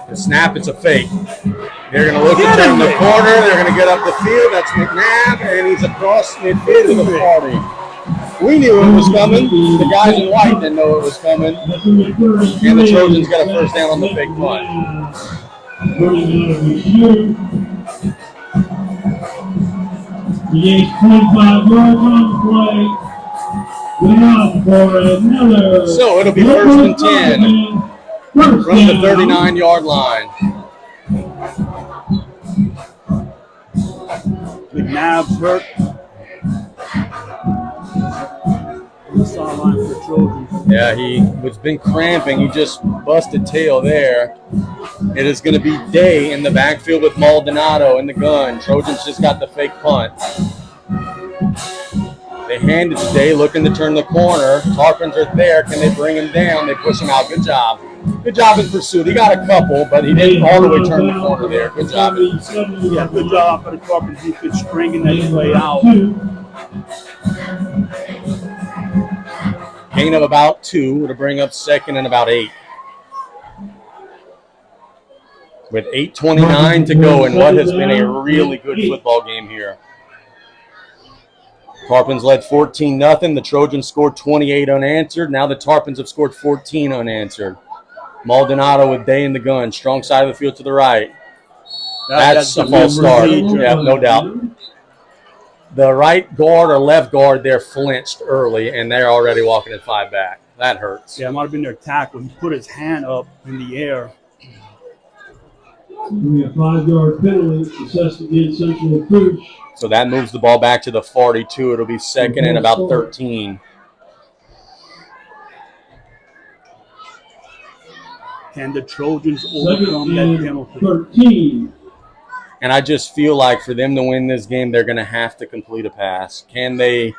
The snap, it's a fake. They're going to look at him in the corner. They're going to get up the field. That's McNabb, and he's across midfield to the party. We knew it was coming. The guys in white didn't know it was coming. And the Trojans got a first down on the fake punt. He gains 25 yards on the play. So it'll be 1st and 10 from the 39-yard line. McNabb's hurt. Sideline for the Trojans. Yeah, he was been cramping. He just busted tail there. It is going to be Day in the backfield with Maldonado in the gun. Trojans just got the fake punt. They hand it to Day, looking to turn the corner. Tarpons are there. Can they bring him down? They push him out. Good job. Good job in pursuit. He got a couple, but he didn't all the way turn the corner there. Good job. Yeah, good job for the Tarpons defense stringing that play out. Gain of about 2 to bring up 2nd and about 8. With 8:29 to go in what has been a really good football game here. Tarpons led 14-0. The Trojans scored 28 unanswered. Now the Tarpons have scored 14 unanswered. Maldonado with Day in the gun. Strong side of the field to the right. That's a false start. Yeah, no doubt. the right guard or left guard there flinched early, and they're already walking at 5 back. That hurts. Yeah, it might have been their tackle. He put his hand up in the air. We have 5-yard penalty assessed against Central Lafourche. So that moves the ball back to the 42. It'll be second and about 13. Can the Trojans overcome that penalty? 13. And I just feel like for them to win this game, they're going to have to complete a pass. Can they?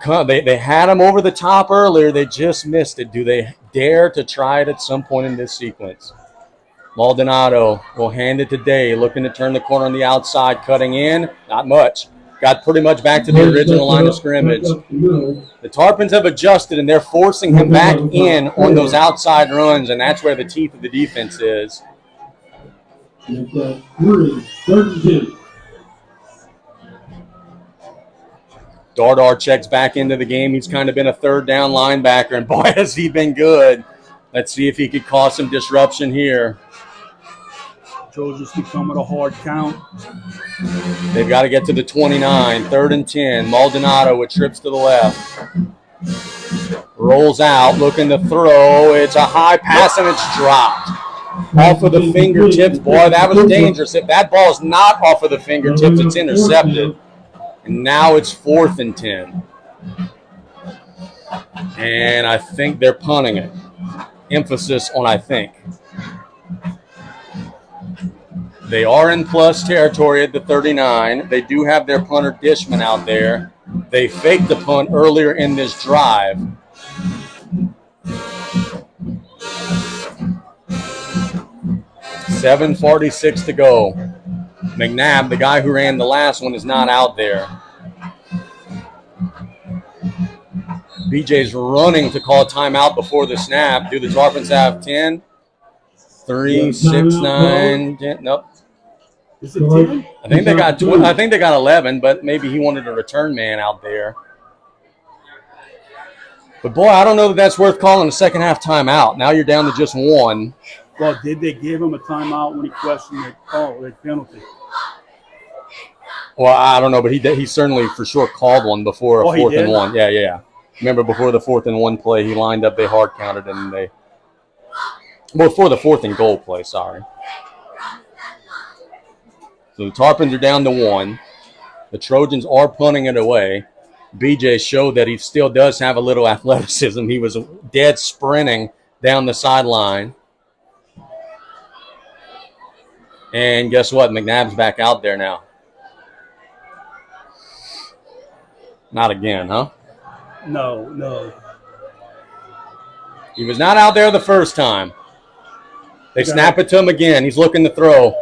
They had them over the top earlier. They just missed it. Do they dare to try it at some point in this sequence? Maldonado will hand it to Day, looking to turn the corner on the outside, cutting in. Not much. Got pretty much back to the original line of scrimmage. The Tarpons have adjusted, and they're forcing him back in on those outside runs, and that's where the teeth of the defense is. Dardar checks back into the game. He's kind of been a third down linebacker, and boy, has he been good. Let's see if he could cause some disruption here. Trojans keep coming a hard count. They've got to get to the 29, 3rd and 10. Maldonado with trips to the left. Rolls out, looking to throw. It's a high pass, and it's dropped. Off of the fingertips. Boy, that was dangerous. If that ball is not off of the fingertips, it's intercepted. And now it's 4th and 10. And I think they're punting it. Emphasis on I think. They are in plus territory at the 39. They do have their punter Dishman out there. They faked the punt earlier in this drive. $7:46 to go. McNabb, the guy who ran the last one, is not out there. BJ's running to call a timeout before the snap. Do the Tarpons have 10? 3, 6, 9, 10? Nope. Is it 10? I think they got 12, I think they got 11, but maybe he wanted a return man out there. But boy, I don't know that that's worth calling a second half timeout. Now you're down to just 1. Well, did they give him a timeout when he questioned the call, the penalty? Well, I don't know, but he certainly for sure called one before a 4th and 1. Yeah. Remember before the 4th and 1 play, he lined up, they hard counted, and before the 4th and goal play, sorry. So the Tarpons are down to 1. The Trojans are punting it away. BJ showed that he still does have a little athleticism. He was dead sprinting down the sideline. And guess what? McNabb's back out there now. Not again, huh? No. He was not out there the first time. They snap it to him again. He's looking to throw.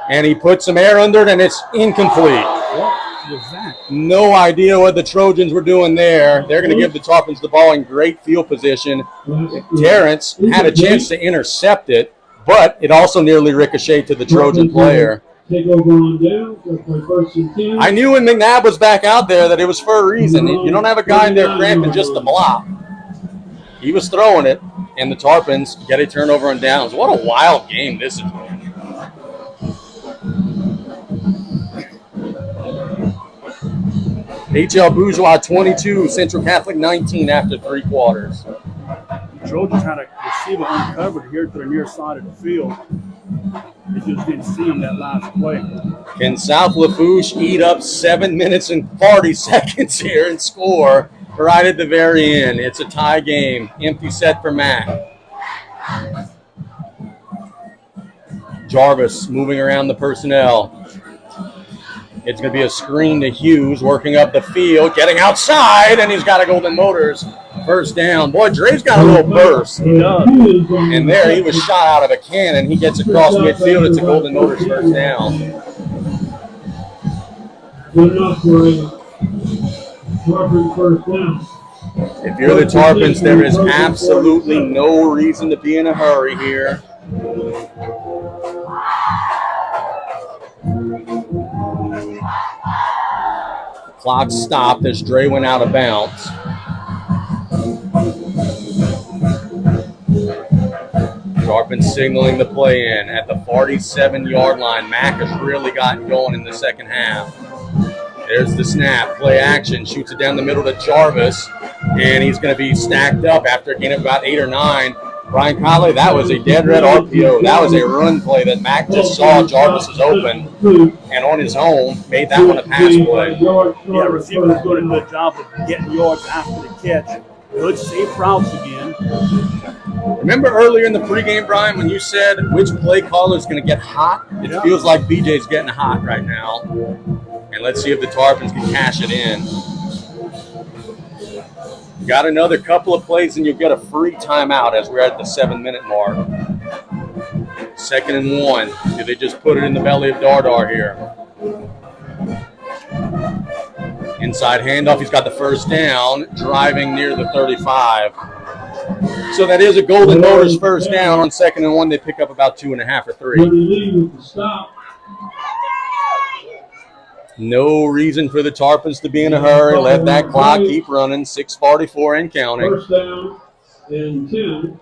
And he puts some air under it, and it's incomplete. What was that? No idea what the Trojans were doing there. They're going to give the Tarpons the ball in great field position. Terrence had a chance to intercept it, but it also nearly ricocheted to the Trojan player. Take over on down. First and 10. I knew when McNabb was back out there that it was for a reason. You don't have a guy in there cramping just to block. He was throwing it, and the Tarpons get a turnover on downs. What a wild game this has been. HL Bourgeois 22, Central Catholic 19 after 3 quarters. The Trojans had a receiver uncovered here to the near side of the field. They just didn't see him that last play. Can South Lafourche eat up 7 minutes and 40 seconds here and score right at the very end? It's a tie game. Empty set for Mac. Jarvis moving around the personnel. It's going to be a screen to Hughes, working up the field, getting outside, and he's got a Golden Motors first down. Boy, Dre's got a little burst. He does. And there he was shot out of a cannon. He gets across midfield. It's a Golden Motors first down. Good enough for a Tarpon first down. If you're the Tarpons, there is absolutely no reason to be in a hurry here. Clock stopped as Dre went out of bounds. Tarpon signaling the play in at the 47-yard line. Mack has really gotten going in the second half. There's the snap, play action, shoots it down the middle to Jarvis, and he's going to be stacked up after a gain of about 8 or 9. Brian Conley, that was a dead red RPO. That was a run play that Mac just saw Jarvis is open, and on his own made that one a pass play. Yeah, receivers doing a good job of getting yards after the catch. Good safe routes again. Remember earlier in the pregame, Brian, when you said which play caller is going to get hot? It feels like BJ's getting hot right now. And let's see if the Tarpons can cash it in. Got another couple of plays and you'll get a free timeout as we're at the 7-minute mark. 2nd and 1. Do they just put it in the belly of Dardar here? Inside handoff. He's got the first down, driving near the 35. So that is a Golden Motors first down. On 2nd and 1, they pick up about 2.5 or 3. No reason for the Tarpons to be in a hurry. Let that clock keep running. 6:44 and counting. First down and 10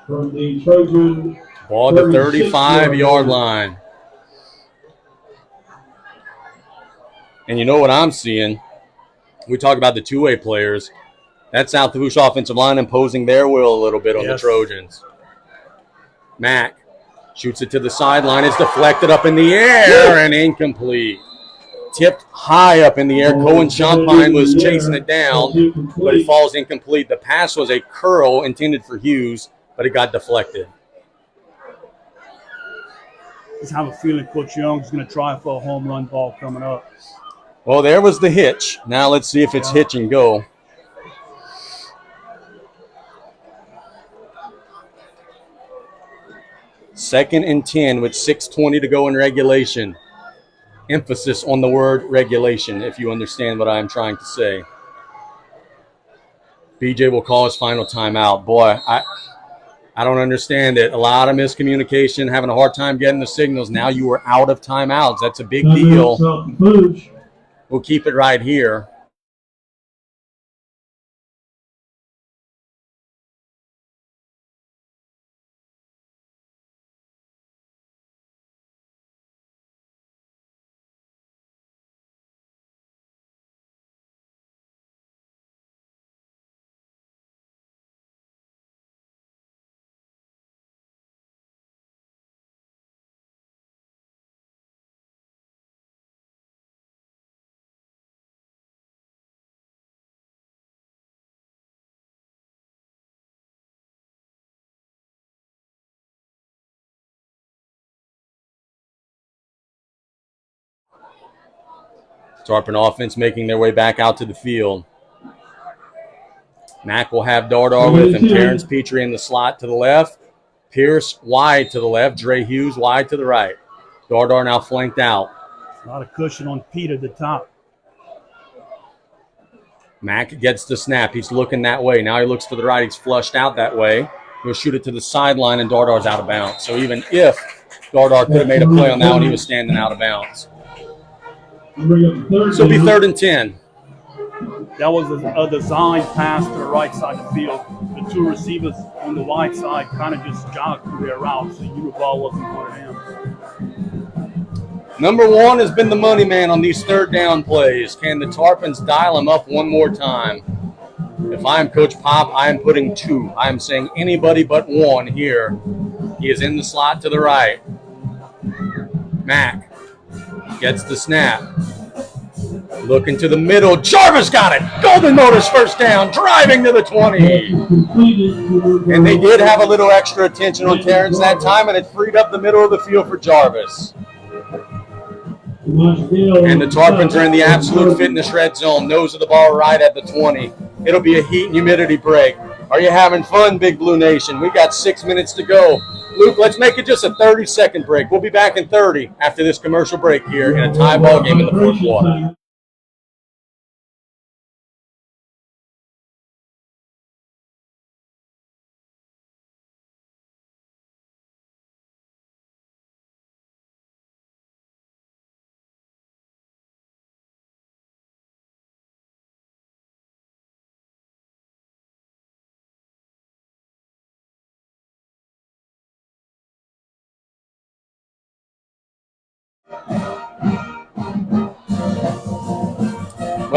from the Trojan. Ball at the 35-yard line. And you know what I'm seeing? We talk about the two-way players. That South Lafourche offensive line imposing their will a little bit on the Trojans. Mack shoots it to the sideline. It's deflected up in the air and incomplete. Tipped high up in the air. Cohen Champagne was chasing it down, but it falls incomplete. The pass was a curl intended for Hughes, but it got deflected. Just have a feeling Coach Young's going to try for a home run ball coming up. Well, there was the hitch. Now let's see if it's hitch and go. Second and 10 with 6:20 to go in regulation. Emphasis on the word regulation, if you understand what I'm trying to say. BJ will call his final timeout. Boy, I don't understand it. A lot of miscommunication, having a hard time getting the signals. Now you are out of timeouts. That's a big deal. We'll keep it right here. Tarpon offense making their way back out to the field. Mack will have Dardar with him. Terrence Petrie in the slot to the left. Pierce wide to the left. Dre Hughes wide to the right. Dardar now flanked out. A lot of cushion on Pete at the top. Mack gets the snap. He's looking that way. Now he looks to the right. He's flushed out that way. He'll shoot it to the sideline, and Dardar's out of bounds. So even if Dardar could have made a play on that one, he was standing out of bounds. So it'll be 3rd and 10. That was a design pass to the right side of the field. The two receivers on the wide side kind of just jogged through their routes. The Uniball wasn't one of them. Number 1 has been the money man on these 3rd down plays. Can the Tarpons dial him up one more time? If I'm Coach Pop, I am putting 2. I am saying anybody but 1 here. He is in the slot to the right. Mack gets the snap. Looking to the middle. Jarvis got it. Golden Motors first down. Driving to the 20. And they did have a little extra attention on Terrence that time, and it freed up the middle of the field for Jarvis. And the Tarpons are in the absolute fitness red zone. Nose of the ball right at the 20. It'll be a heat and humidity break. Are you having fun, Big Blue Nation? We got 6 minutes to go. Luke, let's make it just a 30-second break. We'll be back in 30 after this commercial break here in a tie ball game in the 4th quarter.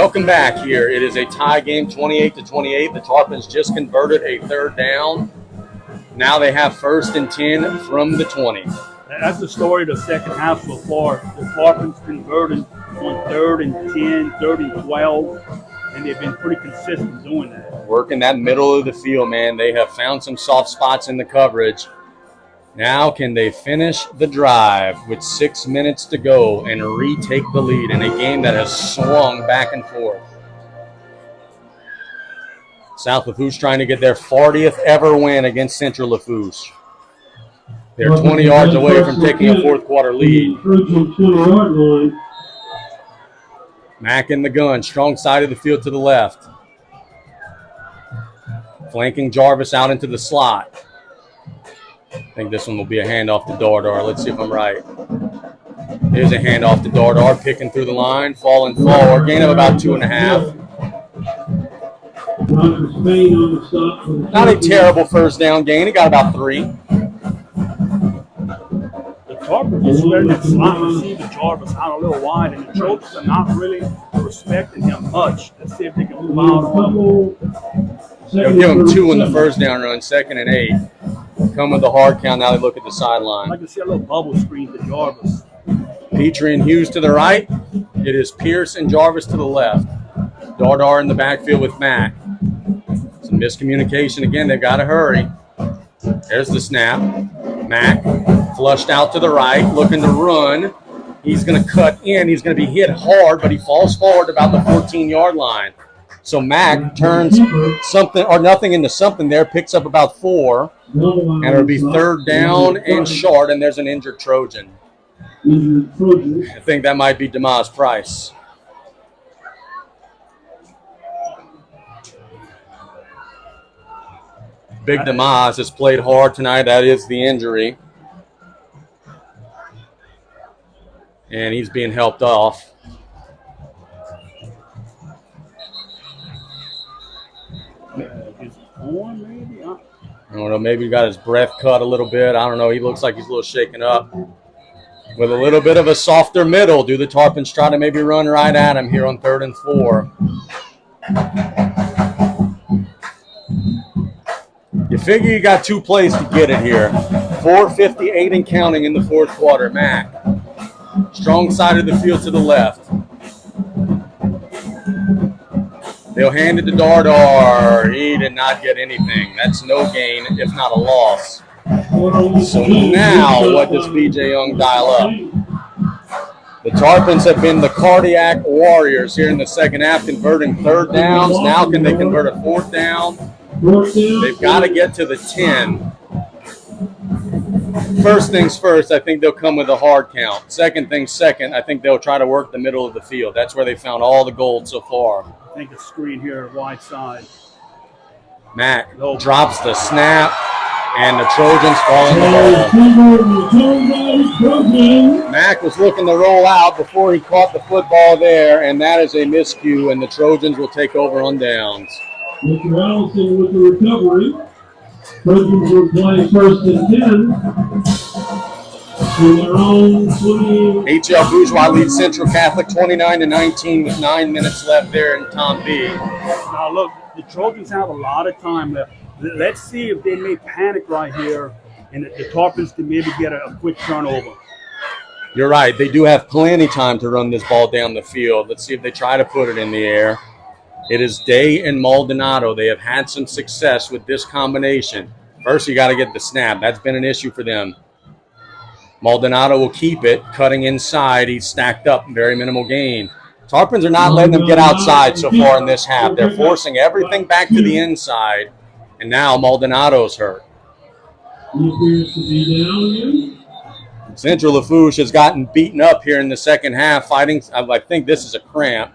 Welcome back here. It is a tie game, 28-28. The Tarpons just converted a third down. Now they have 1st and 10 from the 20. That's the story of the second half so far. The Tarpons converted on 3rd and 10, 3rd and 12, and they've been pretty consistent doing that. Working that middle of the field, man. They have found some soft spots in the coverage. Now can they finish the drive with 6 minutes to go and retake the lead in a game that has swung back and forth? South Lafourche trying to get their 40th ever win against Central Lafourche. They're 20 yards away from taking a 4th quarter lead. Mack in the gun, strong side of the field to the left. Flanking Jarvis out into the slot. I think this one will be a handoff to Dardar. Let's see if I'm right. Here's a handoff to Dardar, picking through the line, falling forward, gain of about 2.5. Not a terrible first down gain. He got about 3. The Tarpons are spreading that slot receiver Jarvis out a little wide, and the Trojans are not really respecting him much. Let's see if they can move out on him. They'll give him 2 in the first down run, 2nd and 8. Come with the hard count. Now they look at the sideline. I can see a little bubble screen to Jarvis. Petrie and Hughes to the right. It is Pierce and Jarvis to the left. Dardar in the backfield with Mack. Some miscommunication again. They've got to hurry. There's the snap. Mack flushed out to the right, looking to run. He's going to cut in. He's going to be hit hard, but he falls forward about the 14-yard line. So Mack turns something or nothing into something there, picks up about 4, and it'll be 3rd down and short, and there's an injured Trojan. I think that might be Demas Price. Big Demas has played hard tonight. That is the injury. And he's being helped off. I don't know, maybe he got his breath cut a little bit. I don't know. He looks like he's a little shaken up. With a little bit of a softer middle, do the Tarpons try to maybe run right at him here on 3rd and 4? You figure you got 2 plays to get it here. 4:58 and counting in the 4th quarter. Mack. Strong side of the field to the left. They'll hand it to Dardar. He did not get anything. That's no gain, if not a loss. So now, what does BJ Young dial up? The Tarpons have been the cardiac warriors here in the second half, converting 3rd downs. Now can they convert a 4th down? They've got to get to the 10. First things first, I think they'll come with a hard count. Second things second, I think they'll try to work the middle of the field. That's where they found all the gold so far. I think a screen here, wide side. Mack drops the snap, and the Trojans fall in the ball. Mack was looking to roll out before he caught the football there, and that is a miscue, and the Trojans will take over on downs. Mr. Allison with the recovery. Trojans will play 1st and 10. To their own 20. HL Bourgeois leads Central Catholic 29-19 with 9 minutes left there in Tom B. Now look, the Trojans have a lot of time left. Let's see if they may panic right here and the Tarpons can maybe get a quick turnover. You're right. They do have plenty of time to run this ball down the field. Let's see if they try to put it in the air. It is Day and Maldonado. They have had some success with this combination. First, you got to get the snap. That's been an issue for them. Maldonado will keep it, cutting inside. He's stacked up, very minimal gain. Tarpons are not letting them get outside so far in this half. They're forcing everything back to the inside, and now Maldonado's hurt. Central Lafourche has gotten beaten up here in the second half, fighting. I think this is a cramp.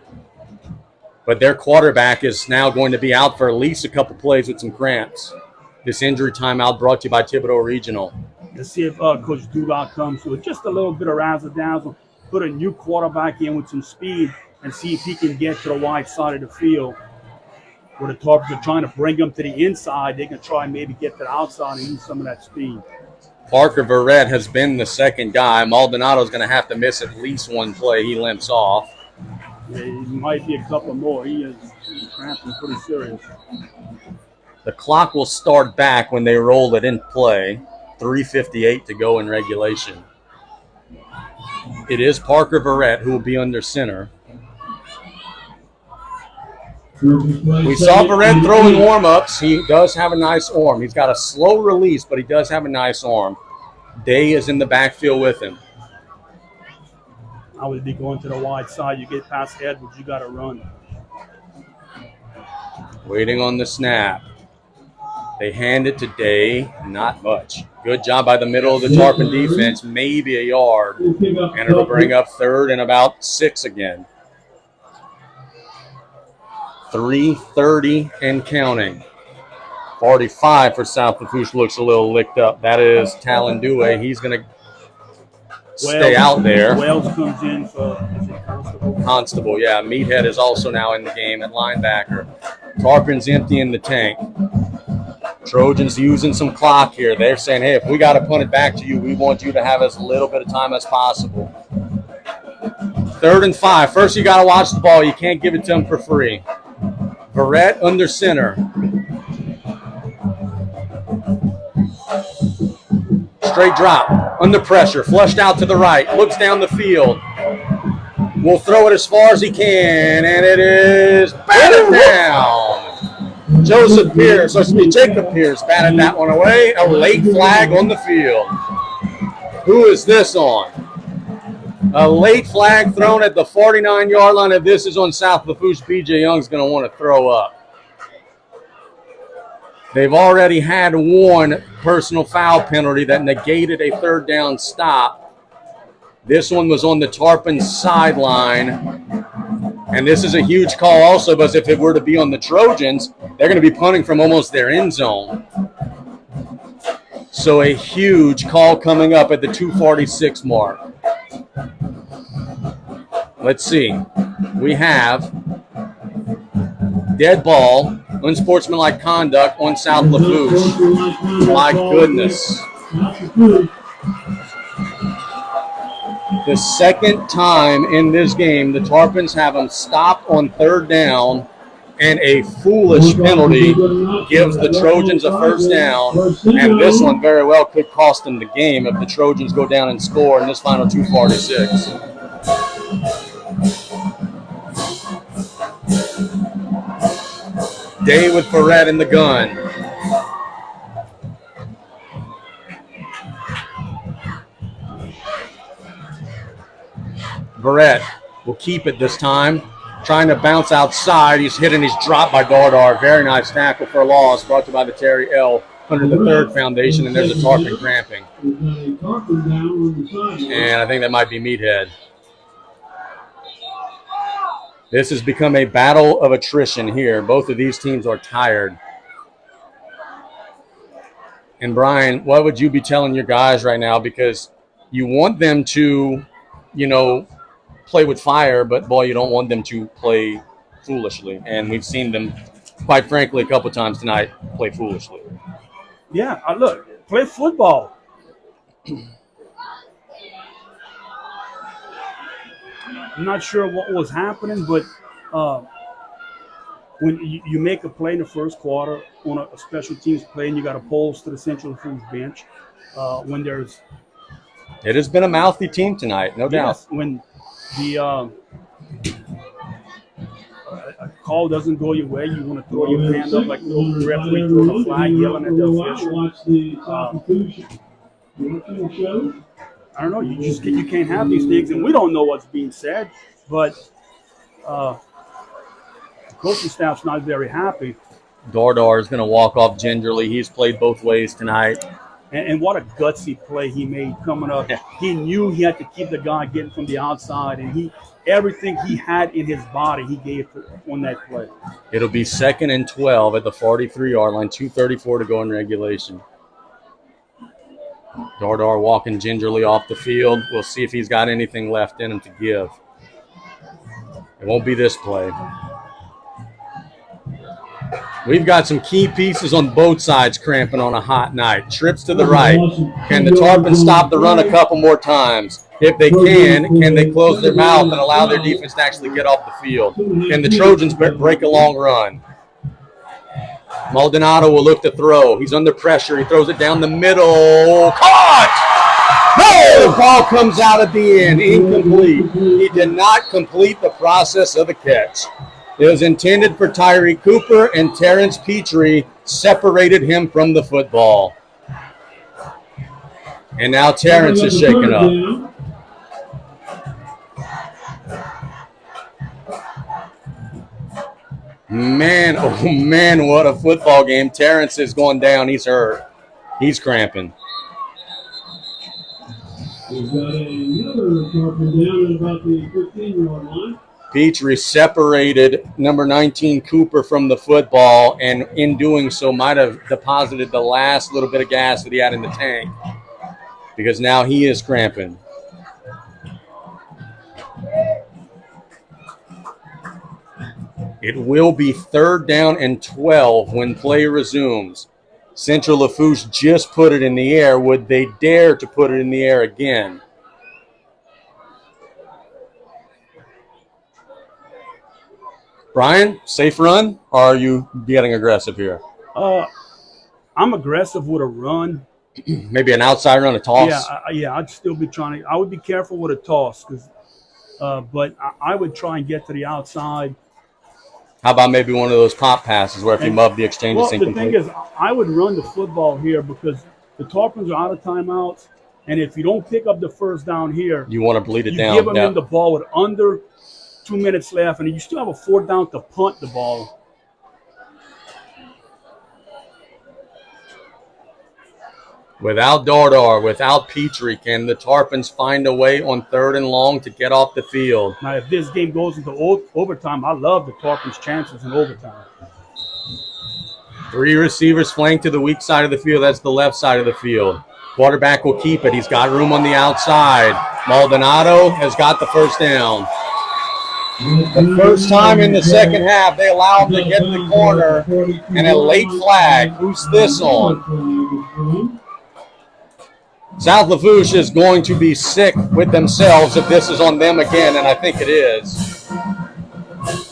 But their quarterback is now going to be out for at least a couple plays with some cramps. This injury timeout brought to you by Thibodeau Regional. Let's see if Coach Duval comes with just a little bit of razzle-dazzle, put a new quarterback in with some speed, and see if he can get to the wide side of the field. Where the Tarpons are trying to bring him to the inside, they can try and maybe get to the outside and use some of that speed. Parker Verrett has been the second guy. Maldonado's going to have to miss at least one play. He limps off. Yeah, it might be a couple more. He is cramping pretty serious. The clock will start back when they roll it in play. 3:58 to go in regulation. It is Parker Verrett who will be under center. We saw Verrett throwing warm-ups. He does have a nice arm. He's got a slow release, but he does have a nice arm. Day is in the backfield with him. I would be going to the wide side. You get past Edwards, you got to run. Waiting on the snap. They hand it to Day. Not much. Good job by the middle of the Tarpon defense. Maybe a yard. And it'll bring up 3rd and about 6 again. 3:30 and counting. 45 for South Lafourche looks a little licked up. That is Talon Dewey. He's going to stay out there. Wells comes in for Constable, yeah. Meathead is also now in the game at linebacker. Tarpon's emptying the tank. Trojans using some clock here. They're saying, hey, if we got to punt it back to you, we want you to have as little bit of time as possible. 3rd and 5. First, you got to watch the ball. You can't give it to them for free. Verrett under center. Straight drop. Under pressure. Flushed out to the right. Looks down the field. Will throw it as far as he can. And it is batted down. Jacob Pierce batted that one away. A late flag on the field. Who is this on? A late flag thrown at the 49-yard line. If this is on South Lafourche, B.J. Young's going to want to throw up. They've already had one personal foul penalty that negated a 3rd down stop. This one was on the Tarpon sideline. And this is a huge call also, because if it were to be on the Trojans, they're going to be punting from almost their end zone. So a huge call coming up at the 2:46 mark. Let's see. We have dead ball, unsportsmanlike conduct on South Lafourche. My goodness. The second time in this game, the Tarpons have them stopped on 3rd down, and a foolish penalty gives the Trojans a 1st down. And this one very well could cost them the game if the Trojans go down and score in this final 2:46. Day with Verrett in the gun. Verrett will keep it this time. Trying to bounce outside. He's hit and he's dropped by Dardar. Very nice tackle for a loss brought to you by the Terry L. under the 3rd Foundation. And there's a Tarpon cramping. And I think that might be Meathead. This has become a battle of attrition here. Both of these teams are tired. And Brian, what would you be telling your guys right now? Because you want them to, play with fire, but boy, you don't want them to play foolishly. And we've seen them, quite frankly, a couple times tonight play foolishly. Yeah, look, play football. I'm not sure what was happening, but when you make a play in the first quarter on a special teams play and you got to pulse to the Central Lafourche bench, when there's... It has been a mouthy team tonight, no doubt. Yes, when the a call doesn't go your way, you want to throw your hand up like the referee throwing a flag, yelling at the official. I don't know. You can't have these things, and we don't know what's being said. But the coaching staff's not very happy. Dardar is going to walk off gingerly. He's played both ways tonight. And what a gutsy play he made coming up. Yeah. He knew he had to keep the guy getting from the outside, and everything he had in his body he gave on that play. It'll be 2nd and 12 at the 43-yard line, 2:34 to go in regulation. Dardar walking gingerly off the field. We'll see if he's got anything left in him to give. It won't be this play. We've got some key pieces on both sides cramping on a hot night. Trips to the right. Can the Tarpons stop the run a couple more times? If they can they close their mouth and allow their defense to actually get off the field? Can the Trojans break a long run? Maldonado will look to throw. He's under pressure. He throws it down the middle. Caught! No! The ball comes out at the end. Incomplete. He did not complete the process of the catch. It was intended for Tyree Cooper, and Terrence Petrie separated him from the football. And now Terrence is shaken up. Man, oh man, what a football game. Terrence is going down. He's hurt. He's cramping. We've got another Tarpon down at about the 15-yard line. Petrie separated number 19 Cooper from the football, and in doing so might have deposited the last little bit of gas that he had in the tank, because now he is cramping. It will be 3rd down and 12 when play resumes. Central Lafourche just put it in the air. Would they dare to put it in the air again? Brian, safe run, or are you getting aggressive here? I'm aggressive with a run. Maybe an outside run, a toss? Yeah, I'd still be trying to – I would be careful with a toss, but I would try and get to the outside. How about maybe one of those pop passes where if you mub the exchange, it's incomplete? The thing is, I would run the football here because the Tarpons are out of timeouts, and if you don't pick up the first down here, you want to bleed it down. You give them in the ball with under 2 minutes left, and you still have a 4th down to punt the ball. Without Dardar, without Petrie, can the Tarpons find a way on 3rd and long to get off the field? Now, if this game goes into overtime, I love the Tarpons' chances in overtime. 3 receivers flank to the weak side of the field. That's the left side of the field. Quarterback will keep it. He's got room on the outside. Maldonado has got the first down. The first time in the second half, they allow him to get the corner, and a late flag. Who's this on? South Lafourche is going to be sick with themselves if this is on them again, and I think it is.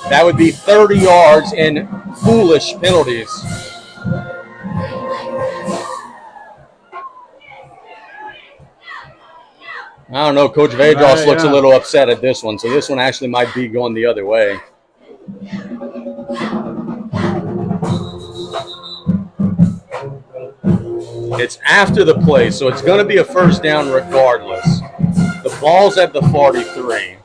That would be 30 yards in foolish penalties. I don't know. Coach Vedros looks a little upset at this one, so this one actually might be going the other way. It's after the play, so it's going to be a first down regardless. The ball's at the 43.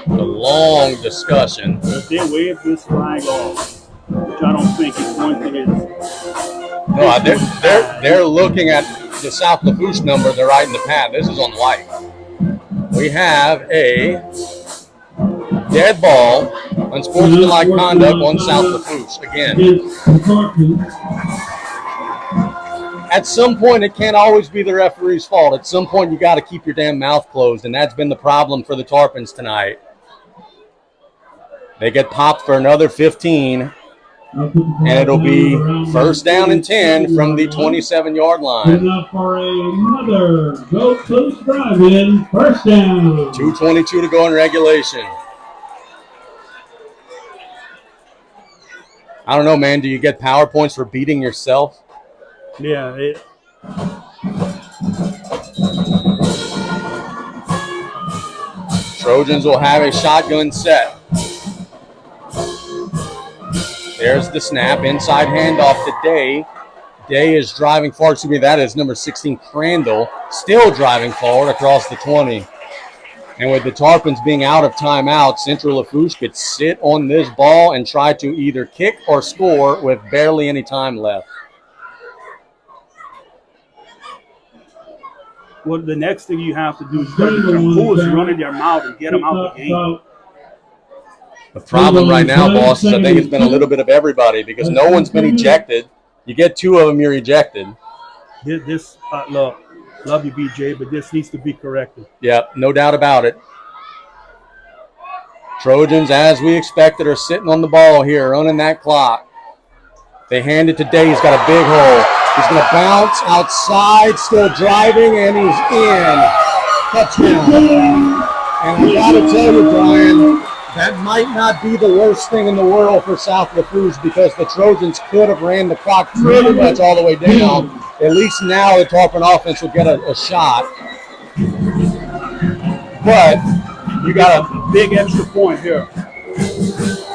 A long discussion. If they wave this flag off, which I don't think is one thing is. No, they're looking at the South Lafourche number. They're right in the pad. This is on white. We have a dead ball, unsportsmanlike conduct on South Lafourche again. At some point, it can't always be the referee's fault. At some point, you got to keep your damn mouth closed, and that's been the problem for the Tarpons tonight. They get popped for another 15. And it'll be first down and 10 from the 27-yard line. Enough for another Go Coast drive-in, first down. 2:22 to go in regulation. I don't know, man. Do you get power points for beating yourself? Yeah. Trojans will have a shotgun set. There's the snap. Inside handoff to Day. Day is driving forward. Excuse me, that is number 16, Crandall, still driving forward across the 20. And with the Tarpons being out of timeout, Central Lafourche could sit on this ball and try to either kick or score with barely any time left. Well, the next thing you have to do is who is running their mouth and get them out the game. The problem right now, boss, is I think it's been a little bit of everybody because no one's been ejected. You get 2 of them, you're ejected. This love you, BJ, but this needs to be corrected. Yeah, no doubt about it. Trojans, as we expected, are sitting on the ball here, running that clock. They hand it to Day. He's got a big hole. He's going to bounce outside, still driving, and he's in. Touchdown. And I got to tell you, Brian, that might not be the worst thing in the world for South Lafourche because the Trojans could have ran the clock pretty much all the way down. At least now the Tarpon offense will get a shot. But You got a big extra point here.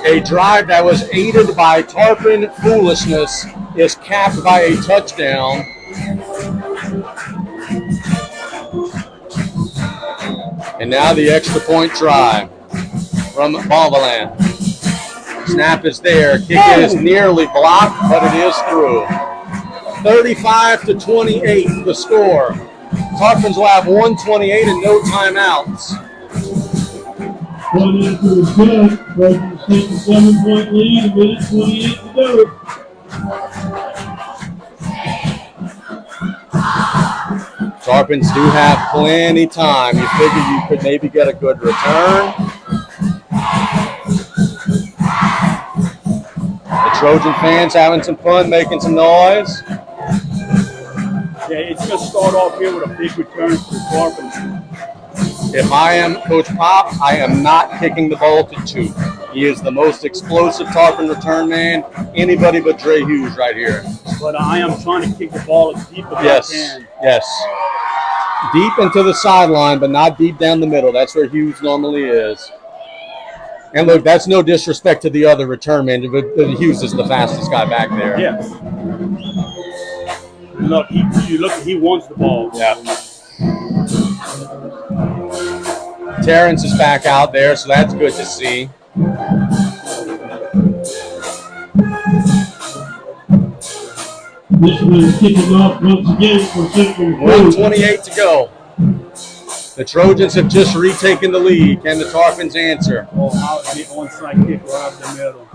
a drive that was aided by Tarpon foolishness is capped by a touchdown. And now the extra point try from Bonvalan. Snap is there. Kick is nearly blocked, but it is through. 35-28 the score. Tarpons will have 128 and no timeouts. One after the good, Trojans take a 7-point lead, a minute 28 to go. Tarpons do have plenty time. You figure you could maybe get a good return. The Trojan fans having some fun, making some noise. Yeah, it's going to start off here with a big return for the Tarpons. If I am Coach Pop, I am not kicking the ball to 2. He is the most explosive Tarpon return man. Anybody but Dre Hughes right here. But I am trying to kick the ball as deep as I can. Yes. Deep into the sideline, but not deep down the middle. That's where Hughes normally is. And look, that's no disrespect to the other return man, but Hughes is the fastest guy back there. Yeah. Look, he wants the ball. Yeah. Terrence is back out there, so that's good to see. Michigan is kicking off once again for Central Florida. 128 to go. The Trojans have just retaken the lead. Can the Tarpons answer? Oh, how the onside kick right up the middle.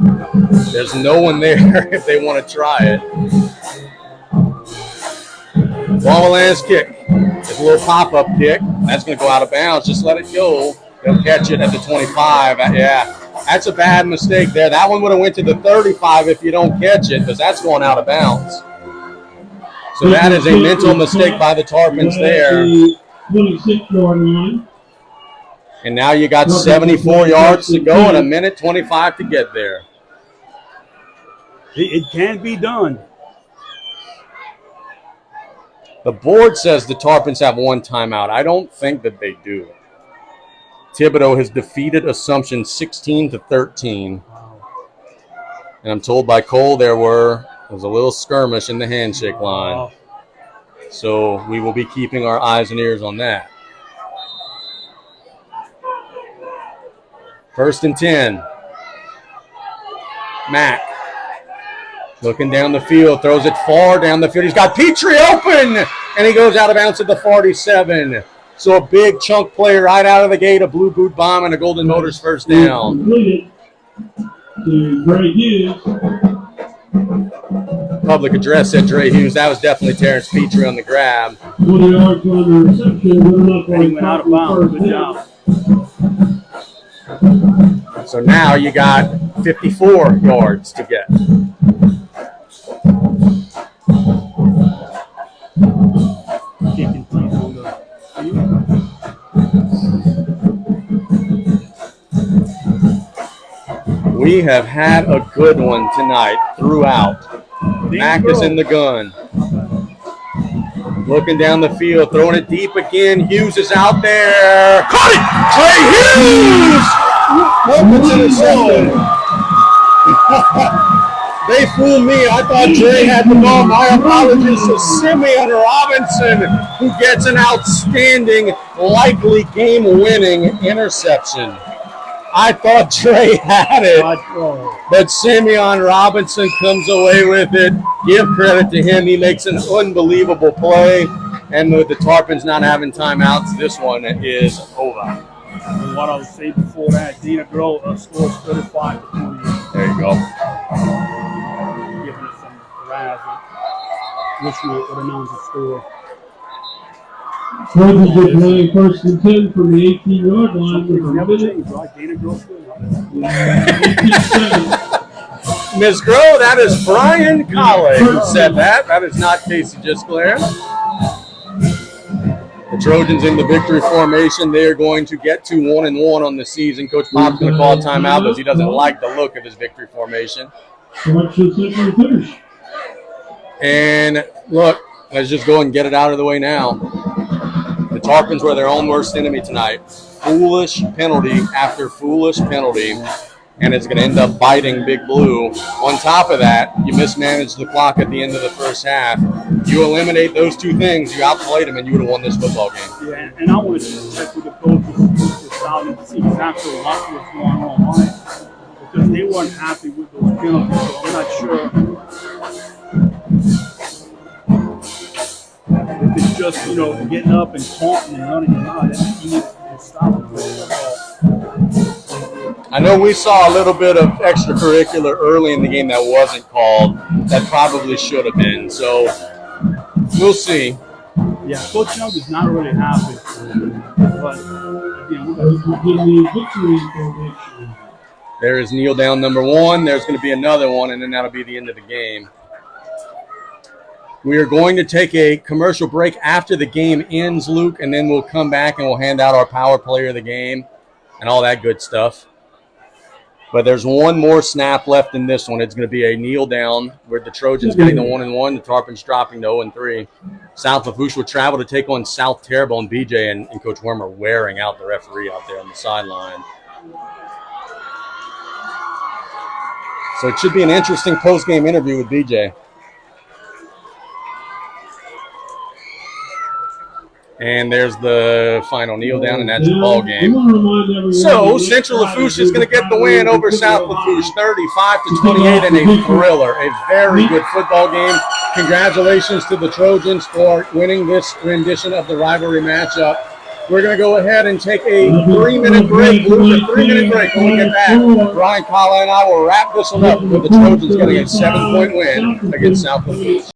There's no one there if they want to try it. Bonvalan's kick. It's a little pop-up kick. That's going to go out of bounds. Just let it go. They'll catch it at the 25. Yeah, that's a bad mistake there. That one would have went to the 35 if you don't catch it, because that's going out of bounds. So that is a mental mistake by the Tarpons there. 26-yard line. And now you got 74 yards to go and a minute 25 to get there. It can be done. The board says the Tarpons have one timeout. I don't think that they do. Thibodeau has defeated Assumption 16-13. And I'm told by Cole there was a little skirmish in the handshake line. So we will be keeping our eyes and ears on that. 1st and 10. Mack. Looking down the field, throws it far down the field. He's got Petrie open, and he goes out of bounds at the 47. So a big chunk play right out of the gate, a blue boot bomb and a Golden Motors first down. Completed to Dre Hughes. Public address said Dre Hughes. That was definitely Terrence Petrie on the grab. 20 yards on the reception. And he went out of bounds. Good job. So now you got 54 yards to get. Kicking teeth on the field. We have had a good one tonight throughout. Mack is in the gun. Looking down the field, throwing it deep again. Hughes is out there. Caught it! Trey Hughes! Nope, it's intercepted. They fooled me. I thought Dre had the ball. My apologies to Simeon Robinson, who gets an outstanding, likely game-winning interception. I thought Dre had it, but Simeon Robinson comes away with it. Give credit to him. He makes an unbelievable play. And with the Tarpons not having timeouts, this one is over. And what I was saying before that, Dina Grove scores 35-28. There you go. Giving us some razzle. Wish we would announce the score. Trojans are playing 1st and 10 from the 18-yard line with a Never minute. changed, right? Dana Gross. 18 seconds. Ms. Grow, that is Brian Colley who said that. That is not Casey Gisclair. The Trojans in the victory formation. They are going to get to 1-1 on the season. Coach Pop's going to call a timeout because he doesn't like the look of his victory formation. And look, let's just go and get it out of the way now. The Tarpons were their own worst enemy tonight. Foolish penalty after foolish penalty. And it's going to end up biting Big Blue. On top of that, you mismanaged the clock at the end of the first half. You eliminate those two things, you outplayed them, and you would have won this football game. Yeah, and I want to check with the coaches out and see exactly what's going on, right? Because they weren't happy with those penalties, so they're not sure if it's just, getting up and taunting and running around. You need to stop it. I know we saw a little bit of extracurricular early in the game that wasn't called, that probably should have been. So we'll see. Yeah, Coach Young is not really happy. But again, there is kneel down number 1. There's going to be another one, and then that'll be the end of the game. We are going to take a commercial break after the game ends, Luke, and then we'll come back and we'll hand out our power player of the game and all that good stuff. But there's one more snap left in this one. It's going to be a kneel down where the Trojans getting the 1-1, the Tarpons dropping to 0-3. South Lafourche will travel to take on South Terrebonne. BJ and Coach Worm are wearing out the referee out there on the sideline. So it should be an interesting post-game interview with BJ. And there's the final kneel down, and that's the ball game. So Central Lafourche is going to get the win over South Lafourche, 35-28 in a thriller. A very good football game. Congratulations to the Trojans for winning this rendition of the rivalry matchup. We're going to go ahead and take a 3-minute break. Luke, a 3-minute break. When we get back, Brian Colley and I will wrap this one up with the Trojans getting a 7-point win against South Lafourche.